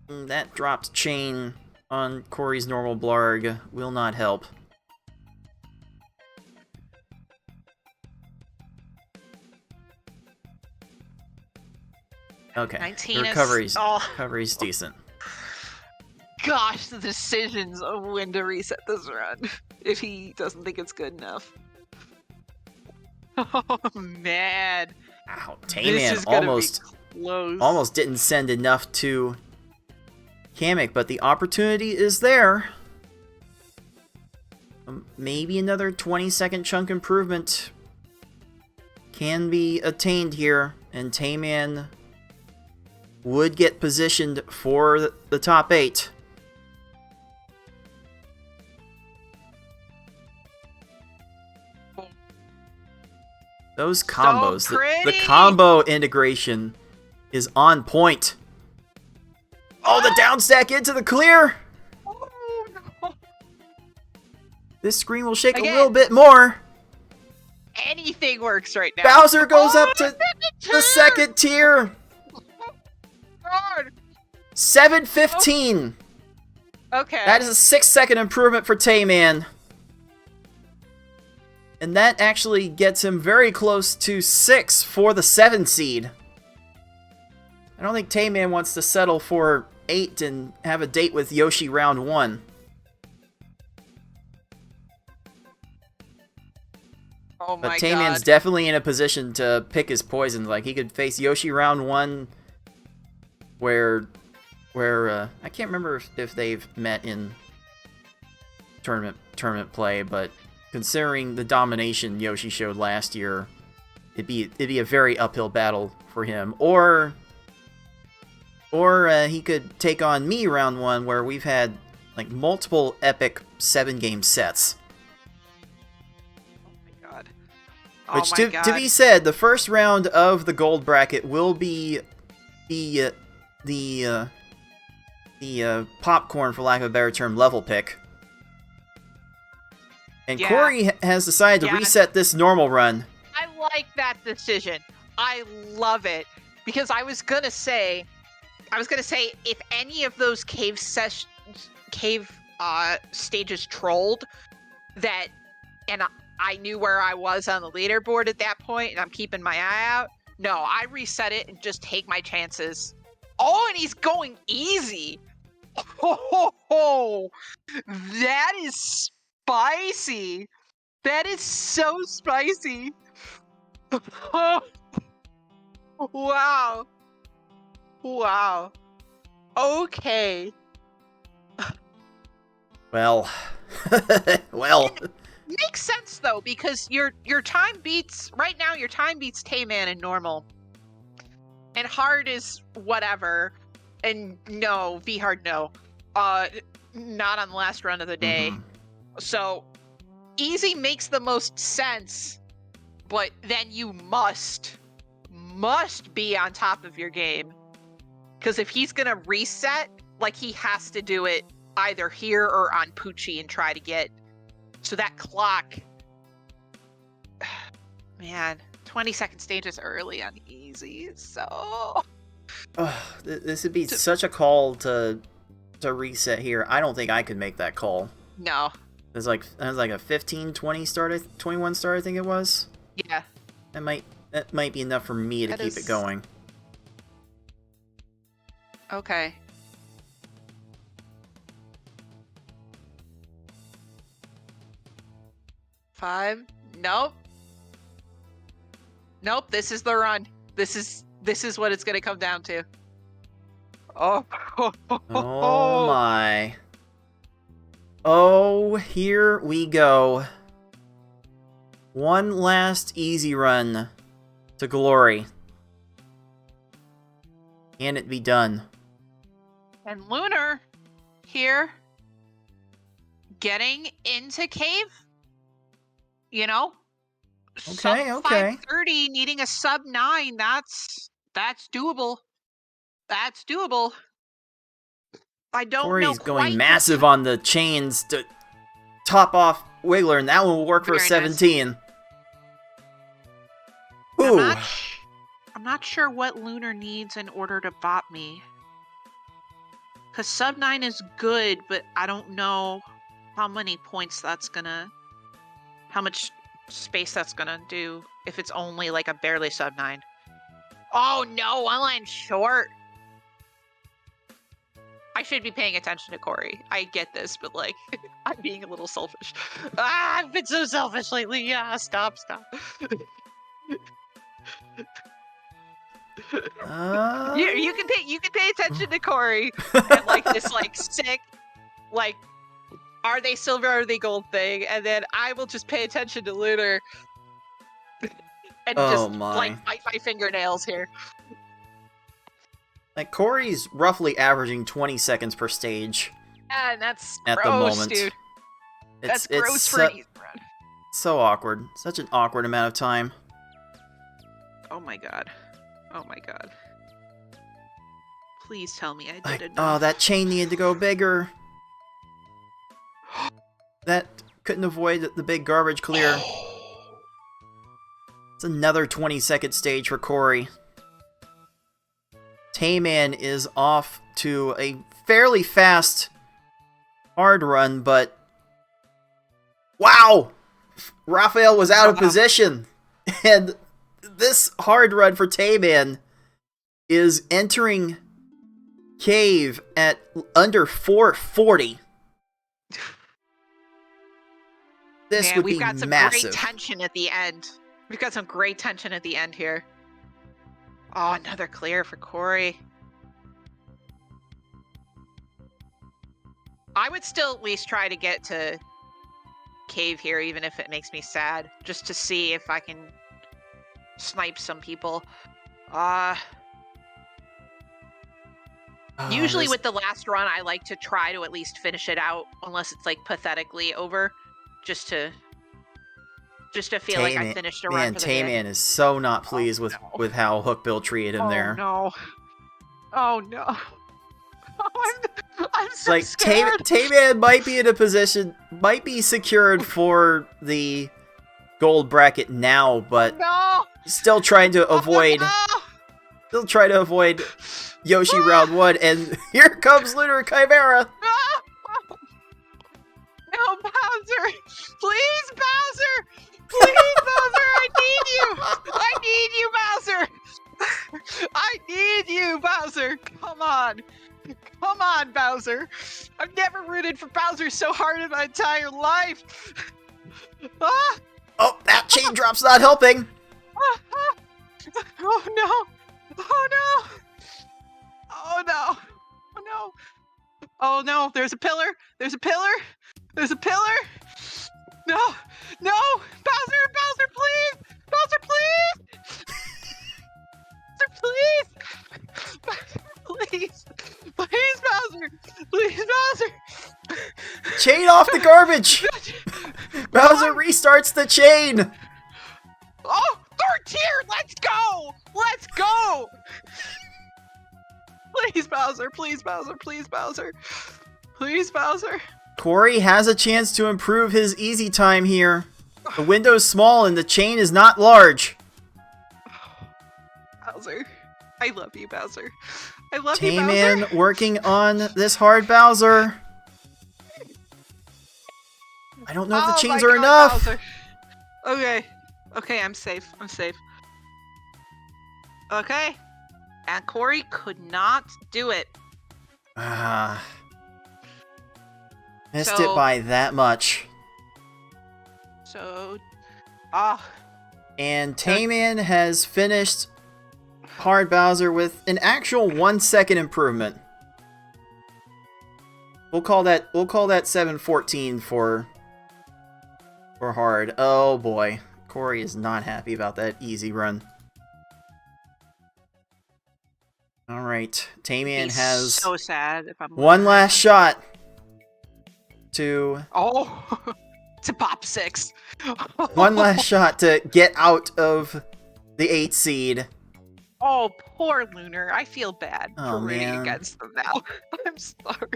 That dropped chain on Corey's normal blarg will not help. Okay, 19 recovery's decent. Gosh, the decisions of when to reset this run if he doesn't think it's good enough. Oh man! Wow, Tayman almost didn't send enough to Kamek, but the opportunity is there. Maybe another 20-second chunk improvement can be attained here, and Tayman would get positioned for the top 8. Those combos, the combo integration is on point. Oh, the down stack into the clear! Oh, no. This screen will shake a little bit more. Anything works right now. Bowser goes up to the second tier. God. 7:15. Okay. That is a 6-second improvement for Tayman. And that actually gets him very close to 6 for the 7 seed. I don't think Tayman wants to settle for 8 and have a date with Yoshi round 1. Oh But my Tayman's god. definitely in a position to pick his poison. Like, he could face Yoshi round 1, where I can't remember if they've met in tournament play, but considering the domination Yoshi showed last year, it'd be a very uphill battle for him. Or he could take on me round 1, where we've had like multiple epic 7-game sets. Oh my god. Which, Oh my to be said, the first round of the gold bracket will be the popcorn, for lack of a better term, level pick. And Yeah. Corey has decided to reset this normal run. I like that decision. I love it. Because I was gonna say if any of those cave stages trolled, that, and I knew where I was on the leaderboard at that point, and I'm keeping my eye out. No, I reset it and just take my chances. Oh, and he's going easy. Oh, that is spicy. That is so spicy. Wow. Wow. Okay. Well, well. Makes sense though, because your time beats right now. Your time beats Tayman in normal, and hard is whatever. And no, V hard no. Not on the last run of the day. Mhm. So easy makes the most sense, but then you must be on top of your game, because if he's gonna reset, like, he has to do it either here or on Poochie and try to get. So that clock, man, 20-second stages early on easy. So This would be such a call to reset here. I don't think I could make that call. no, It was like a 15, 20 start, 21 start, I think it was. yeah, That might be enough for me to That keep is- it going. okay. Five. Nope. This is the run. This is what it's gonna come down to. Oh. Oh my. Oh, here we go. One last easy run to glory. Can it be done? And Lunar here getting into cave. You know? Okay, sub okay. 530, needing a sub 9, that's doable. That's doable. I don't know Corey's going quite massive on the chains to top off Wiggler, and that one will work for a Very nice. 17. I'm Ooh. not sure what Lunar needs in order to bot me. Because sub 9 is good, but I don't know how many points that's gonna... How much space that's gonna do if it's only like a barely sub 9. Oh no, one line short. I should be paying attention to Corey. I get this, but like, I'm being a little selfish. I've been so selfish lately. Yeah, stop. You can pay attention to Corey and like this like sick, like, are they silver, are they gold thing, and then I will just pay attention to Lunar and just like bite my fingernails here. Like, Corey's roughly averaging 20 seconds per stage. And that's at gross, the moment. dude. It's Gross for an easy run. so awkward. Such an awkward amount of time. Oh my god. Please tell me I did enough. Oh, that chain needed to go bigger. That couldn't avoid the big garbage clear. It's another 20-second stage for Corey. Tayman is off to a fairly fast hard run, but wow! Raphael was out of position, and this hard run for Tayman is entering cave at under 440. This Man, would we've be got some massive. great tension at the end. We've got some great tension at the end here. Oh, another clear for Corey. I would still at least try to get to cave here, even if it makes me sad, just to see if I can snipe some people. Usually with the last run, I like to try to at least finish it out, unless it's like pathetically over, just to feel like I finished a run for the day. Tayman is so not pleased with how Hookbill treated him there. No. Oh no. I'm so like scared. Tayman might be in a position, might be secured for the gold bracket now, but No. still trying to avoid, Yoshi round 1, and here comes Lunar Chimera. No, Bowser! Please, Bowser! Please, Bowser! I need you! I need you, Bowser! I need you, Bowser! Come on! Come on, Bowser! I've never rooted for Bowser so hard in my entire life! Ah! Oh, that chain drop's not helping! Oh no! Oh no! Oh no! Oh no! Oh no! There's a pillar! There's a pillar! There's a pillar! No! No! Bowser! Bowser, please! Bowser, please! Bowser, please! Bowser, please! Please, Bowser! Please, Bowser! Chain off the garbage! Bowser restarts the chain! Oh! Third tier! Let's go! Let's go! Please, Bowser! Please, Bowser! Please, Bowser! Please, Bowser! Corey has a chance to improve his easy time here. The window's small and the chain is not large. Bowser. I love you, Bowser. I love you, Bowser. Tayman working on this hard Bowser. I don't know if the chains are enough. Bowser. Okay. Okay, I'm safe. I'm safe. Okay. And Corey could not do it. Missed it by that much. So, And Tayman has finished hard Bowser with an actual 1 second improvement. We'll call that 714 for hard. Oh boy, Corey is not happy about that easy run. All right, Tayman has so sad if I'm one last shot to to pop 6. one last shot to get out of the 8th seed. Oh, poor Lunar. I feel bad for rooting man. against them now. I'm sorry.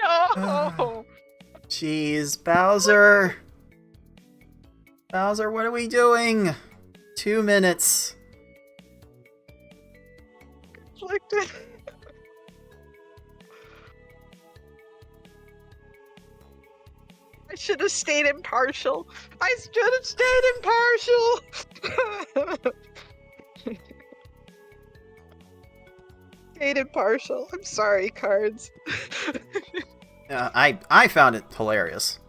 Oh, no! Jeez, Bowser. Bowser, what are we doing? 2 minutes. Conflicted. I should have stayed impartial. I should have stayed impartial. Stayed impartial. I'm sorry, cards. I found it hilarious.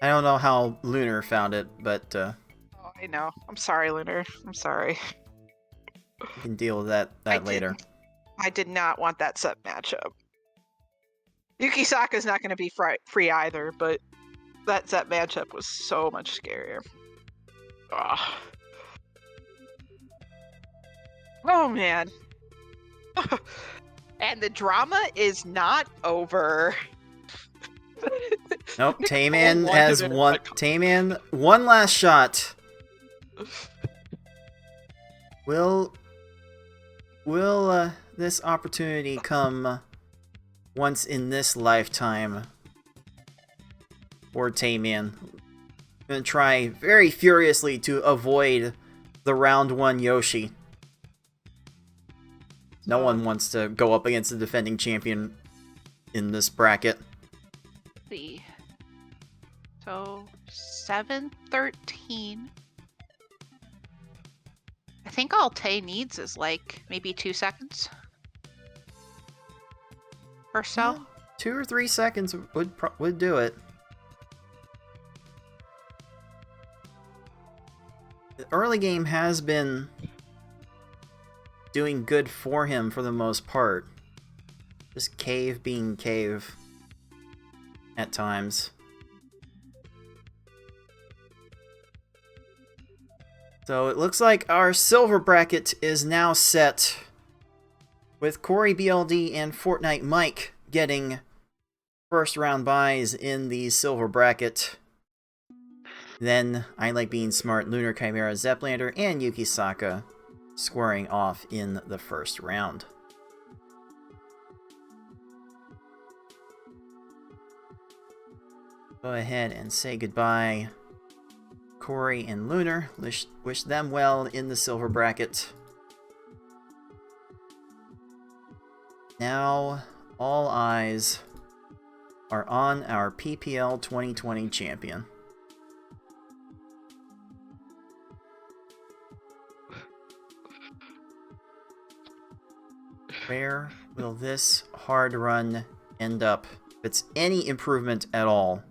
I don't know how Lunar found it, but Oh, I know. I'm sorry, Lunar. I'm sorry. we can deal with that later. I did not want that set matchup. Yuki Saka's not going to be free either, but that set matchup was so much scarier. Ugh. Oh, man. And the drama is not over. Nope, Tayman has one. Tayman, one last shot. Will this opportunity come once in this lifetime for Tayman? Gonna try very furiously to avoid the round 1 Yoshi. No one wants to go up against the defending champion in this bracket. Let's see. So 7-13. I think all Tay needs is like maybe 2 seconds. or so. 2 or 3 seconds would do it. The early game has been doing good for him for the most part. Just cave being cave at times. So it looks like our silver bracket is now set, with Corey BLD and Fortnite Mike getting first round buys in the silver bracket. Then I Like Being Smart, Lunar Chimera, Zeplander, and Yuki Saka squaring off in the first round. Go ahead and say goodbye, Corey and Lunar. Wish them well in the silver bracket. Now, all eyes are on our PPL 2020 champion. Where will this hard run end up? If it's any improvement at all.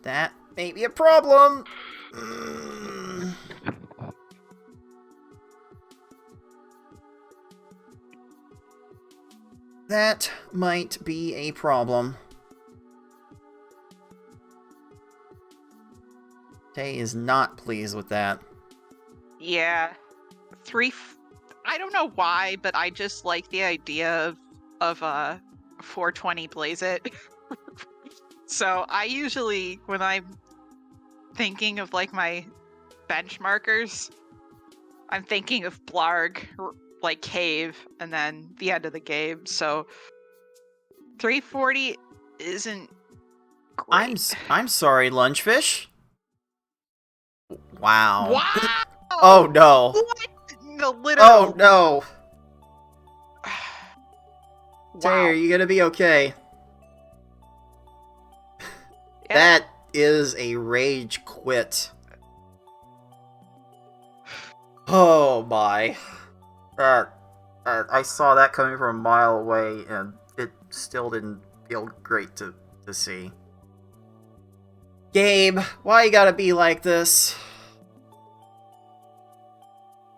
That may be a problem. That might be a problem. Tay is not pleased with that. Yeah. I don't know why, but I just like the idea of 420 Blaze It. So I usually, when I'm thinking of like my benchmarkers, I'm thinking of Blarg, like Cave, and then the end of the game. So 340 isn't great. I'm sorry, Lunchfish. Wow. Wow! Oh no. What? The literal. Oh no. Tay, Wow. are you gonna be okay? Yeah. That is a rage quit. Oh my. I saw that coming from a mile away, and it still didn't feel great to see. Gabe, why you gotta be like this?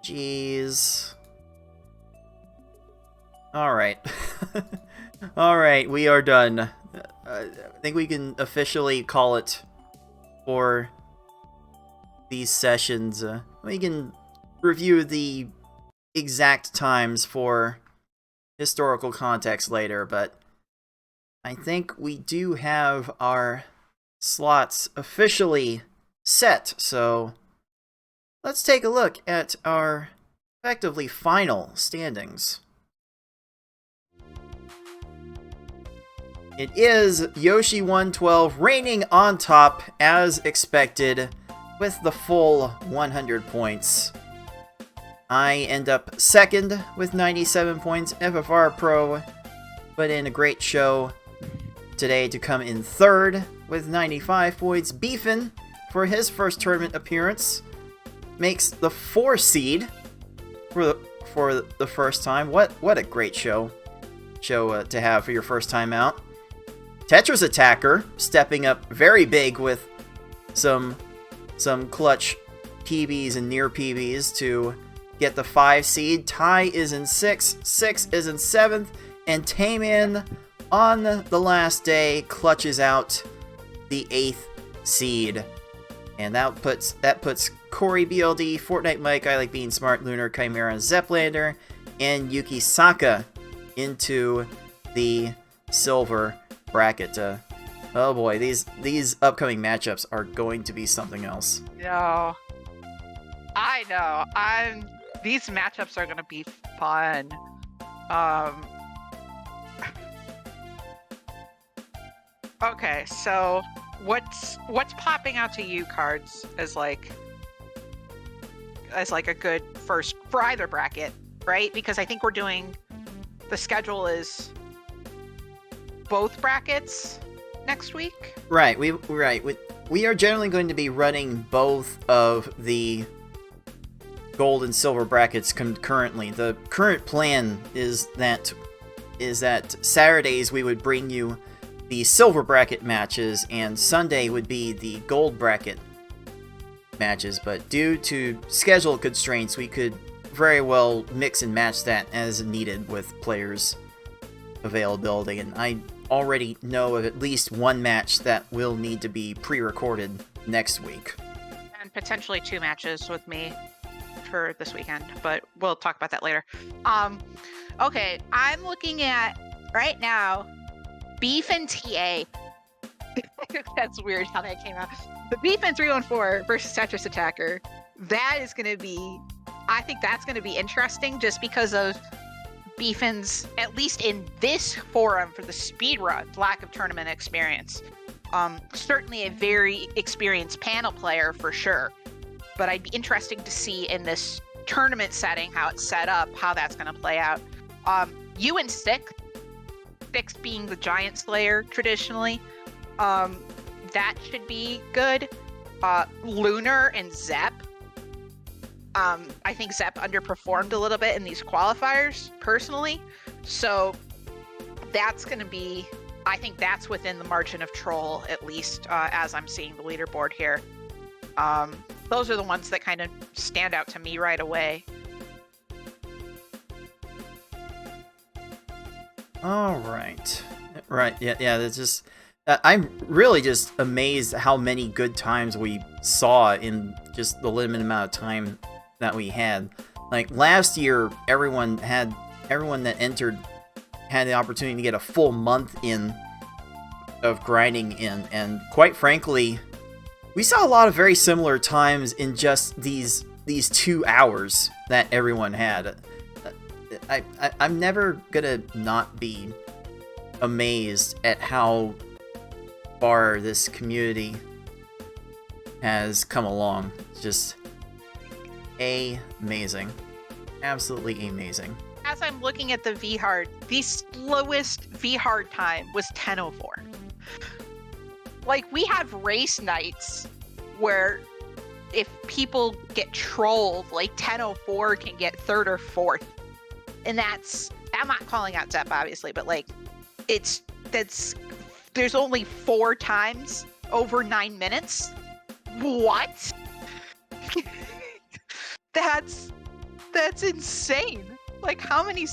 Jeez. Alright. Alright, we are done. I think we can officially call it for these sessions. We can review the exact times for historical context later, but I think we do have our slots officially set, so let's take a look at our effectively final standings. It is Yoshi112 reigning on top as expected with the full 100 points. I end up second with 97 points. FFR Pro put in a great show today to come in third with 95 points. Beefin, for his first tournament appearance, makes the 4 seed for the first time. What a great show to have for your first time out. Tetris Attacker stepping up very big with some clutch PBs and near PBs to get the 5 seed. Ty is in 6, 6 is in 7th, and Tayman on the last day clutches out the 8th seed. And that puts Corey BLD, Fortnite Mike, I Like Being Smart, Lunar Chimera, Zeplander, and Yuki Saka into the silver bracket. Oh boy, these upcoming matchups are going to be something else. No. I know. These matchups are gonna be fun. Okay, so what's popping out to you, cards, as like a good first for either bracket, right? Because I think we're doing the schedule is both brackets next week. Right. We are generally going to be running both of the gold and silver brackets concurrently. The current plan is that Saturdays we would bring you the silver bracket matches, and Sunday would be the gold bracket matches, but due to schedule constraints, we could very well mix and match that as needed with players' availability, and I already know of at least one match that will need to be pre-recorded next week. And potentially 2 matches with me for this weekend, but we'll talk about that later. Okay, I'm looking at, right now, Beef and TA. That's weird how that came out. The Beef and 314 versus Tetris Attacker. That is going to be, I think that's going to be interesting just because of Beefin's, at least in this forum for the speedrun, lack of tournament experience. Certainly a very experienced panel player for sure, but I'd be interesting to see in this tournament setting how it's set up, how that's going to play out. You and Six being the Giant Slayer traditionally, that should be good. Lunar and Zepp. I think Zepp underperformed a little bit in these qualifiers, personally. So that's going to be, I think that's within the margin of troll, at least as I'm seeing the leaderboard here. Those are the ones that kind of stand out to me right away. All right. Right, yeah, that's just... I'm really just amazed at how many good times we saw in just the limited amount of time that we had. Like, last year, everyone that entered had the opportunity to get a full month in of grinding in, and quite frankly, we saw a lot of very similar times in just these 2 hours that everyone had. I'm never gonna not be amazed at how far this community has come along. It's just amazing. Absolutely amazing. As I'm looking at the VHard, the slowest VHard time was 10:04. Like, we have race nights where if people get trolled, like 10:04 can get 3rd or 4th. And I'm not calling out Zepp, obviously, but like, there's only 4 times over 9 minutes. What? That's insane. Like, how many?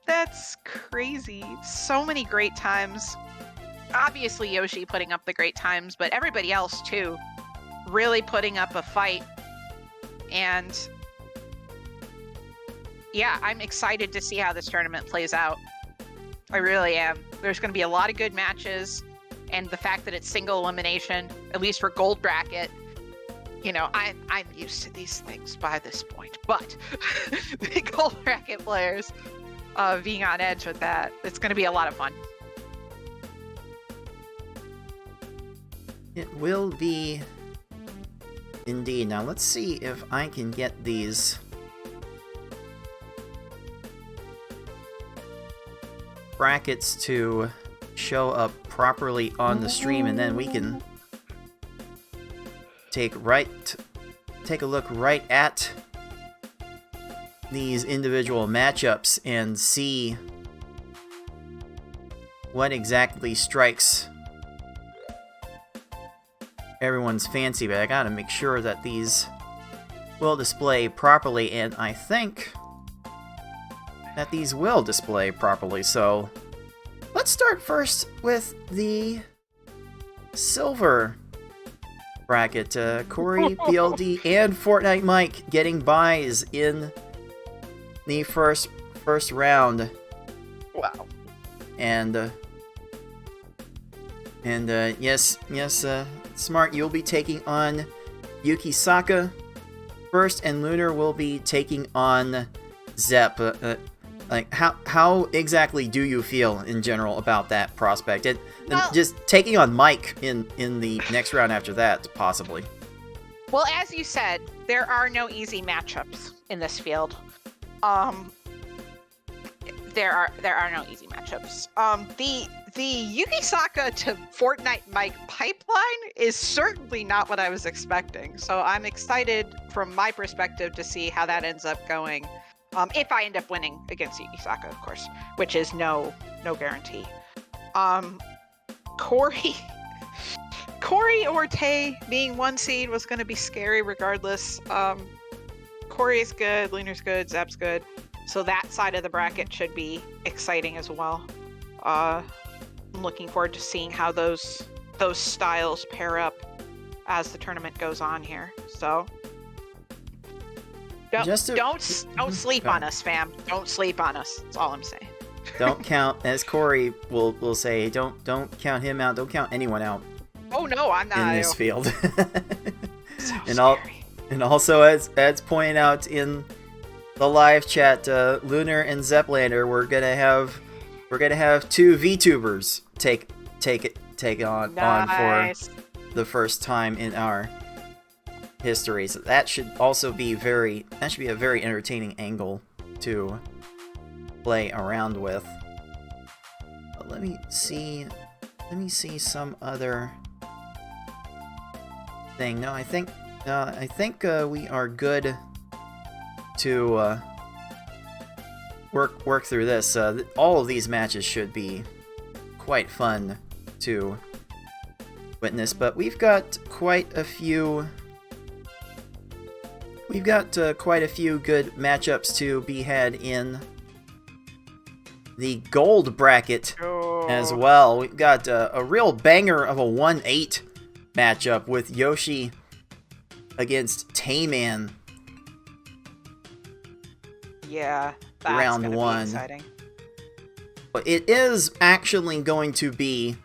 That's crazy. So many great times. Obviously, Yoshi putting up the great times, but everybody else too, really putting up a fight. And yeah, I'm excited to see how this tournament plays out. I really am. There's going to be a lot of good matches, and the fact that it's single elimination, at least for gold bracket, you know, I'm used to these things by this point. But the gold bracket players being on edge with that, it's going to be a lot of fun. It will be indeed. Now let's see if I can get these brackets to show up properly on the stream, and then we can take a look right at these individual matchups and see what exactly strikes everyone's fancy. But I gotta make sure that these will display properly, and I think that these will display properly. So let's start first with the silver bracket. Corey, BLD, and Fortnite Mike getting buys in the first round. Wow. And yes, Smart, you'll be taking on Yuki Saka first, and Lunar will be taking on Zepp. Like, how exactly do you feel in general about that prospect? And just taking on Mike in the next round after that, possibly. Well, as you said, there are no easy matchups in this field. There are no easy matchups. the Yugi Saka to Fortnite Mike pipeline is certainly not what I was expecting. So I'm excited from my perspective to see how that ends up going. If I end up winning against Yugi Saka, of course, which is no guarantee. Corey or Tay being 1 seed was going to be scary regardless. Corey's good, Lunar's good, Zeb's good. So that side of the bracket should be exciting as well. I'm looking forward to seeing how those styles pair up as the tournament goes on here. So don't sleep on us, fam. Don't sleep on us. That's all I'm saying. Don't count, as Corey will say, don't count him out. Don't count anyone out. Oh no, I'm not in this field. So and also as pointed out in the live chat, Lunar and Zeplander, we're gonna have 2 VTubers take on for the first time in our history. So that should also be a very entertaining angle to play around with. But let me see some other thing. No, I think we are good to work through this. All of these matches should be quite fun to witness, but we've got quite a few good matchups to be had in the gold bracket as well. We've got a real banger of a 1-8 matchup with Yoshi against Tayman. Yeah, that's round 1. Be exciting. It is actually going to be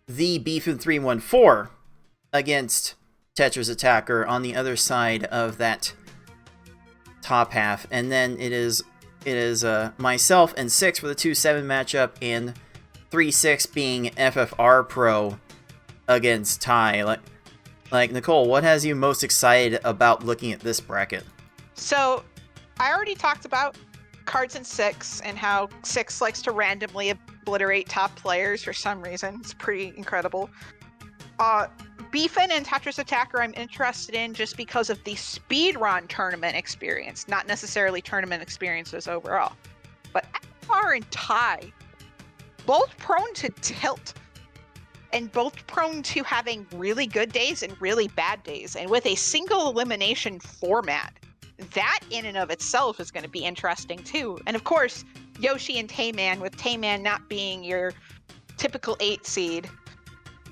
the Beefin 314 against Tetris Attacker on the other side of that top half, and then it is myself and 6 for the 2-7 matchup, and 3-6 being FFR Pro against Ty. Like Nicole, what has you most excited about looking at this bracket? So, I already talked about Cards in 6 and how 6 likes to randomly obliterate top players for some reason. It's pretty incredible. Beefin and Tetris Attacker I'm interested in just because of the Speedrun tournament experience, not necessarily tournament experiences overall. But FFR and Ty, both prone to tilt, and both prone to having really good days and really bad days. And with a single elimination format, that in and of itself is going to be interesting too. And of course, Yoshi and Tayman, with Tayman not being your typical 8 seed.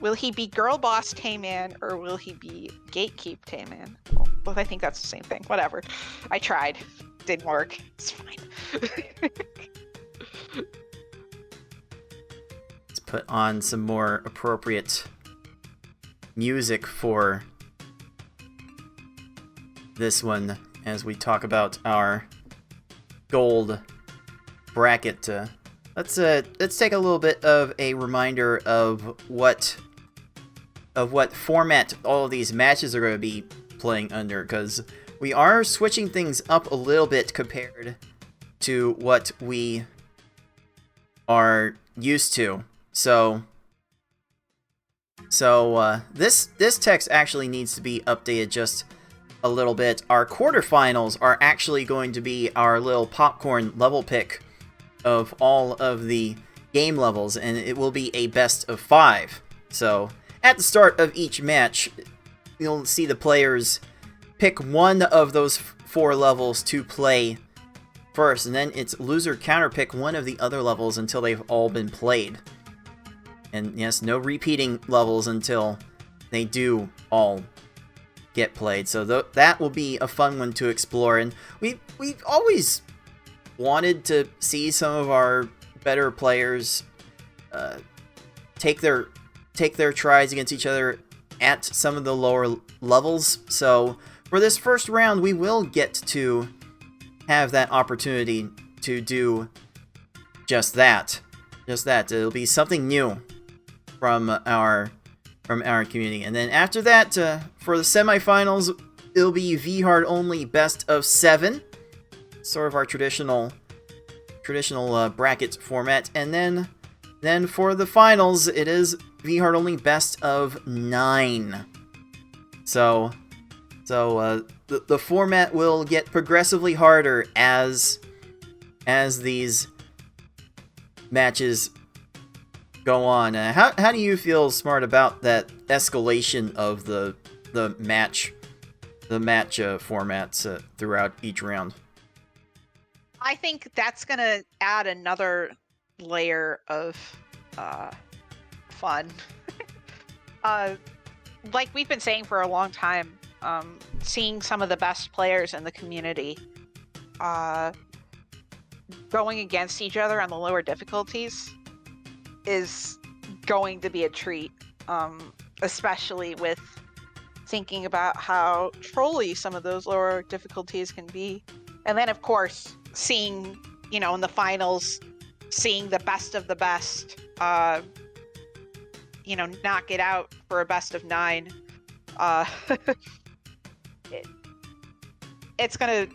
Will he be Girl Boss Tayman or will he be Gatekeep Tayman? Well, I think that's the same thing. Whatever. I tried. Didn't work. It's fine. Let's put on some more appropriate music for this one as we talk about our gold bracket. Let's take a little bit of a reminder of what format all of these matches are going to be playing under, because we are switching things up a little bit compared to what we are used to. So this text actually needs to be updated just a little bit. Our quarterfinals are actually going to be our little popcorn level pick of all of the game levels, and it will be a best of 5. So at the start of each match, you'll see the players pick one of those 4 levels to play first, and then it's loser counter pick one of the other levels until they've all been played. And yes, no repeating levels until they do all get played. So that will be a fun one to explore, and we've always wanted to see some of our better players take their tries against each other at some of the lower levels. So for this first round, we will get to have that opportunity to do just that. It'll be something new from our community. And then after that, for the semifinals, it'll be VHard only best of 7. Sort of our traditional bracket format, and then for the finals, it is VHard only best of 9. So the format will get progressively harder as these matches go on. How do you feel, Smart, about that escalation of the match formats throughout each round? I think that's gonna add another layer of fun. Like we've been saying for a long time, seeing some of the best players in the community going against each other on the lower difficulties is going to be a treat, especially with thinking about how trolly some of those lower difficulties can be. And then, of course, seeing, in the finals, seeing the best of the best, knock it out for a best of 9. It's gonna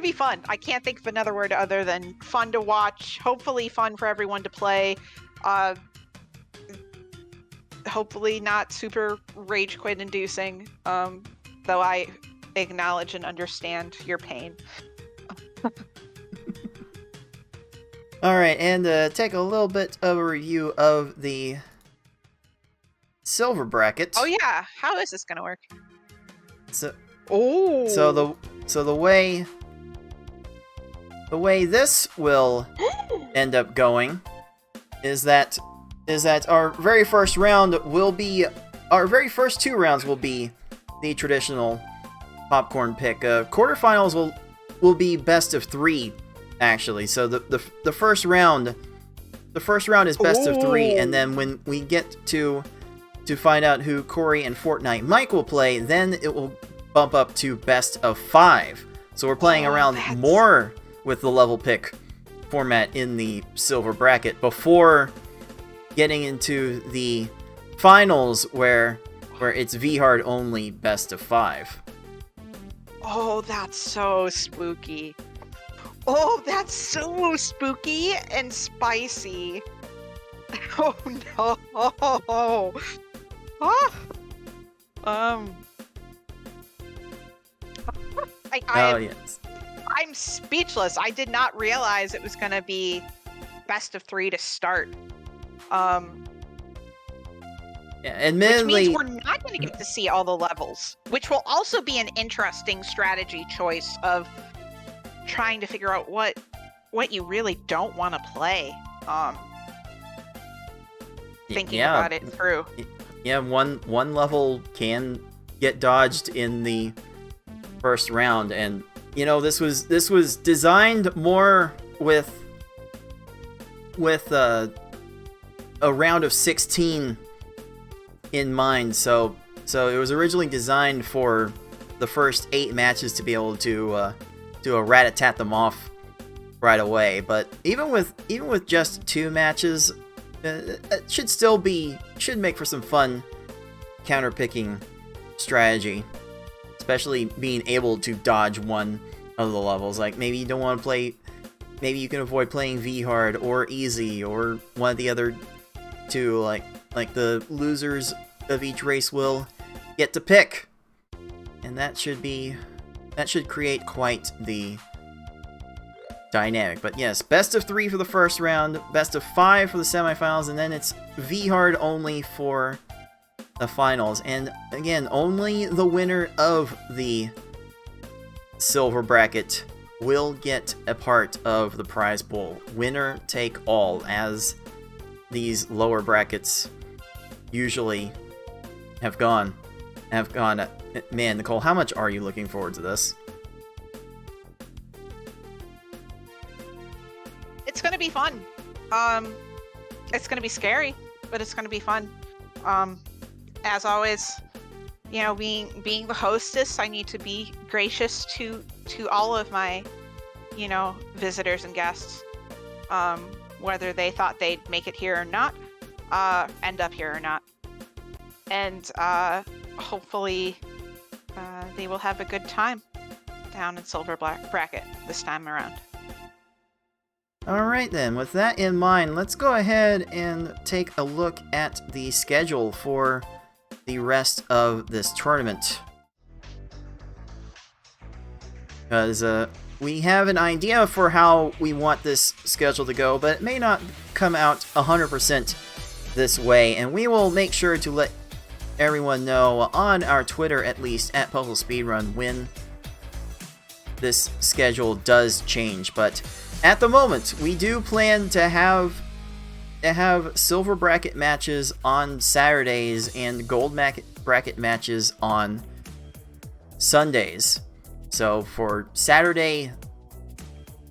be fun. I can't think of another word other than fun to watch. Hopefully fun for everyone to play. Hopefully not super rage quit inducing, though I acknowledge and understand your pain. Alright, and take a little bit of a review of the silver bracket. Oh yeah, how is this gonna work? So the way this will end up going is that our very first round will be our very first 2 rounds will be the traditional popcorn pick. Quarterfinals will be best of 3, actually. So the first round is best of 3, and then when we get to find out who Corey and Fortnite Mike will play, then it will bump up to best of 5. So we're playing around more with the level pick format in the silver bracket before getting into the finals where it's VHard only best of 5. Oh, that's so spooky. Oh, that's so spooky and spicy. Oh no. Yes. I'm speechless. I did not realize it was going to be best of 3 to start. Yeah, admittedly, which means we're not going to get to see all the levels, which will also be an interesting strategy choice of trying to figure out what you really don't want to play. Thinking about it through. Yeah, one level can get dodged in the first round, and this was designed more with a round of 16 in mind. So it was originally designed for the first 8 matches to be able to rat-a-tat them off right away. But even with just 2 matches, it should make for some fun counter-picking strategy, especially being able to dodge one of the levels. Like maybe you don't want to play, maybe you can avoid playing VHard or easy or one of the other 2, like the losers of each race will get to pick, and that should create quite the dynamic. But yes, best of 3 for the first round, best of 5 for the semifinals, and then it's VHard only for the finals. And again, only the winner of the silver bracket will get a part of the prize pool. Winner take all, as these lower brackets usually have gone. Man, Nicole, how much are you looking forward to this? It's gonna be fun. It's gonna be scary, but it's gonna be fun. As always, being the hostess, I need to be gracious to all of my, visitors and guests, whether they thought they'd make it here or not, end up here or not. And hopefully they will have a good time down in silver bracket this time around. Alright then, with that in mind, let's go ahead and take a look at the schedule for the rest of this tournament. Because we have an idea for how we want this schedule to go, but it may not come out 100% this way, and we will make sure to let everyone know on our Twitter, at least, at Puzzle Speedrun, when this schedule does change. But at the moment, we do plan to have silver bracket matches on Saturdays and gold bracket matches on Sundays. So for Saturday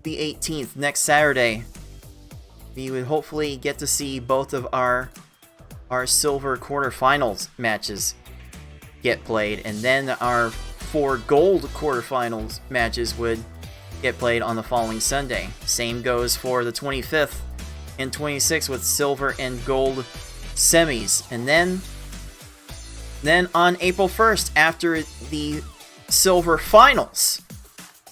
the 18th, next Saturday, we would hopefully get to see both of our silver quarterfinals matches get played, and then our 4 gold quarterfinals matches would get played on the following Sunday. Same goes for the 25th and 26th with silver and gold semis. And then on April 1st, after the silver finals,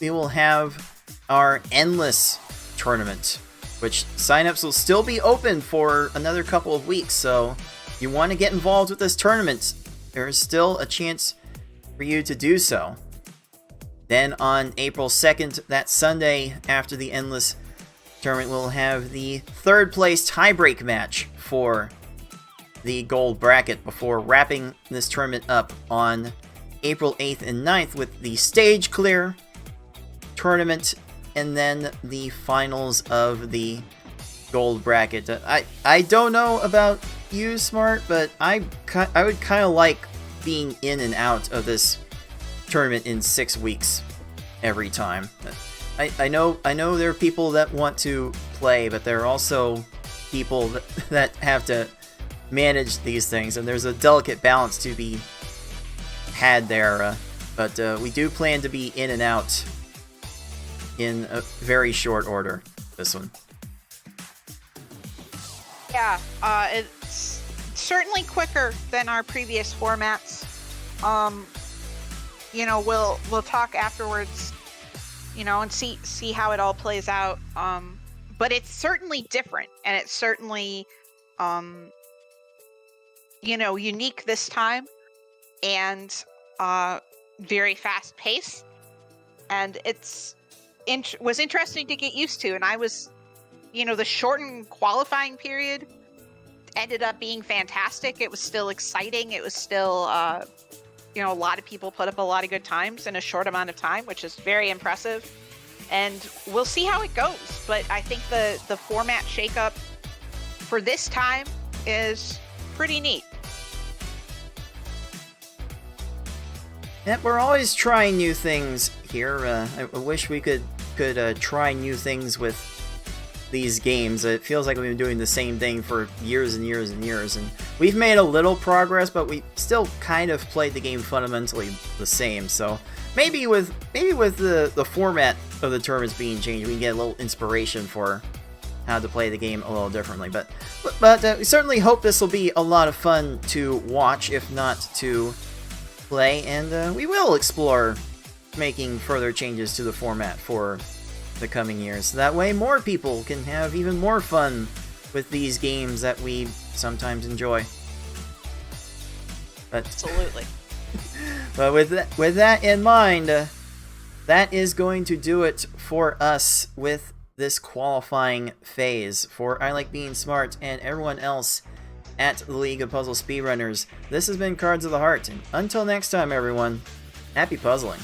we will have our endless tournament, which signups will still be open for another couple of weeks. So if you want to get involved with this tournament, there is still a chance for you to do so. Then on April 2nd, that Sunday after the endless tournament, we'll have the 3rd place tiebreak match for the gold bracket before wrapping this tournament up on April 8th and 9th with the stage clear tournament, and then the finals of the gold bracket. I don't know about you, Smart, but I would kind of like being in and out of this tournament in 6 weeks every time. I know there are people that want to play, but there are also people that have to manage these things, and there's a delicate balance to be had there. But we do plan to be in and out in a very short order, this one. Yeah, it's certainly quicker than our previous formats. You know, we'll talk afterwards, you know, and see how it all plays out. But it's certainly different, and it's certainly, you know, unique this time, and very fast paced, and was interesting to get used to. And I was, you know, the shortened qualifying period ended up being fantastic. It was still exciting. It was still, you know, a lot of people put up a lot of good times in a short amount of time, which is very impressive. And we'll see how it goes. But I think the format shakeup for this time is pretty neat. Yeah, we're always trying new things here. I wish we could try new things with these games. It feels like we've been doing the same thing for years and years and years, and we've made a little progress, but we still kind of played the game fundamentally the same. So maybe with the format of the tournaments being changed, we can get a little inspiration for how to play the game a little differently. But we certainly hope this will be a lot of fun to watch, if not to play, and we will explore making further changes to the format for the coming years. So that way more people can have even more fun with these games that we sometimes enjoy. But Absolutely. But with that in mind, that is going to do it for us with this qualifying phase. For I Like Being Smart and everyone else at the League of Puzzle Speedrunners, this has been Cards of the Heart, and until next time, everyone, happy puzzling.